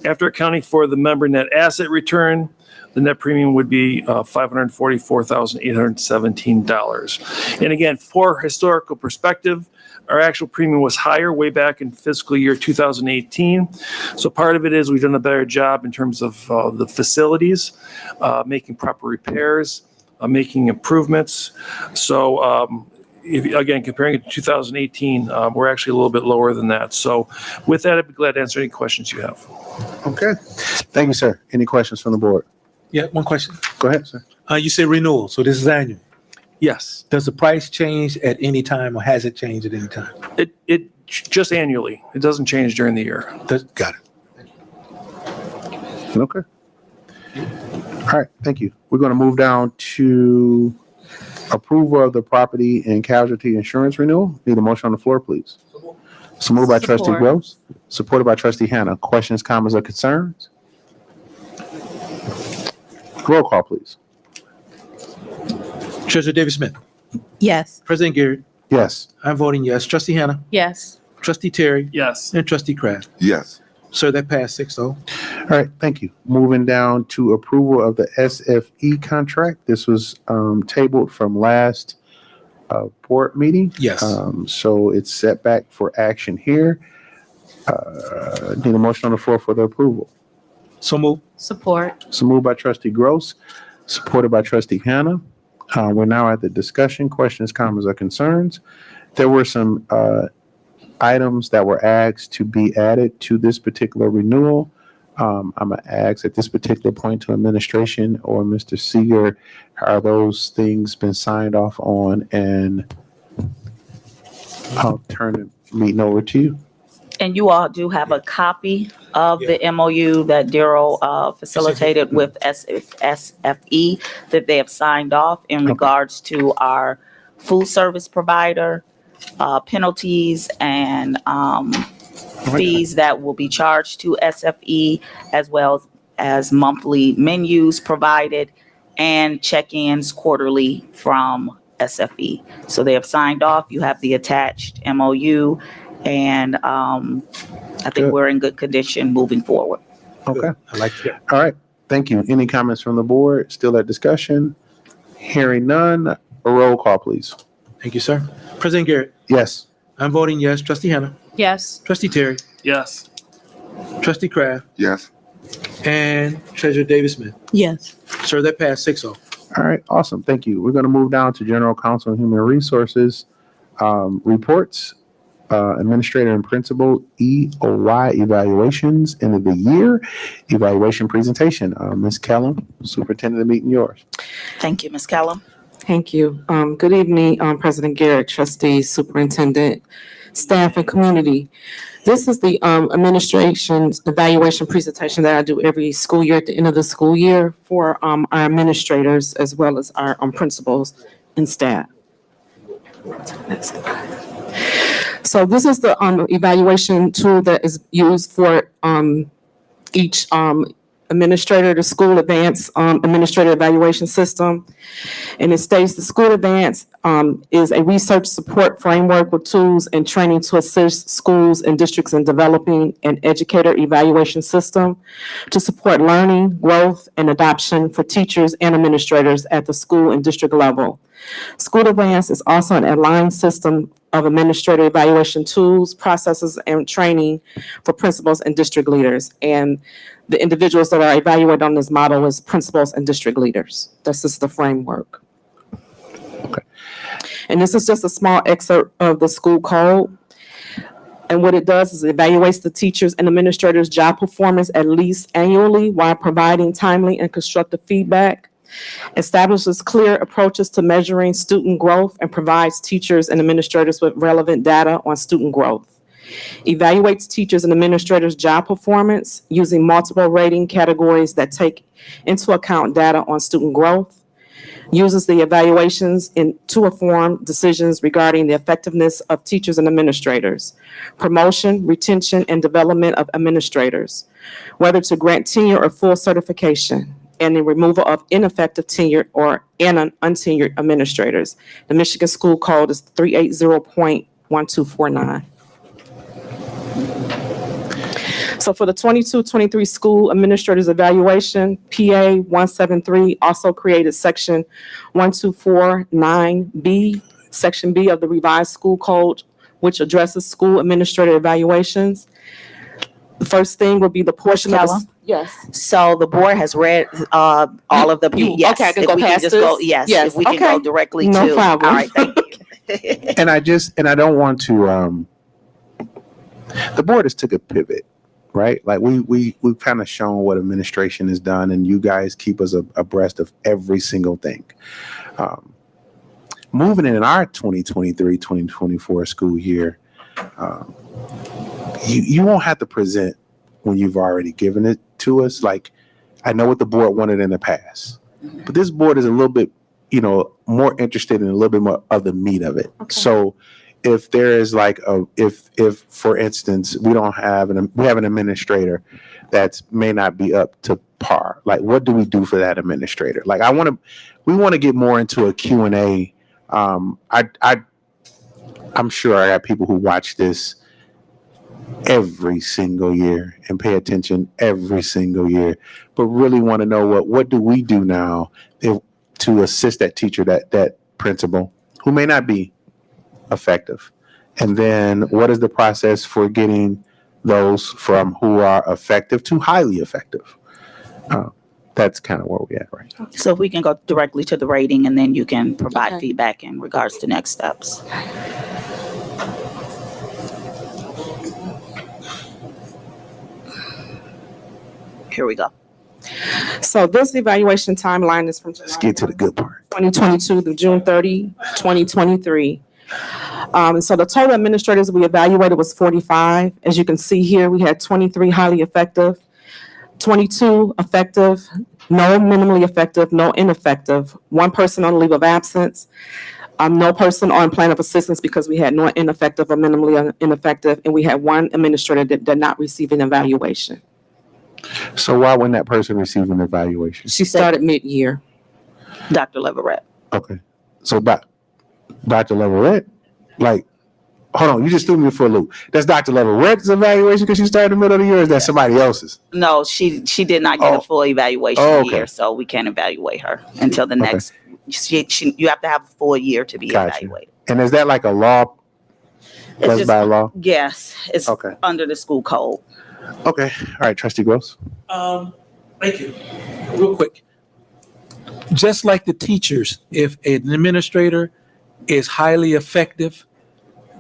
After accounting for the member net asset return, the net premium would be $544,817. And again, for historical perspective, our actual premium was higher way back in fiscal year 2018. So part of it is we've done a better job in terms of the facilities, making proper repairs, making improvements. So again, comparing it to 2018, we're actually a little bit lower than that. So with that, I'd be glad to answer any questions you have. Okay. Thank you, sir. Any questions from the board? Yeah, one question. Go ahead, sir. You say renewal, so this is annual. Yes, Does the price change at any time, or has it changed at any time? it just annually. It doesn't change during the year. Got it. Okay. All right, thank you. We're going to move down to approval of the property and casualty insurance renewal. Need a motion on the floor, please. So moved by trustee Support. Gross, supported by trustee Hannah. Questions, comments, or concerns? Roll call, please. Treasurer David Smith, Yes. President Garrett, Yes. I'm voting yes. Trustee Hannah, Yes. Trustee Terry, Yes. and Trustee Kraft. Yes. Sir, that passed 6-0. All right, thank you. Moving down to approval of the SFE contract. This was tabled from last board meeting. Yes. So it's set back for action here. Need a motion on the floor for the approval. So move. Support. So moved by trustee Gross, supported by trustee Hannah. We're now at the discussion, questions, comments, or concerns. There were some items that were asked to be added to this particular renewal. I'm gonna ask at this particular point to administration or Mr. Seeger, are those things been signed off on? And I'll turn the meeting over to you. And you all do have a copy of the MOU that Daryl facilitated with SFE that they have signed off in regards to our food service provider, penalties and fees that will be charged to SFE, as well as monthly menus provided and check-ins quarterly from SFE. So they have signed off. You have the attached MOU. And I think Good. we're in good condition moving forward. Okay. I like that. All right. Thank you. Any comments from the board? Still at discussion? Hearing none. A roll call, please. Thank you, sir. President Garrett, Yes. I'm voting yes. Trustee Hannah, Yes. Trustee Terry, Yes. Trustee Kraft, Yes. and Treasurer David Smith. Yes. Sir, that passed 6-0. All right. Awesome. Thank you. We're going to move down to General Counsel and Human Resources reports. Administrator and Principal EOY evaluations, end of the year evaluation presentation. Ms. Kellum, Superintendent, the meeting yours. Thank you, Ms. Kellum. Thank you. Good evening, President Garrett, trustees, superintendent, staff, and community. This is the administration's evaluation presentation that I do every school year at the end of the school year for our administrators as well as our principals and staff. So this is the evaluation tool that is used for each administrator, the school advanced administrator evaluation system. And it states the school advance is a research support framework with tools and training to assist schools and districts in developing an educator evaluation system to support learning, growth, and adoption for teachers and administrators at the school and district level. School Advance is also an aligned system of administrative evaluation tools, processes, and training for principals and district leaders. And the individuals that are evaluated on this model is principals and district leaders. This is the framework. Okay. And this is just a small excerpt of the school code. And what it does is it evaluates the teachers and administrators' job performance at least annually while providing timely and constructive feedback, establishes clear approaches to measuring student growth, and provides teachers and administrators with relevant data on student growth. Evaluates teachers and administrators' job performance using multiple rating categories that take into account data on student growth. Uses the evaluations to inform decisions regarding the effectiveness of teachers and administrators, promotion, retention, and development of administrators, whether to grant tenure or full certification, and the removal of ineffective tenured or untenured administrators. The Michigan School Code is 380.1249. So for the 22-23 school administrators evaluation, PA 173 also created section 1249B, section B of the revised school code, which addresses school administrator evaluations. The first thing would be the portion of Kellum? Yes. So the board has read all of the, yes. Okay, I can if go we past just go- this? Yes, Yes, if we can okay. go directly to. No problem. All right, thank you. And I don't want to, the board has took a pivot, right? Like we've kind of shown what administration has done, and you guys keep us abreast of every single thing. Moving in our 2023-2024 school year, you won't have to present when you've already given it to us. Like, I know what the board wanted in the past, but this board is a little bit, more interested in a little bit more of the meat of it. So if there is like if for instance we have an administrator that may not be up to par, like what do we do for that administrator? Like we want to get more into a Q&A. I'm sure I got people who watch this every single year and pay attention every single year, but really want to know what do we do now to assist that teacher, that principal who may not be effective, and then what is the process for getting those from who are effective to highly effective? That's kind of where we're at right now. So if we can go directly to the rating and then you can provide feedback in regards to next steps. Here we go. So this evaluation timeline is from Let's get to the good part. 2022 through June 30, 2023. So the total administrators we evaluated was 45. As you can see here, we had 23 highly effective, 22 effective, no minimally effective, no ineffective, one person on leave of absence, no person on plan of assistance because we had no ineffective or minimally ineffective, and we had one administrator that did not receive an evaluation. So why wouldn't that person receive an evaluation? She started mid-year. Dr. Leverett. Okay. So Dr. Leverett, like, hold on, you just threw me for a loop. That's Dr. Leverett's evaluation because she started in the middle of the year, or is that somebody else's? No, she did not get a full evaluation okay. year, so we can't evaluate her until the next. You have to have a full year to be Gotcha. evaluated. And is that like a law? It's That's just- by law? Yes, it's Okay. under the school code. Okay. All right, Trustee Gross. Thank you. Real quick. Just like the teachers, if an administrator is highly effective,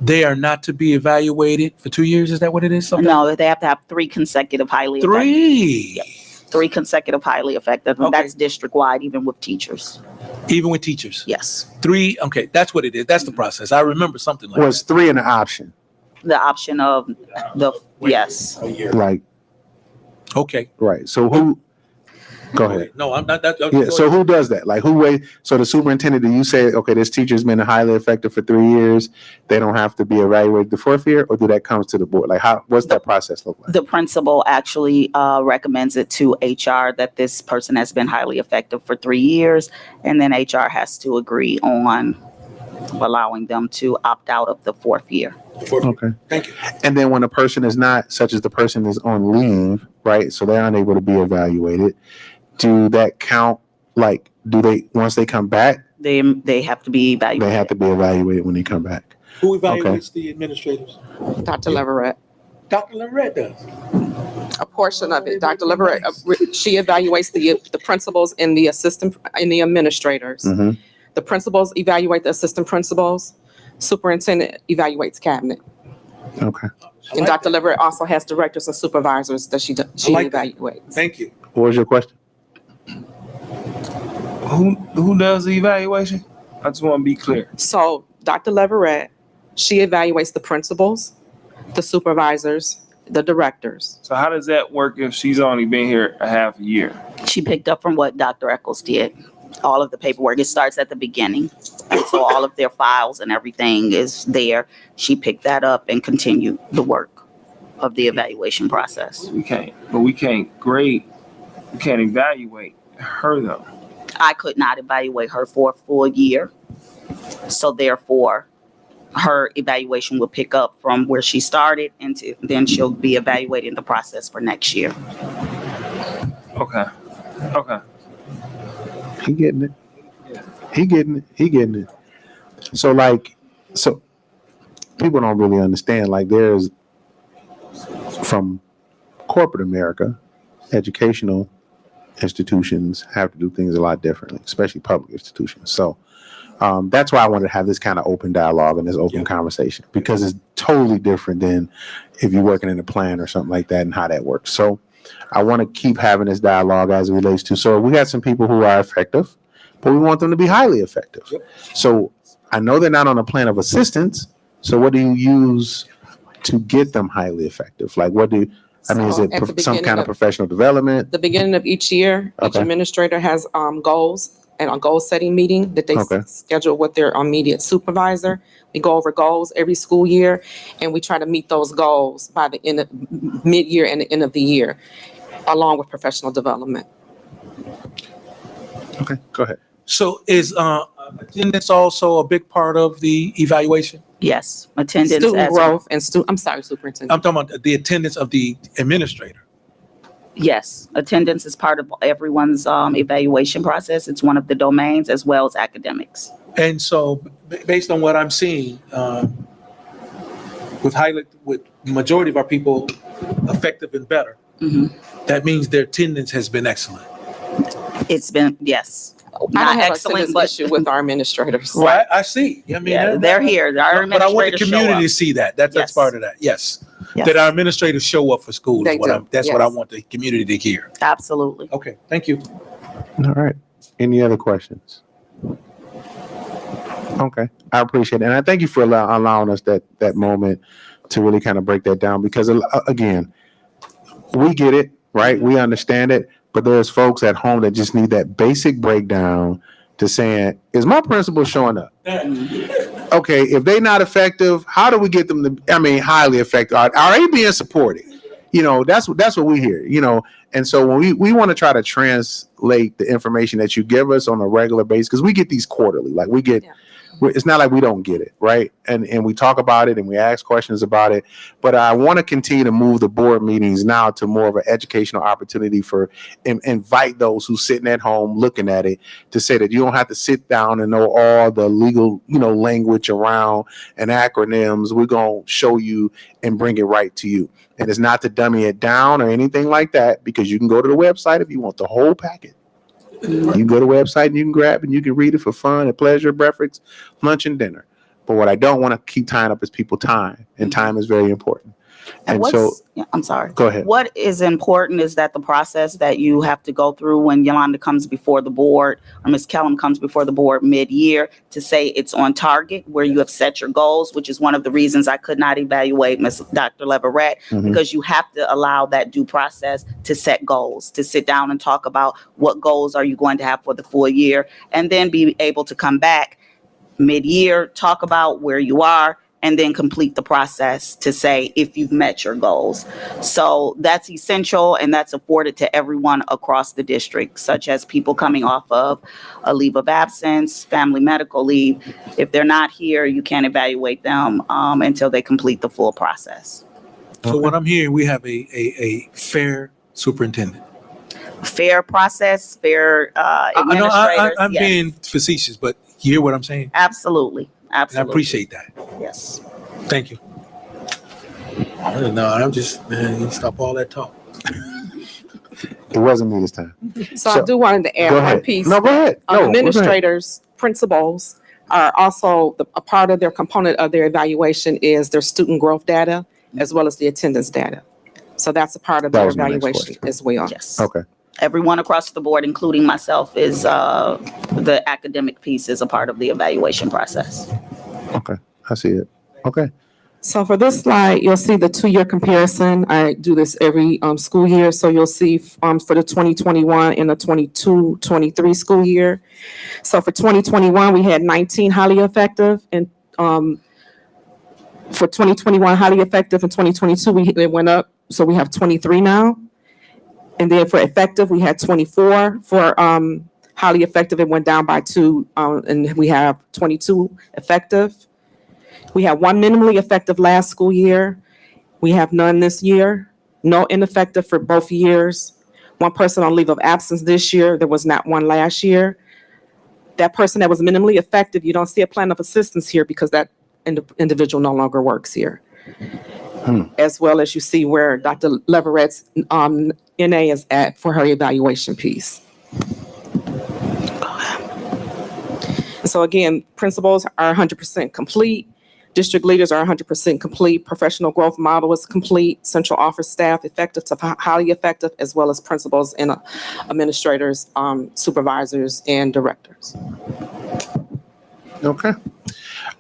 they are not to be evaluated for 2 years. Is that what it is? Something? No, they have to have three consecutive highly effective. Three. Three consecutive highly effective, and Okay. that's district-wide, even with teachers. Even with teachers. Yes. Three. Okay, that's what it is. That's the process. I remember something like Was 3 an option? The option of yes. Like, okay. right. So who? Go ahead. No, I'm not. That, Yeah. So who does that? Like, so the superintendent? Do you say, okay, this teacher's been highly effective for 3 years, they don't have to be evaluated the 4th year, or do that comes to the board? Like, what's that process look like? The principal actually recommends it to HR that this person has been highly effective for 3 years, and then HR has to agree on allowing them to opt out of the 4th year. Okay. Thank you. And then when a person is not, such as the person is on leave, right? So they're unable to be evaluated. Do that count? Like, do they, once they come back, They have to be evaluated. they have to be evaluated when they come back? Who evaluates the administrators? Dr. Leverett. Dr. Leverett does. A portion of it. Dr. Leverett, she evaluates the principals and the assistant and the administrators. Mm-hmm. The principals evaluate the assistant principals. Superintendent evaluates cabinet. Okay. And Dr. Leverett also has directors and supervisors that she like that. evaluates. Thank you. What was your question? Who does the evaluation? I just want to be clear. So Dr. Leverett, she evaluates the principals, the supervisors, the directors. So how does that work if she's only been here a half a year? She picked up from what Dr. Eccles did. All of the paperwork, it starts at the beginning. And so all of their files and everything is there. She picked that up and continued the work of the evaluation process. We can't evaluate her though. I could not evaluate her for a full year. So therefore, her evaluation will pick up from where she started and then she'll be evaluating the process for next year. Okay. He getting it. He getting it. So people don't really understand, like, there's, from corporate America, educational institutions have to do things a lot differently, especially public institutions. So that's why I wanted to have this kind of open dialogue and this open conversation, because it's totally different than if you're working in a plan or something like that and how that works. So I want to keep having this dialogue as it relates to, so we got some people who are effective, but we want them to be highly effective. So I know they're not on a plan of assistance. So what do you use to get them highly effective? Like, is So it at the some beginning kind of of- professional development? The beginning of each year, each Okay. administrator has goals a goal-setting meeting that they Okay. schedule with their immediate supervisor. We go over goals every school year, and we try to meet those goals by the end of mid-year and the end of the year, along with professional development. Okay, go ahead. So is attendance also a big part of the evaluation? Yes, attendance Student as growth and I'm sorry, Superintendent. I'm talking about the attendance of the administrator. Yes, attendance is part of everyone's evaluation process. It's one of the domains as well as academics. And so based on what I'm seeing, with the majority of our people effective and better, that means their attendance has been excellent. It's been, yes, I not don't have excellent, a but issue with our administrators. Right, I see. I mean, yeah, they're here. Our but I want the administrators show community to up. see that. That's Yes. part of that. Yes. Yes. That our administrators show up for school. They do, That's what I yes. want the community to hear. Absolutely. Okay, thank you. All right. Any other questions? Okay, I appreciate it. And I thank you for allowing us that moment to really kind of break that down because again, we get it, right? We understand it, but there's folks at home that just need that basic breakdown to saying, is my principal showing up? Okay, if they're not effective, how do we get them to, highly effective? Are they being supported? You know, that's what we hear, you know. And so when we want to try to translate the information that you give us on a regular basis, because we get these quarterly, like we get, it's not like we don't get it, right? And we talk about it and we ask questions about it. But I want to continue to move the board meetings now to more of an educational opportunity for invite those who's sitting at home looking at it to say that you don't have to sit down and know all the legal, language around and acronyms. We're going to show you and bring it right to you. And it's not to dummy it down or anything like that, because you can go to the website if you want the whole packet. You can go to the website and you can grab and you can read it for fun and pleasure, breakfast, lunch, and dinner. But what I don't want to keep tying up is people's time, and time is very important. And so, I'm sorry. go ahead. What is important is that the process that you have to go through when Yolanda comes before the board or Ms. Kellum comes before the board mid-year to say it's on target, where you have set your goals, which is one of the reasons I could not evaluate Dr. Leverett, because you have to allow that due process to set goals, to sit down and talk about what goals are you going to have for the full year, and then be able to come back mid-year, talk about where you are, and then complete the process to say if you've met your goals. So that's essential, and that's afforded to everyone across the district, such as people coming off of a leave of absence, family medical leave. If they're not here, you can't evaluate them until they complete the full process. So what I'm hearing, we have a fair superintendent. Fair process, fair I know administrators. I'm yes. being facetious, but you hear what I'm saying? Absolutely, And I absolutely. appreciate that. Yes. Thank you. No, I'm just, man, you stop all that talk. It wasn't me this time. So I do wanted to add Go one ahead. piece. No, go ahead. No, go ahead. Administrators, principals are also a part of their component of their evaluation is their student growth data as well as the attendance data. So that's a part of That their was my next evaluation question. as well. Yes. Okay. Everyone across the board, including myself, is the academic piece is a part of the evaluation process. Okay. I see it. Okay. So for this slide, you'll see the 2-year comparison. I do this every school year. So you'll see for the 2021 and the 22-23 school year. So for 2021, we had 19 highly effective, and for 2021 highly effective, in 2022 it went up, so we have 23 now. And then for effective, we had 24. For highly effective, it went down by 2, and we have 22 effective. We had 1 minimally effective last school year. We have none this year. No ineffective for both years. 1 person on leave of absence this year. There was not one last year. That person that was minimally effective, you don't see a plan of assistance here because that individual no longer works here. As well as you see where Dr. Leverett's NA is at for her evaluation piece. So again, principals are 100% complete. District leaders are 100% complete. Professional growth model is complete. Central office staff effective to highly effective, as well as principals and administrators, supervisors, and directors. Okay.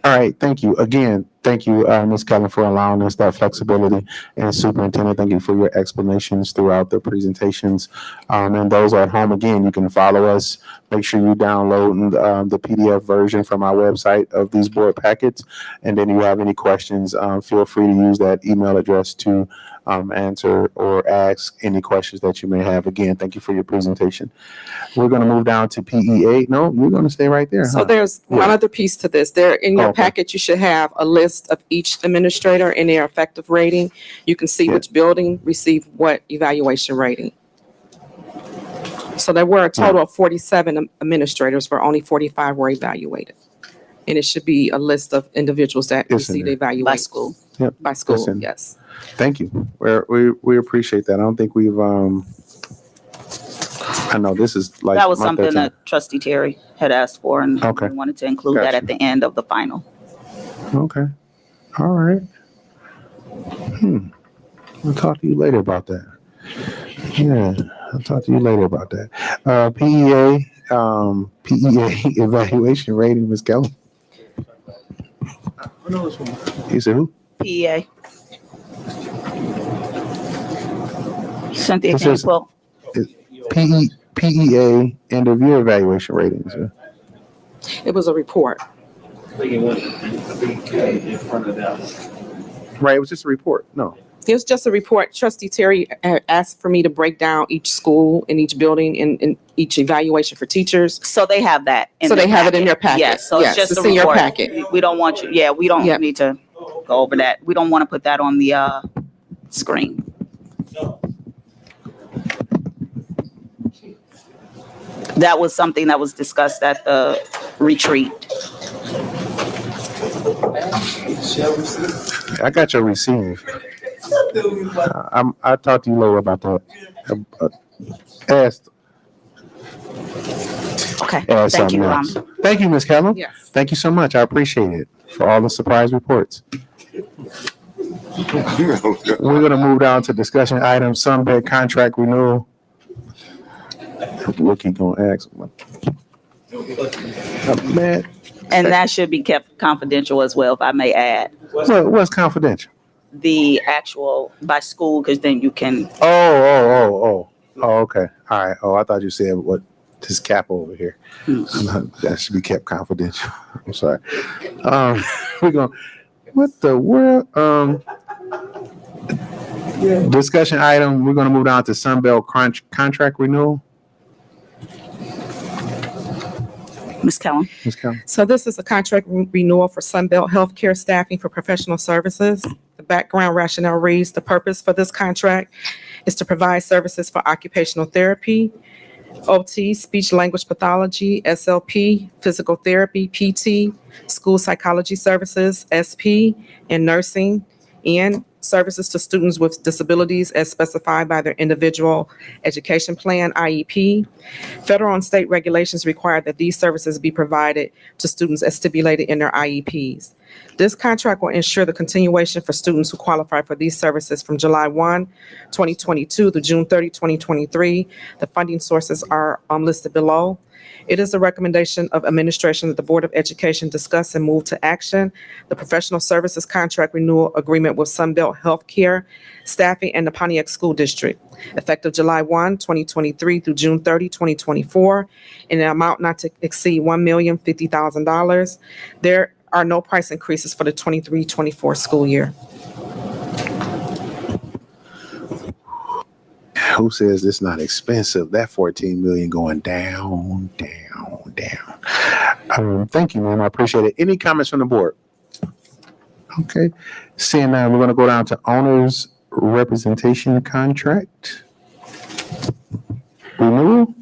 All right, thank you. Again, thank you, Ms. Kellen, for allowing us that flexibility. And Superintendent, thank you for your explanations throughout the presentations. And those at home, again, you can follow us. Make sure you download the PDF version from our website of these board packets. And then if you have any questions, feel free to use that email address to answer or ask any questions that you may have. Again, thank you for your presentation. We're going to move down to PEA. No, you're going to stay right there, So huh? there's one Yeah. other piece to this. There, in your Okay. packet, you should have a list of each administrator and their effective rating. You can see Yeah. which building received what evaluation rating. So there were a total of 47 administrators, where only 45 were evaluated. And it should be a list of individuals that It's in received there. evaluation. By school. Yep. By school, Listen. yes. Thank you. We appreciate that. I don't think we've, I know this is like. That was my something 13th. that Trustee Terry had asked for, and Okay. we wanted to include that Gotcha. at the end of the final. Okay. All right. I'll talk to you later about that. Yeah, I'll talk to you later about that. PEA evaluation rating, Ms. Kelly. You said who? PEA. Cynthia, It can you says- pull? PEA end of year evaluation ratings. It was a report. Right, it was just a report. No. It was just a report. Trustee Terry asked for me to break down each school and each building and each evaluation for teachers. So they have that. So they have it in their packet. Yes, so it's just it's a in your report. packet. We don't want you, yeah, we don't Yep. need to go over that. We don't want to put that on the screen. That was something that was discussed at the retreat. I got your receive. I'll talk to you later about that. Ask Okay, ask thank something you. else. Thank you, Ms. Kellum. Yes. Thank you so much. I appreciate it for all the surprise reports. We're gonna move down to discussion items, Sunbed contract renewal. Rookie gonna ask. Man, And that should be kept confidential as well, if I may add. what's confidential? The actual by school, because then you can, Oh, okay. All right. Oh, I thought you said what, this cap over here. That should be kept confidential. I'm sorry. We're going, what the world? Discussion item, we're gonna move down to Sunbelt contract renewal. Ms. Kellum. Ms. Kellum. So this is a contract renewal for Sunbelt Healthcare Staffing for Professional Services. The background rationale reads, the purpose for this contract is to provide services for occupational therapy, OT, speech language pathology, SLP, physical therapy, PT, school psychology services, SP, and nursing, and services to students with disabilities as specified by their individual education plan, IEP. Federal and state regulations require that these services be provided to students as stipulated in their IEPs. This contract will ensure the continuation for students who qualify for these services from July 1, 2022 to June 30, 2023. The funding sources are listed below. It is the recommendation of administration that the Board of Education discuss and move to action the professional services contract renewal agreement with Sunbelt Healthcare Staffing and the Pontiac School District, effective July 1, 2023 through June 30, 2024, in an amount not to exceed $1,050,000. There are no price increases for the 23-24 school year. Who says it's not expensive? That 14 million going down. Thank you, ma'am. I appreciate it. Any comments from the board? Okay. Seeing none, we're gonna go down to owners representation contract. Renewal?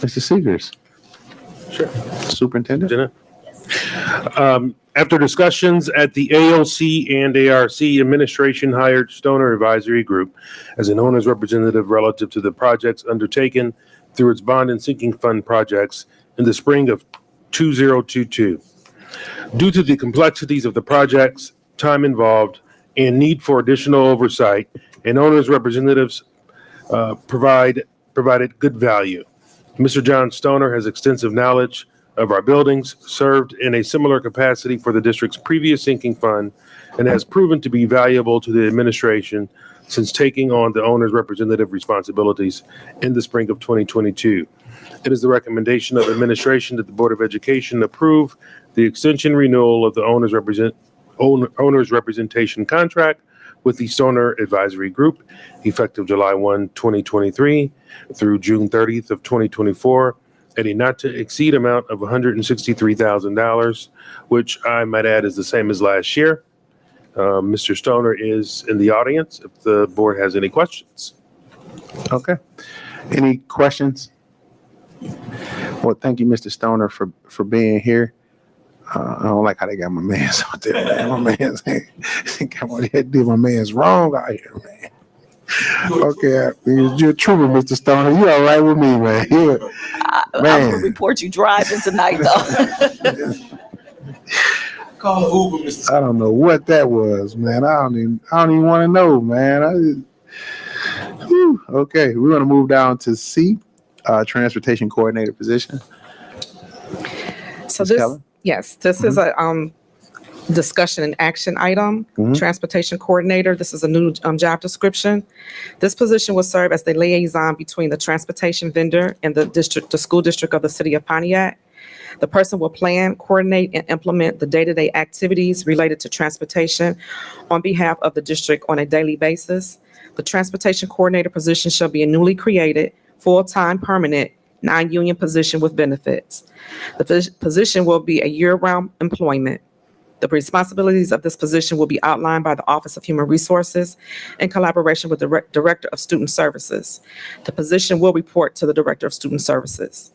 Mr. Seegers. Sure. Superintendent? After discussions at the AOC and ARC, administration hired Stoner Advisory Group as an owner's representative relative to the projects undertaken through its bond and sinking fund projects in the spring of 2022. Due to the complexities of the projects, time involved, and need for additional oversight, and owner's representatives provided good value. Mr. John Stoner has extensive knowledge of our buildings, served in a similar capacity for the district's previous sinking fund, and has proven to be valuable to the administration since taking on the owner's representative responsibilities in the spring of 2022. It is the recommendation of administration that the Board of Education approve the extension renewal of the owner's representation contract with the Stoner Advisory Group, effective July 1, 2023 through June 30th of 2024, at a not to exceed amount of $163,000, which I might add is the same as last year. Mr. Stoner is in the audience if the board has any questions. Okay. Any questions? Well, thank you, Mr. Stoner, for being here. I don't like how they got my man's out there, man. My man's come on here, do my man's wrong out here, man. Okay, you're a trooper, Mr. Stoner. You all right with me, man? I'm gonna report you driving tonight, though. Call Uber, Mr. I don't know what that was, man. I don't even want to know, man. Okay, we're gonna move down to C, transportation coordinator position. So Ms. this, Keller? yes, this is a discussion and action item, transportation coordinator. This is a new job description. This position will serve as the liaison between the transportation vendor and the school district of the city of Pontiac. The person will plan, coordinate, and implement the day-to-day activities related to transportation on behalf of the district on a daily basis. The transportation coordinator position shall be a newly created, full-time, permanent, non-union position with benefits. The position will be a year-round employment. The responsibilities of this position will be outlined by the Office of Human Resources in collaboration with the Director of Student Services. The position will report to the Director of Student Services.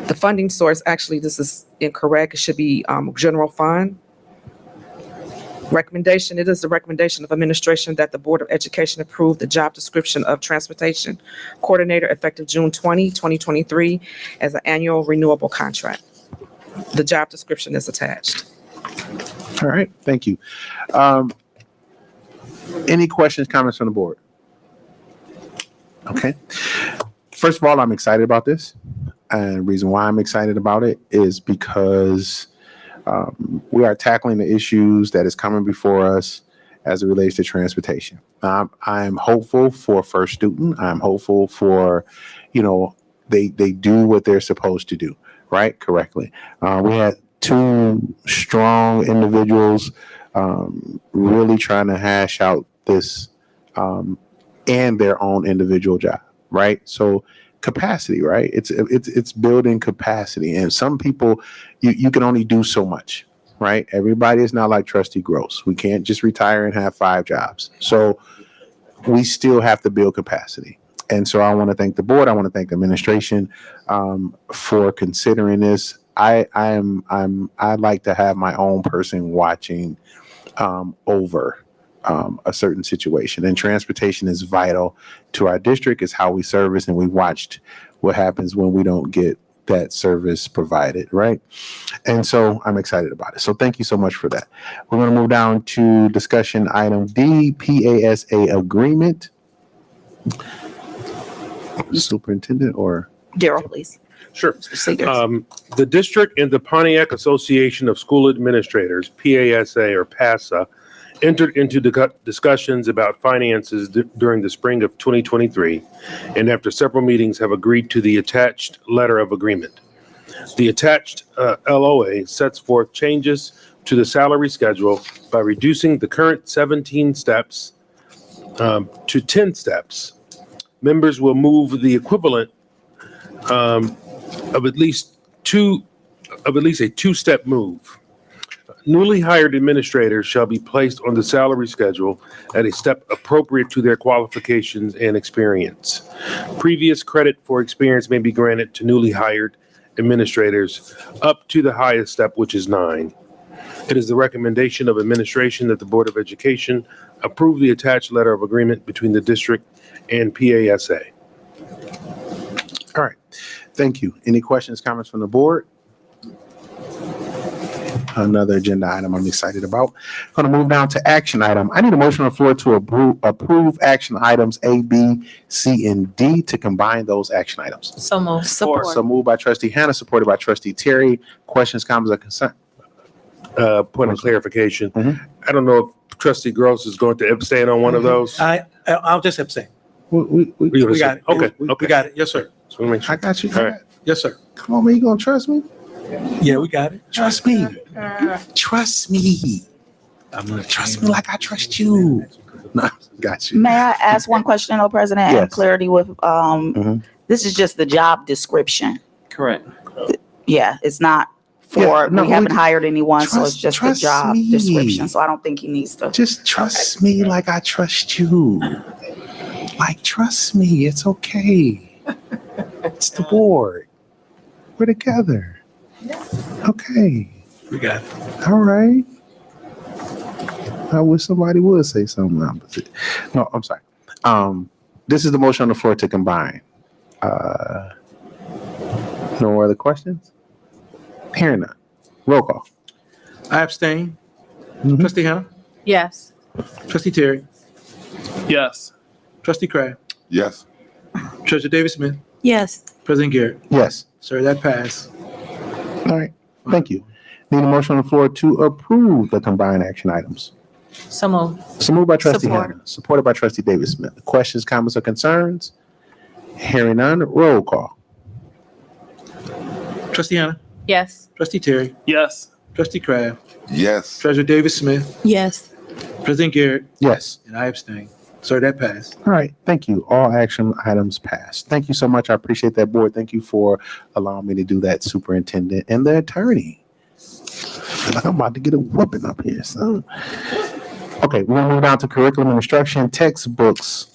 The funding source, actually, this is incorrect. It should be general fund. Recommendation, it is the recommendation of administration that the Board of Education approve the job description of transportation coordinator effective June 20, 2023 as an annual renewable contract. The job description is attached. All right, thank you. Any questions, comments from the board? Okay. First of all, I'm excited about this. And the reason why I'm excited about it is because we are tackling the issues that is coming before us as it relates to transportation. I am hopeful for First Student. I'm hopeful for, they do what they're supposed to do, right? Correctly. We had two strong individuals really trying to hash out this and their own individual job, right? So capacity, right? It's building capacity. And some people, you can only do so much, right? Everybody is not like Trustee Gross. We can't just retire and have 5 jobs. So we still have to build capacity. And so I want to thank the board. I want to thank the administration for considering this. I'd like to have my own person watching over a certain situation, and transportation is vital to our district. It's how we service, and we watched what happens when we don't get that service provided, right? And so I'm excited about it. So thank you so much for that. We're going to move down to discussion item D, PASA agreement. Superintendent or Daryl, please. Sure. Seegers. The district and the Pontiac Association of School Administrators, PASA or PASA, entered into discussions about finances during the spring of 2023, and after several meetings have agreed to the attached letter of agreement. The attached LOA sets forth changes to the salary schedule by reducing the current 17 steps to 10 steps. Members will move the equivalent of at least a 2-step move. Newly hired administrators shall be placed on the salary schedule at a step appropriate to their qualifications and experience. Previous credit for experience may be granted to newly hired administrators up to the highest step, which is 9. It is the recommendation of administration that the Board of Education approve the attached letter of agreement between the district and PASA. all right. Thank you. Any questions, comments from the board? Another agenda item I'm excited about. Going to move down to action item. I need a motion on the floor to approve action items A, B, C, and D to combine those action items. So moved. So moved by trustee Hannah, supported by trustee Terry. Questions, comments, or concern? Point of clarification. Mhm. I don't know if trustee Gross is going to abstain on one of those. I'll just abstain. We got it. Okay, We okay. got it. Yes, sir. Just wanna make sure. I got you. All right. Yes, sir. Come on, man. You gonna trust me? Yeah, we got it. Trust me. Trust me. Trust me like I trust you. No, got you. May I ask one question, though, President, and Yes. clarity with, Mhm. this is just the job description. Correct. Yeah, it's not Yeah, for, no, we haven't we- hired anyone, so it's trust- just the trust job me. description. So I don't think he needs to. Just trust me like I trust you. Like, trust me. It's okay. It's the board. We're together. Okay. We got it. All right. I wish somebody would say something opposite. No, I'm sorry. This is the motion on the floor to combine. No other questions? Hearing none. Roll call. I abstain. Mhm. Trustee Hannah, Yes. trustee Terry, Yes. trustee Crab, Yes. treasurer Davis Smith, Yes. President Garrett. Yes. Sir, that passed. All right. Thank you. Need a motion on the floor to approve the combined action items. So moved. So moved by trustee Support. Hannah, supported by trustee Davis Smith. Questions, comments, or concerns? Hearing none. Roll call. Trustee Hannah, Yes. trustee Terry, Yes. trustee Crab, Yes. treasurer Davis Smith, Yes. President Garrett, Yes. and I abstain. Sir, that passed. All right, thank you. All action items passed. Thank you so much. I appreciate that, board. Thank you for allowing me to do that, superintendent and the attorney. Feel like I'm about to get a whooping up here, son. Okay, we're gonna move down to curriculum and instruction textbooks.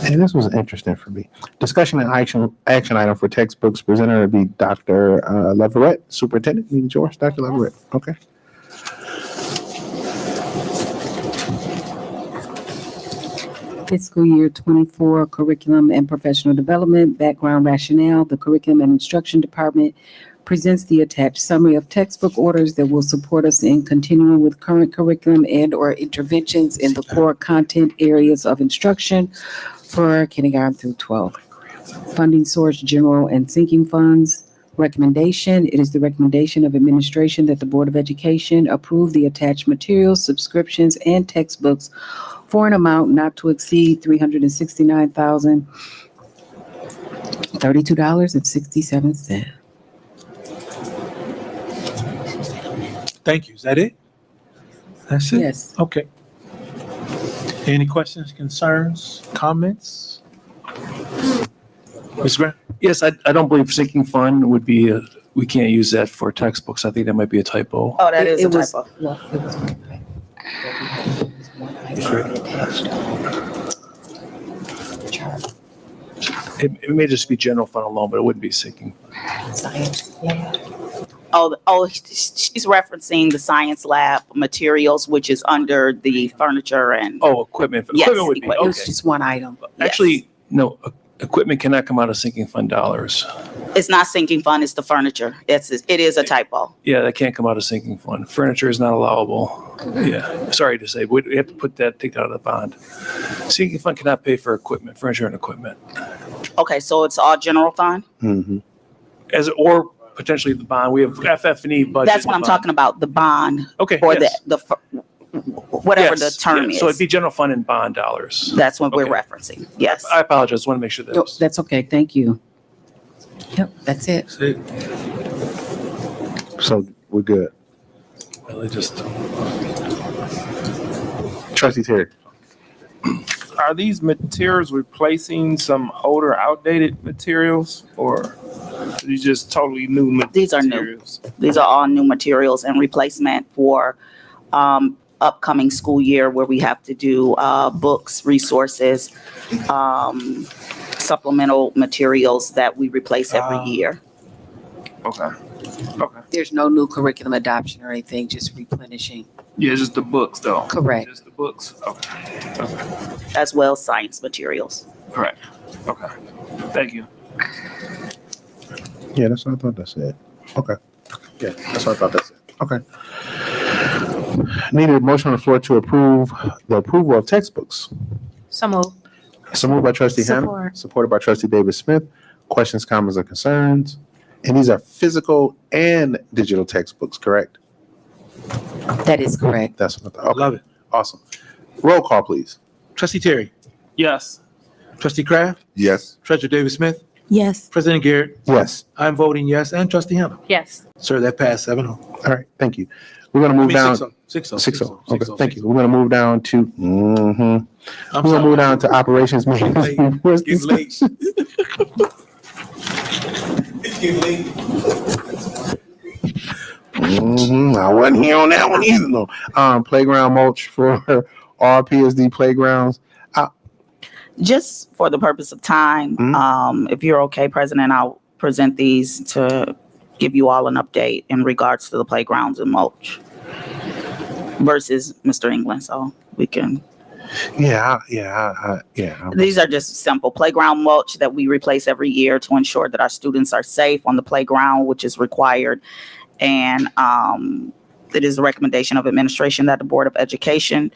And this was interesting for me. Discussion and action item for textbooks. Presenter would be Dr. Leverett, superintendent. Need yours, Dr. Leverett. Okay. Fiscal year 24 curriculum and professional development, background rationale. The curriculum and instruction department presents the attached summary of textbook orders that will support us in continuing with current curriculum and/or interventions in the core content areas of instruction for kindergarten through 12. Funding source, general and sinking funds. Recommendation, it is the recommendation of administration that the Board of Education approve the attached materials, subscriptions, and textbooks for an amount not to exceed $369,032.67. Thank you. Is that it? That's it? Yes. Okay. Any questions, concerns, comments? Ms. Grant? Yes, I don't believe sinking fund would be, we can't use that for textbooks. I think that might be a typo. Oh, that is a It was- typo. well, it was- It may just be general fund alone, but it wouldn't be sinking. She's referencing the science lab materials, which is under the furniture and, Oh, equipment. Yes, Equipment would be, equipment. It was okay. just one item. Actually, no, equipment cannot come out of sinking fund dollars. it's not sinking fund, it's the furniture. It is a typo. Yeah, that can't come out of sinking fund. Furniture is not allowable. Yeah, sorry to say, but we have to take that out of the bond. Sinking fund cannot pay for equipment, furniture and equipment, Okay, so it's all general fund? Mhm. or potentially the bond. We have FF&E budget. That's what I'm talking about, the bond, Okay, or yes. whatever the Yes, term yeah. is. So it'd be general fund and bond dollars. That's what we're Okay. referencing, yes. I apologize, want to make sure that No, was. that's okay. Thank you. Yep, that's it. That's it. So we're good. Really just. Trustee Terry. Are these materials replacing some older, outdated materials, or are these just totally new materials? These are new. These are all new materials and replacement for upcoming school year where we have to do books, resources, supplemental materials that we replace every year. Okay. Okay. There's no new curriculum adoption or anything, just replenishing. Yeah, just the books, though. Correct. Just the books. Okay. Okay. As well as science materials. Correct. Okay. Thank you. Yeah, that's what I thought that said. Okay. Yeah, that's what I thought that said. Okay. Needed a motion on the floor to approve the approval of textbooks. So moved. So moved by trustee Hannah, Support. supported by trustee David Smith. Questions, comments, or concerns? And these are physical and digital textbooks, correct? That is correct. That's what I thought. Okay. Love it. Awesome. Roll call, please. Trustee Terry, Yes. trustee Kraft, Yes. treasurer David Smith, Yes. President Garrett. Yes. I'm voting yes, and trustee Hannah. Yes. Sir, that passed 7-0. All right, thank you. We're gonna move down. 6-0. 6-0. 6-0. 6-0. Okay, thank you. We're gonna move down to, I'm we're gonna move down to operations management. Where's Getting this? late. It's getting late. I wasn't here on that one either, though. Playground mulch for all PSD playgrounds. Just for the purpose of time, if you're okay, President, I'll present these to give you all an update in regards to the playgrounds and mulch versus Mr. England, so we can. Yeah. These are just simple playground mulch that we replace every year to ensure that our students are safe on the playground, which is required. And it is a recommendation of administration that the Board of Education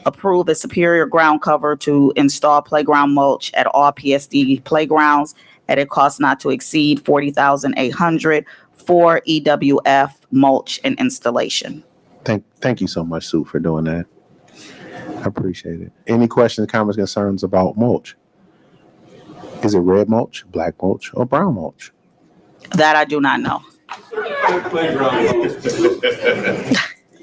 approve a superior ground cover to install playground mulch at all PSD playgrounds at a cost not to exceed $40,800 for EWF mulch and installation. Thank you so much, Sue, for doing that. I appreciate it. Any questions, comments, concerns about mulch? Is it red mulch, black mulch, or brown mulch? That I do not know.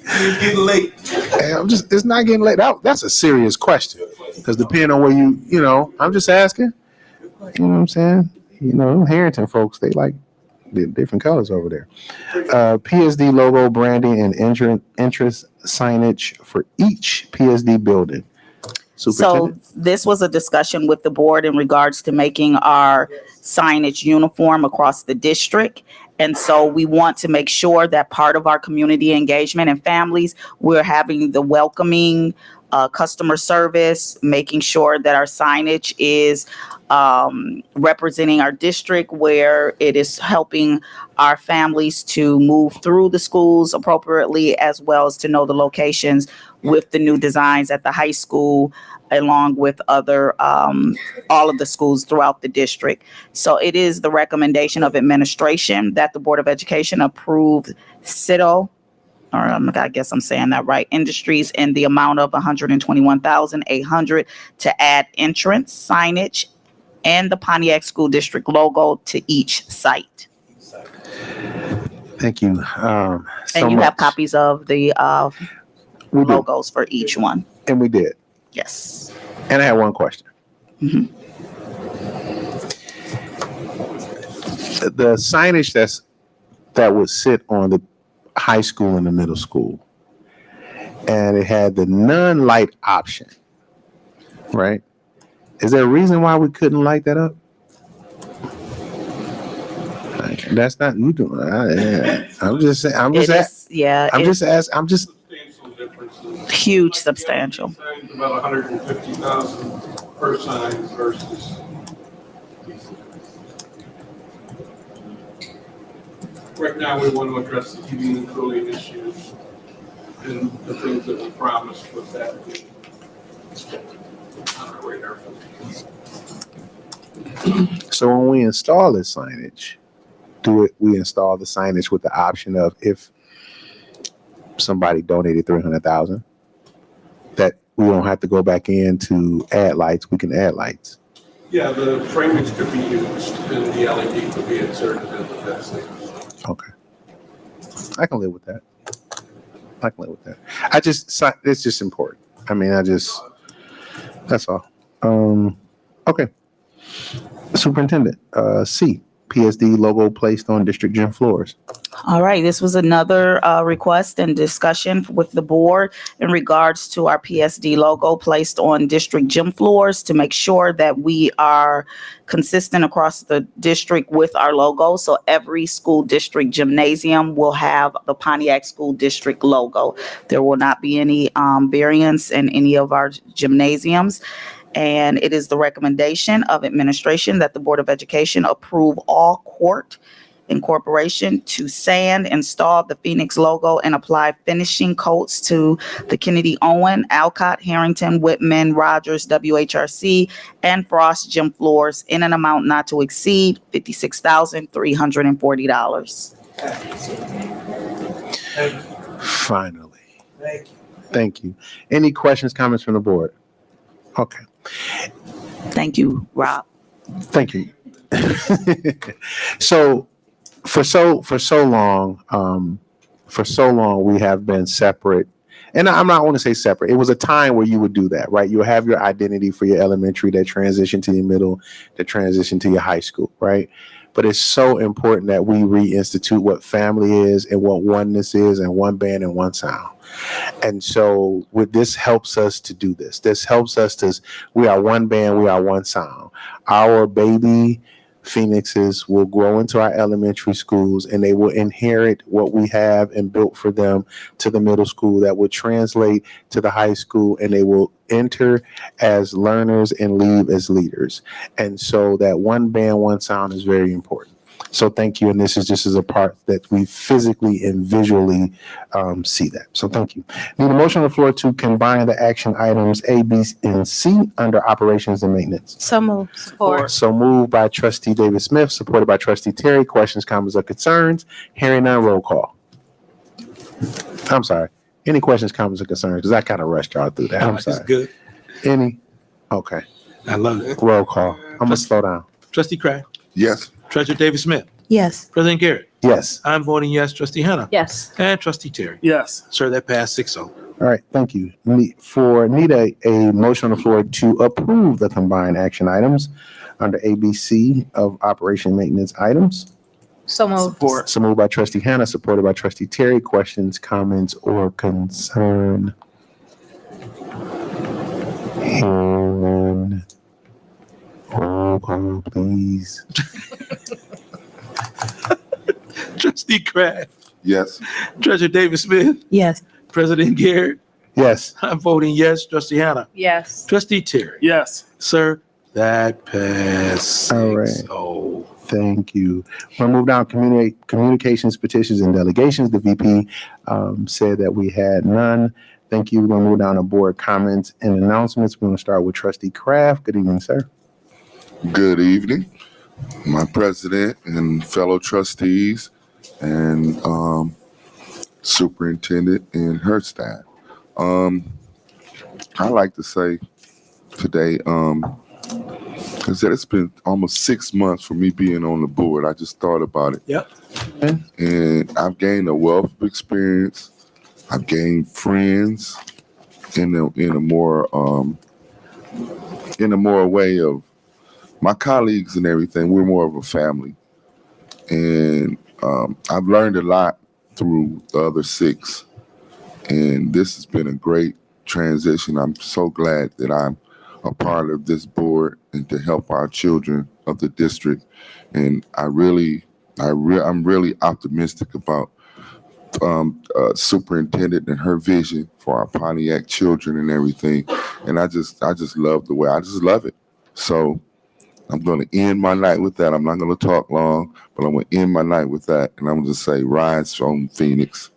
It's getting late. Hey, it's not getting late. That's a serious question. Because depending on where I'm just asking. You know what I'm saying? Harrington folks, they like the different colors over there. PSD logo, branding, and entrance signage for each PSD building. So Superintendent? this was a discussion with the board in regards to making our signage uniform across the district. And so we want to make sure that part of our community engagement and families, we're having the welcoming customer service, making sure that our signage is representing our district, where it is helping our families to move through the schools appropriately, as well as to know the locations with the new designs at the high school, along with other, all of the schools throughout the district. So it is the recommendation of administration that the Board of Education approve CITO, or I guess I'm saying that right, Industries, in the amount of $121,800 to add entrance signage and the Pontiac School District logo to each site. Thank you. And you have copies of the logos for each one. And we did. Yes. And I had one question. Mhm. The signage that would sit on the high school and the middle school, and it had the none light option, right? Is there a reason why we couldn't light that up? That's not you doing. I'm just saying. I'm just asking. Huge substantial. About 150,000 per sign versus. Right now, we want to address the heating and cooling issues and the things that we promised with that on our radar. So when we install this signage, we install the signage with the option of, if somebody donated 300,000, that we don't have to go back in to add lights. We can add lights. Yeah, the framings could be used and the LED could be inserted into that thing. Okay. I can live with that. It's just important. I mean, that's all. Okay. Superintendent, C, PSD logo placed on district gym floors. All right, this was another request and discussion with the board in regards to our PSD logo placed on district gym floors to make sure that we are consistent across the district with our logo. So every school district gymnasium will have the Pontiac School District logo. There will not be any variance in any of our gymnasiums. And it is the recommendation of administration that the Board of Education approve all court Incorporation to sand, install the Phoenix logo, and apply finishing coats to the Kennedy Owen, Alcott, Harrington, Whitman, Rogers, WHRC, and Frost gym floors in an amount not to exceed $56,340. Finally. Thank you. Any questions, comments from the board? Okay, Thank you, Rob. thank you. So for so long, we have been separate. And I'm not want to say separate. It was a time where you would do that, right? You'll have your identity for your elementary, that transition to your middle, that transition to your high school, right? But it's so important that we reinstitute what family is and what oneness is, and one band and one sound. And so with this helps us to do this. This helps us to, we are one band, we are one sound. Our baby Phoenixes will grow into our elementary schools, and they will inherit what we have and built for them to the middle school, that will translate to the high school, and they will enter as learners and leave as leaders. And so that one band, one sound is very important. So thank you. And this is just as a part that we physically and visually see that. So thank you. Need a motion on the floor to combine the action items A, B, and C under operations and maintenance. So moved. Support. So moved by trustee David Smith, supported by trustee Terry. Questions, comments, or concerns? Hearing none, roll call. I'm sorry. Any questions, comments, or concerns? Because I kind of rushed y'all through that. I'm It's sorry. good. Any? Okay. I love it. Roll call. I'm gonna slow down. Trustee Kraft, Yes. Treasurer David Smith, Yes. President Garrett. Yes. I'm voting yes. Trustee Hannah. Yes. And Trustee Terry. Yes. Sir, that passed 6-0. All right. Thank you. Need a motion on the floor to approve the combined action items under ABC of operation maintenance items. So moved. Support. So moved by trustee Hannah, supported by trustee Terry. Questions, comments, or concern? Hearing none. Roll call, please. Trustee Kraft, Yes. Treasurer David Smith, Yes. President Garrett. Yes. I'm voting yes. Trustee Hannah. Yes. Trustee Terry. Yes. Sir, that passed All right. 6-0. Thank you. We'll move down communications, petitions, and delegations. The VP said that we had none. Thank you. We're going to move down to board comments and announcements. We're going to start with trustee Kraft. Good evening, sir. Good evening, my president and fellow trustees and superintendent and her staff. I like to say today, is that it's been almost 6 months for me being on the board. I just thought about it. Yep. And I've gained a wealth of experience. I've gained friends in a more way of my colleagues and everything. We're more of a family. And I've learned a lot through the other 6. And this has been a great transition. I'm so glad that I'm a part of this board and to help our children of the district. And I'm really optimistic about superintendent and her vision for our Pontiac children and everything. And I just love the way, I just love it. So I'm going to end my night with that. I'm not going to talk long, but I'm going to end my night with that. And I'm going to say, rise from Phoenix.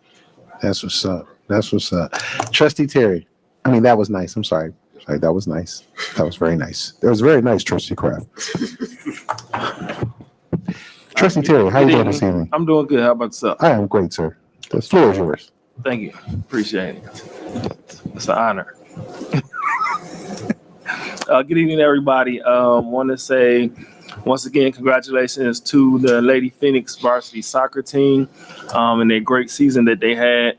That's what's up. That's what's up. Trustee Terry. I mean, that was nice. I'm sorry. That was nice. That was very nice. That was very nice, Trustee Kraft. Trustee Terry, how you doing this evening? I'm doing good. How about yourself? I am great, sir. The floor is yours. Thank you. Appreciate it. It's an honor. Good evening, everybody. Want to say once again, congratulations to the Lady Phoenix varsity soccer team and their great season that they had.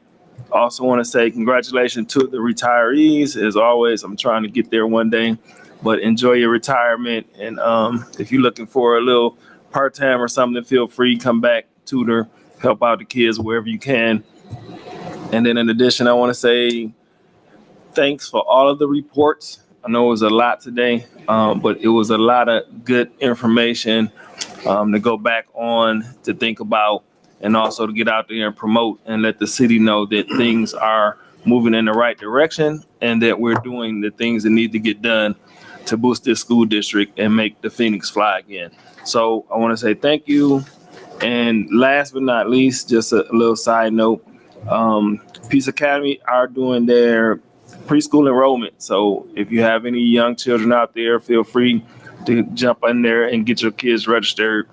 Also want to say congratulations to the retirees. As always, I'm trying to get there one day, but enjoy your retirement. And if you're looking for a little part-time or something, feel free, come back, tutor, help out the kids wherever you can. And then in addition, I want to say thanks for all of the reports. I know it was a lot today, but it was a lot of good information to go back on, to think about, and also to get out there and promote and let the city know that things are moving in the right direction and that we're doing the things that need to get done to boost this school district and make the Phoenix fly again. So I want to say thank you. And last but not least, just a little side note, Peace Academy are doing their preschool enrollment. So if you have any young children out there, feel free to jump in there and get your kids registered.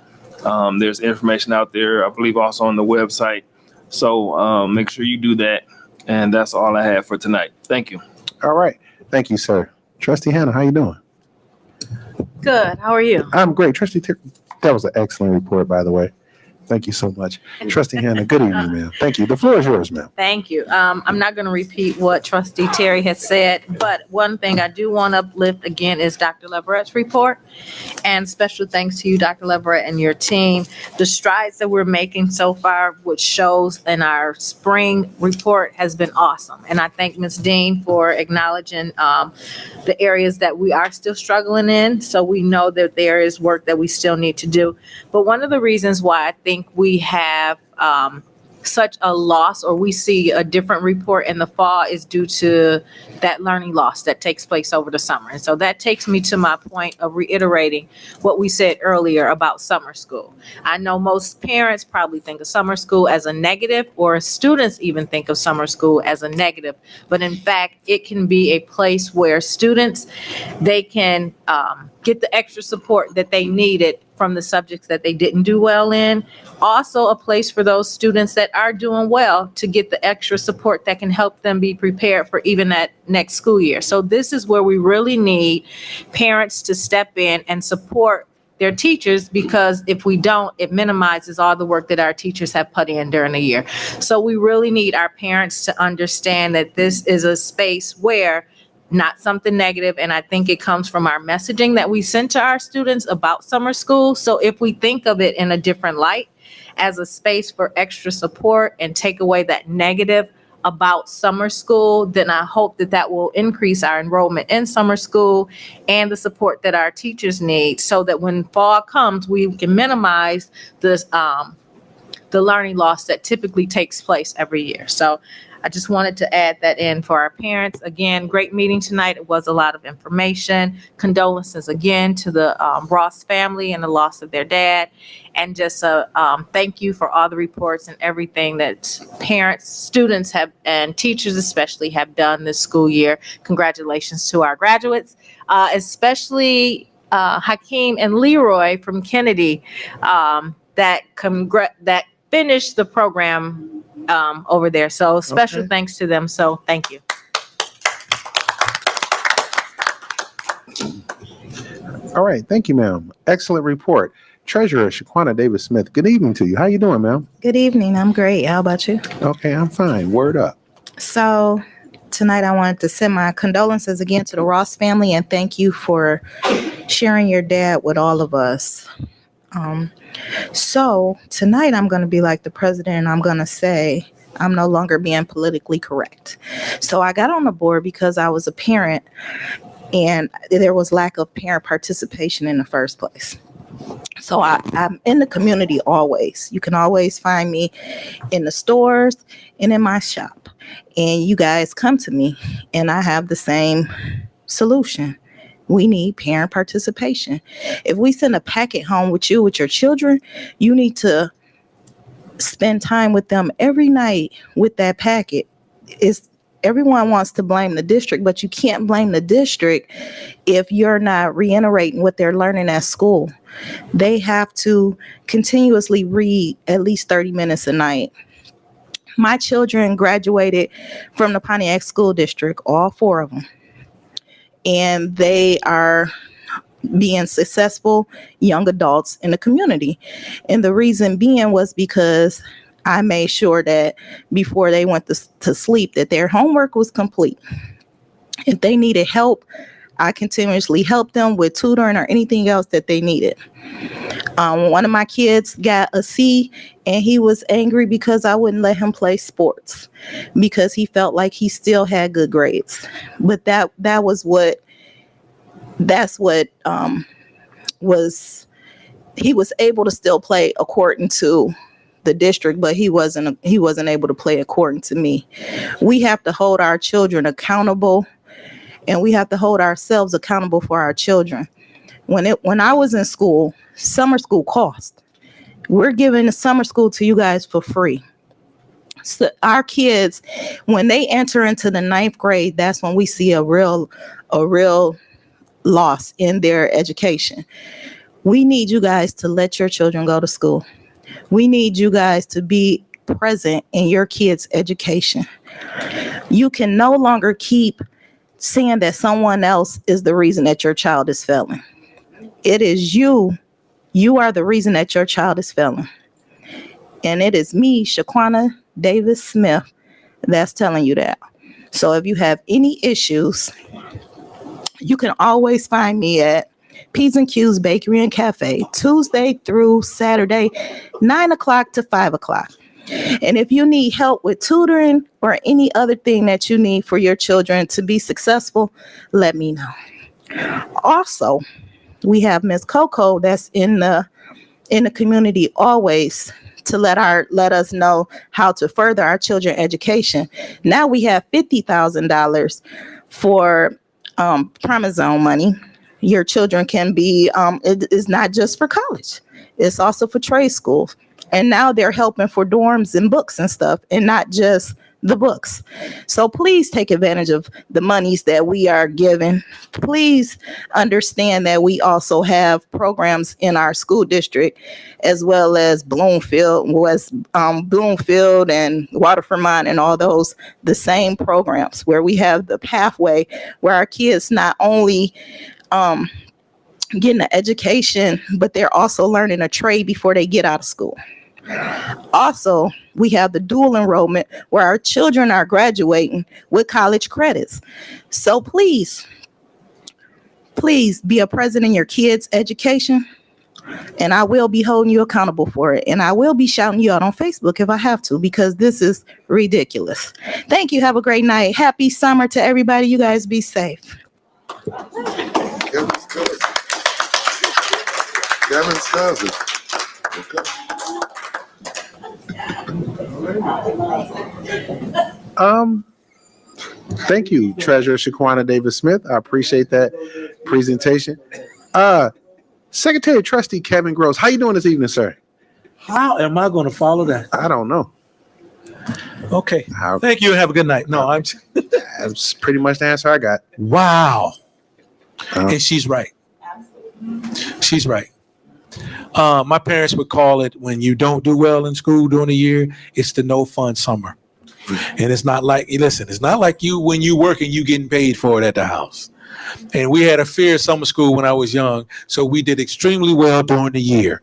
There's information out there, I believe also on the website. So make sure you do that. And that's all I have for tonight. Thank you. All right. Thank you, sir. Trustee Hannah, how you doing? Good. How are you? I'm great. That was an excellent report, by the way. Thank you so much. Trustee Hannah, good evening, ma'am. Thank you. The floor is yours, ma'am. Thank you. I'm not going to repeat what Trustee Terry has said, but one thing I do want to uplift again is Dr. Leverett's report. And special thanks to you, Dr. Leverett, and your team. The strides that we're making so far, which shows in our spring report, has been awesome. And I thank Ms. Dean for acknowledging the areas that we are still struggling in. So we know that there is work that we still need to do. But one of the reasons why I think we have such a loss, or we see a different report in the fall, is due to that learning loss that takes place over the summer. And so that takes me to my point of reiterating what we said earlier about summer school. I know most parents probably think of summer school as a negative, or students even think of summer school as a negative. But in fact, it can be a place where students, they can get the extra support that they needed from the subjects that they didn't do well in. Also a place for those students that are doing well to get the extra support that can help them be prepared for even that next school year. So this is where we really need parents to step in and support their teachers, because if we don't, it minimizes all the work that our teachers have put in during the year. So we really need our parents to understand that this is a space where not something negative, and I think it comes from our messaging that we send to our students about summer school. So if we think of it in a different light, as a space for extra support, and take away that negative about summer school, then I hope that that will increase our enrollment in summer school and the support that our teachers need, so that when fall comes, we can minimize this, the learning loss that typically takes place every year. So I just wanted to add that in for our parents. Again, great meeting tonight. It was a lot of information. Condolences again to the Ross family and the loss of their dad. And just thank you for all the reports and everything that parents, students have, and teachers especially, have done this school year. Congratulations to our graduates, especially Hakeem and Leroy from Kennedy that finished the program over there. So special thanks to them. So thank you. All right. Thank you, ma'am. Excellent report. Treasurer Shaquana Davis Smith, good evening to you. How you doing, ma'am? Good evening. I'm great. How about you? Okay, I'm fine. Word up. So tonight I wanted to send my condolences again to the Ross family, and thank you for sharing your dad with all of us. So tonight I'm going to be like the president, and I'm going to say I'm no longer being politically correct. So I got on the board because I was a parent and there was lack of parent participation in the first place. So I'm in the community always. You can always find me in the stores and in my shop. And you guys come to me and I have the same solution. We need parent participation. If we send a packet home with you, with your children, you need to spend time with them every night with that packet. Everyone wants to blame the district, but you can't blame the district if you're not reiterating what they're learning at school. They have to continuously read at least 30 minutes a night. My children graduated from the Pontiac School District, all 4 of them. And they are being successful young adults in the community. And the reason being was because I made sure that before they went to sleep, that their homework was complete. If they needed help, I continuously helped them with tutoring or anything else that they needed. One of my kids got a C and he was angry because I wouldn't let him play sports because he felt like he still had good grades. But he was able to still play according to the district, but he wasn't able to play according to me. We have to hold our children accountable, and we have to hold ourselves accountable for our children. When I was in school, summer school cost. We're giving the summer school to you guys for free. So our kids, when they enter into the 9th grade, that's when we see a real loss in their education. We need you guys to let your children go to school. We need you guys to be present in your kids' education. You can no longer keep saying that someone else is the reason that your child is failing. It is you. You are the reason that your child is failing. And it is me, Shaquana Davis Smith, that's telling you that. So if you have any issues, you can always find me at P's and Q's Bakery and Cafe, Tuesday through Saturday, 9 o'clock to 5 o'clock. And if you need help with tutoring or any other thing that you need for your children to be successful, let me know. Also, we have Miss Coco that's in the community always to let us know how to further our children's education. Now we have $50,000 for Primazone money. Your children can be, it is not just for college. It's also for trade schools. And now they're helping for dorms and books and stuff, and not just the books. So please take advantage of the monies that we are given. Please understand that we also have programs in our school district, as well as Bloomfield and Waterford and all those, the same programs where we have the pathway where our kids not only getting an education, but they're also learning a trade before they get out of school. Also, we have the dual enrollment where our children are graduating with college credits. So please be a present in your kids' education, and I will be holding you accountable for it. And I will be shouting you out on Facebook if I have to, because this is ridiculous. Thank you. Have a great night. Happy summer to everybody. You guys be safe. Kevin's cousin. Okay. Thank you, Treasurer Shaquana Davis Smith. I appreciate that presentation. Secretary Trustee Kevin Gross, how you doing this evening, sir? How am I going to follow that? I don't know. Okay. Thank you and have a good night. No, that's pretty much the answer I got. Wow. And she's right. She's right. My parents would call it, when you don't do well in school during the year, it's the no fun summer. And it's not like, listen, it's not like you, when you working, you getting paid for it at the house. And we had a fair summer school when I was young. So we did extremely well during the year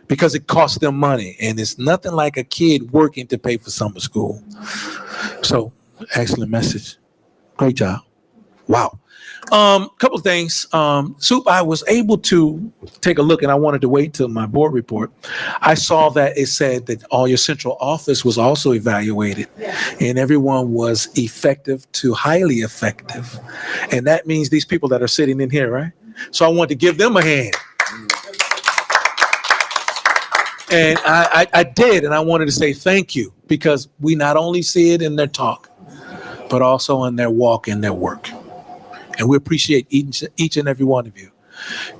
because it cost them money. And it's nothing like a kid working to pay for summer school. So excellent message. Great job. Wow. Couple of things. Soup, I was able to take a look, and I wanted to wait till my board report. I saw that it said that all your central office was also evaluated, and everyone was effective to highly effective. And that means these people that are sitting in here, right? So I want to give them a hand. And I did, and I wanted to say thank you, because we not only see it in their talk, but also in their walk and their work. And we appreciate each and every one of you,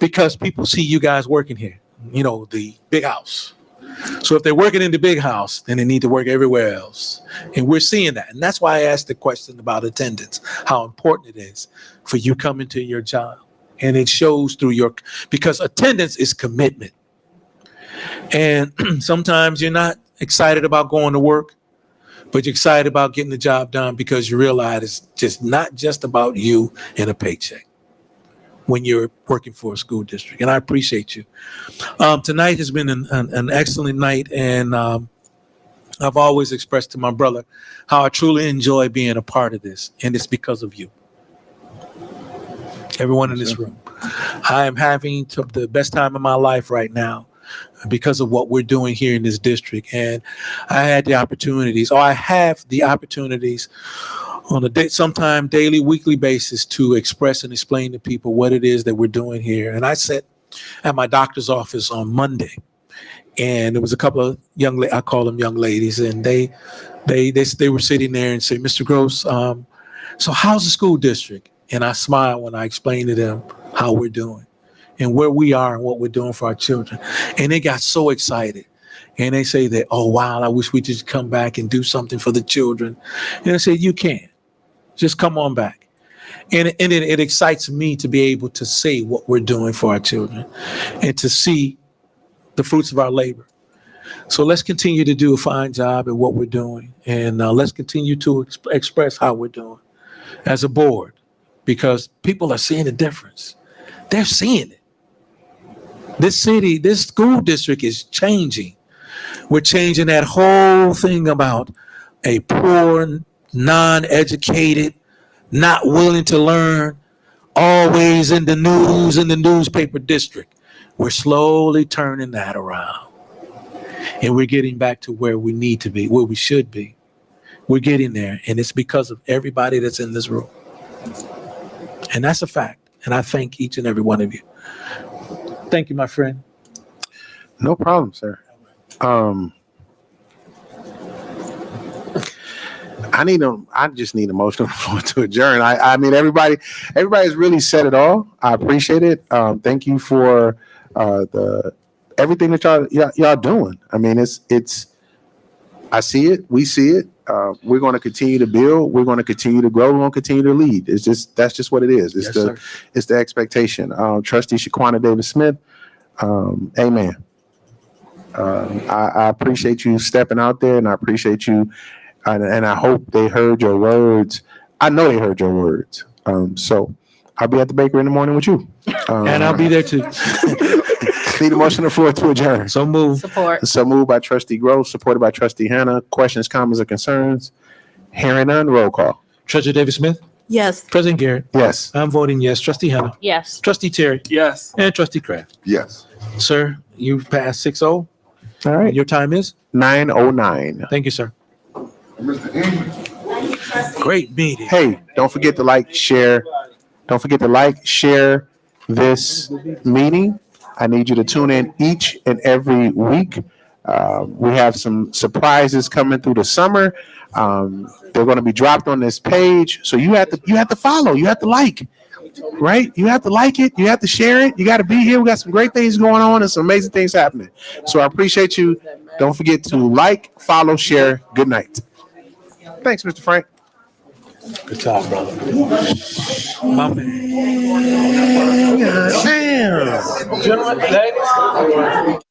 because people see you guys working here, the big house. So if they're working in the big house, then they need to work everywhere else. And we're seeing that. And that's why I asked the question about attendance, how important it is for you coming to your job. And it shows through because attendance is commitment. And sometimes you're not excited about going to work, but you're excited about getting the job done because you realize it's just not just about you and a paycheck when you're working for a school district. And I appreciate you. Tonight has been an excellent night. And I've always expressed to my brother how I truly enjoy being a part of this. And it's because of you. Everyone in this room. I am having the best time of my life right now, because of what we're doing here in this district. And I have the opportunities on sometime daily, weekly basis to express and explain to people what it is that we're doing here. And I sat at my doctor's office on Monday, and there was a couple of I call them young ladies, and they were sitting there and said, Mr. Gross, so how's the school district? And I smiled when I explained to them how we're doing and where we are and what we're doing for our children. And they got so excited. and they say that, oh, wow, I wish we just come back and do something for the children. And I say, you can. Just come on back. And it excites me to be able to say what we're doing for our children and to see the fruits of our labor. So let's continue to do a fine job at what we're doing. And let's continue to express how we're doing as a board, because people are seeing the difference. They're seeing it. This city, this school district is changing. We're changing that whole thing about a poor, non-educated, not willing to learn, always in the news, in the newspaper district. We're slowly turning that around. And we're getting back to where we need to be, where we should be. We're getting there. And it's because of everybody that's in this room. And that's a fact. And I thank each and every one of you. Thank you, my friend. No problem, sir. I just need a motion to adjourn. I mean, everybody's really said it all. I appreciate it. Thank you for everything that y'all doing. I mean, it's I see it. We see it. We're going to continue to build. We're going to continue to grow. We're going to continue to lead. That's just what it is. It's the expectation. Trustee Shaquana Davis Smith. Amen. I appreciate you stepping out there, and I appreciate you. And I hope they heard your words. I know they heard your words. So I'll be at the bakery in the morning with you. And I'll be there too. Need a motion on the floor to adjourn. So move. Support. So moved by Trustee Gross, supported by Trustee Hannah. Questions, comments, or concerns? Hearing none, roll call. Treasurer Davis Smith, Yes. President Garrett. Yes. I'm voting yes. Trustee Hannah, Yes. Trustee Terry, Yes. and Trustee Kraft. Yes. Sir, you passed 6-0. All right. Your time is? 9:09. Thank you, sir. Mr. Ingram. Great meeting. Hey, don't forget to share. Don't forget to share this meeting. I need you to tune in each and every week. We have some surprises coming through the summer. They're going to be dropped on this page. So you have to follow. You have to like, right? You have to like it. You have to share it. You got to be here. We got some great things going on and some amazing things happening. So I appreciate you. Don't forget to like, follow, share. Good night. Thanks, Mr. Frank. Good job, brother. My man. Damn. Gentlemen, ladies.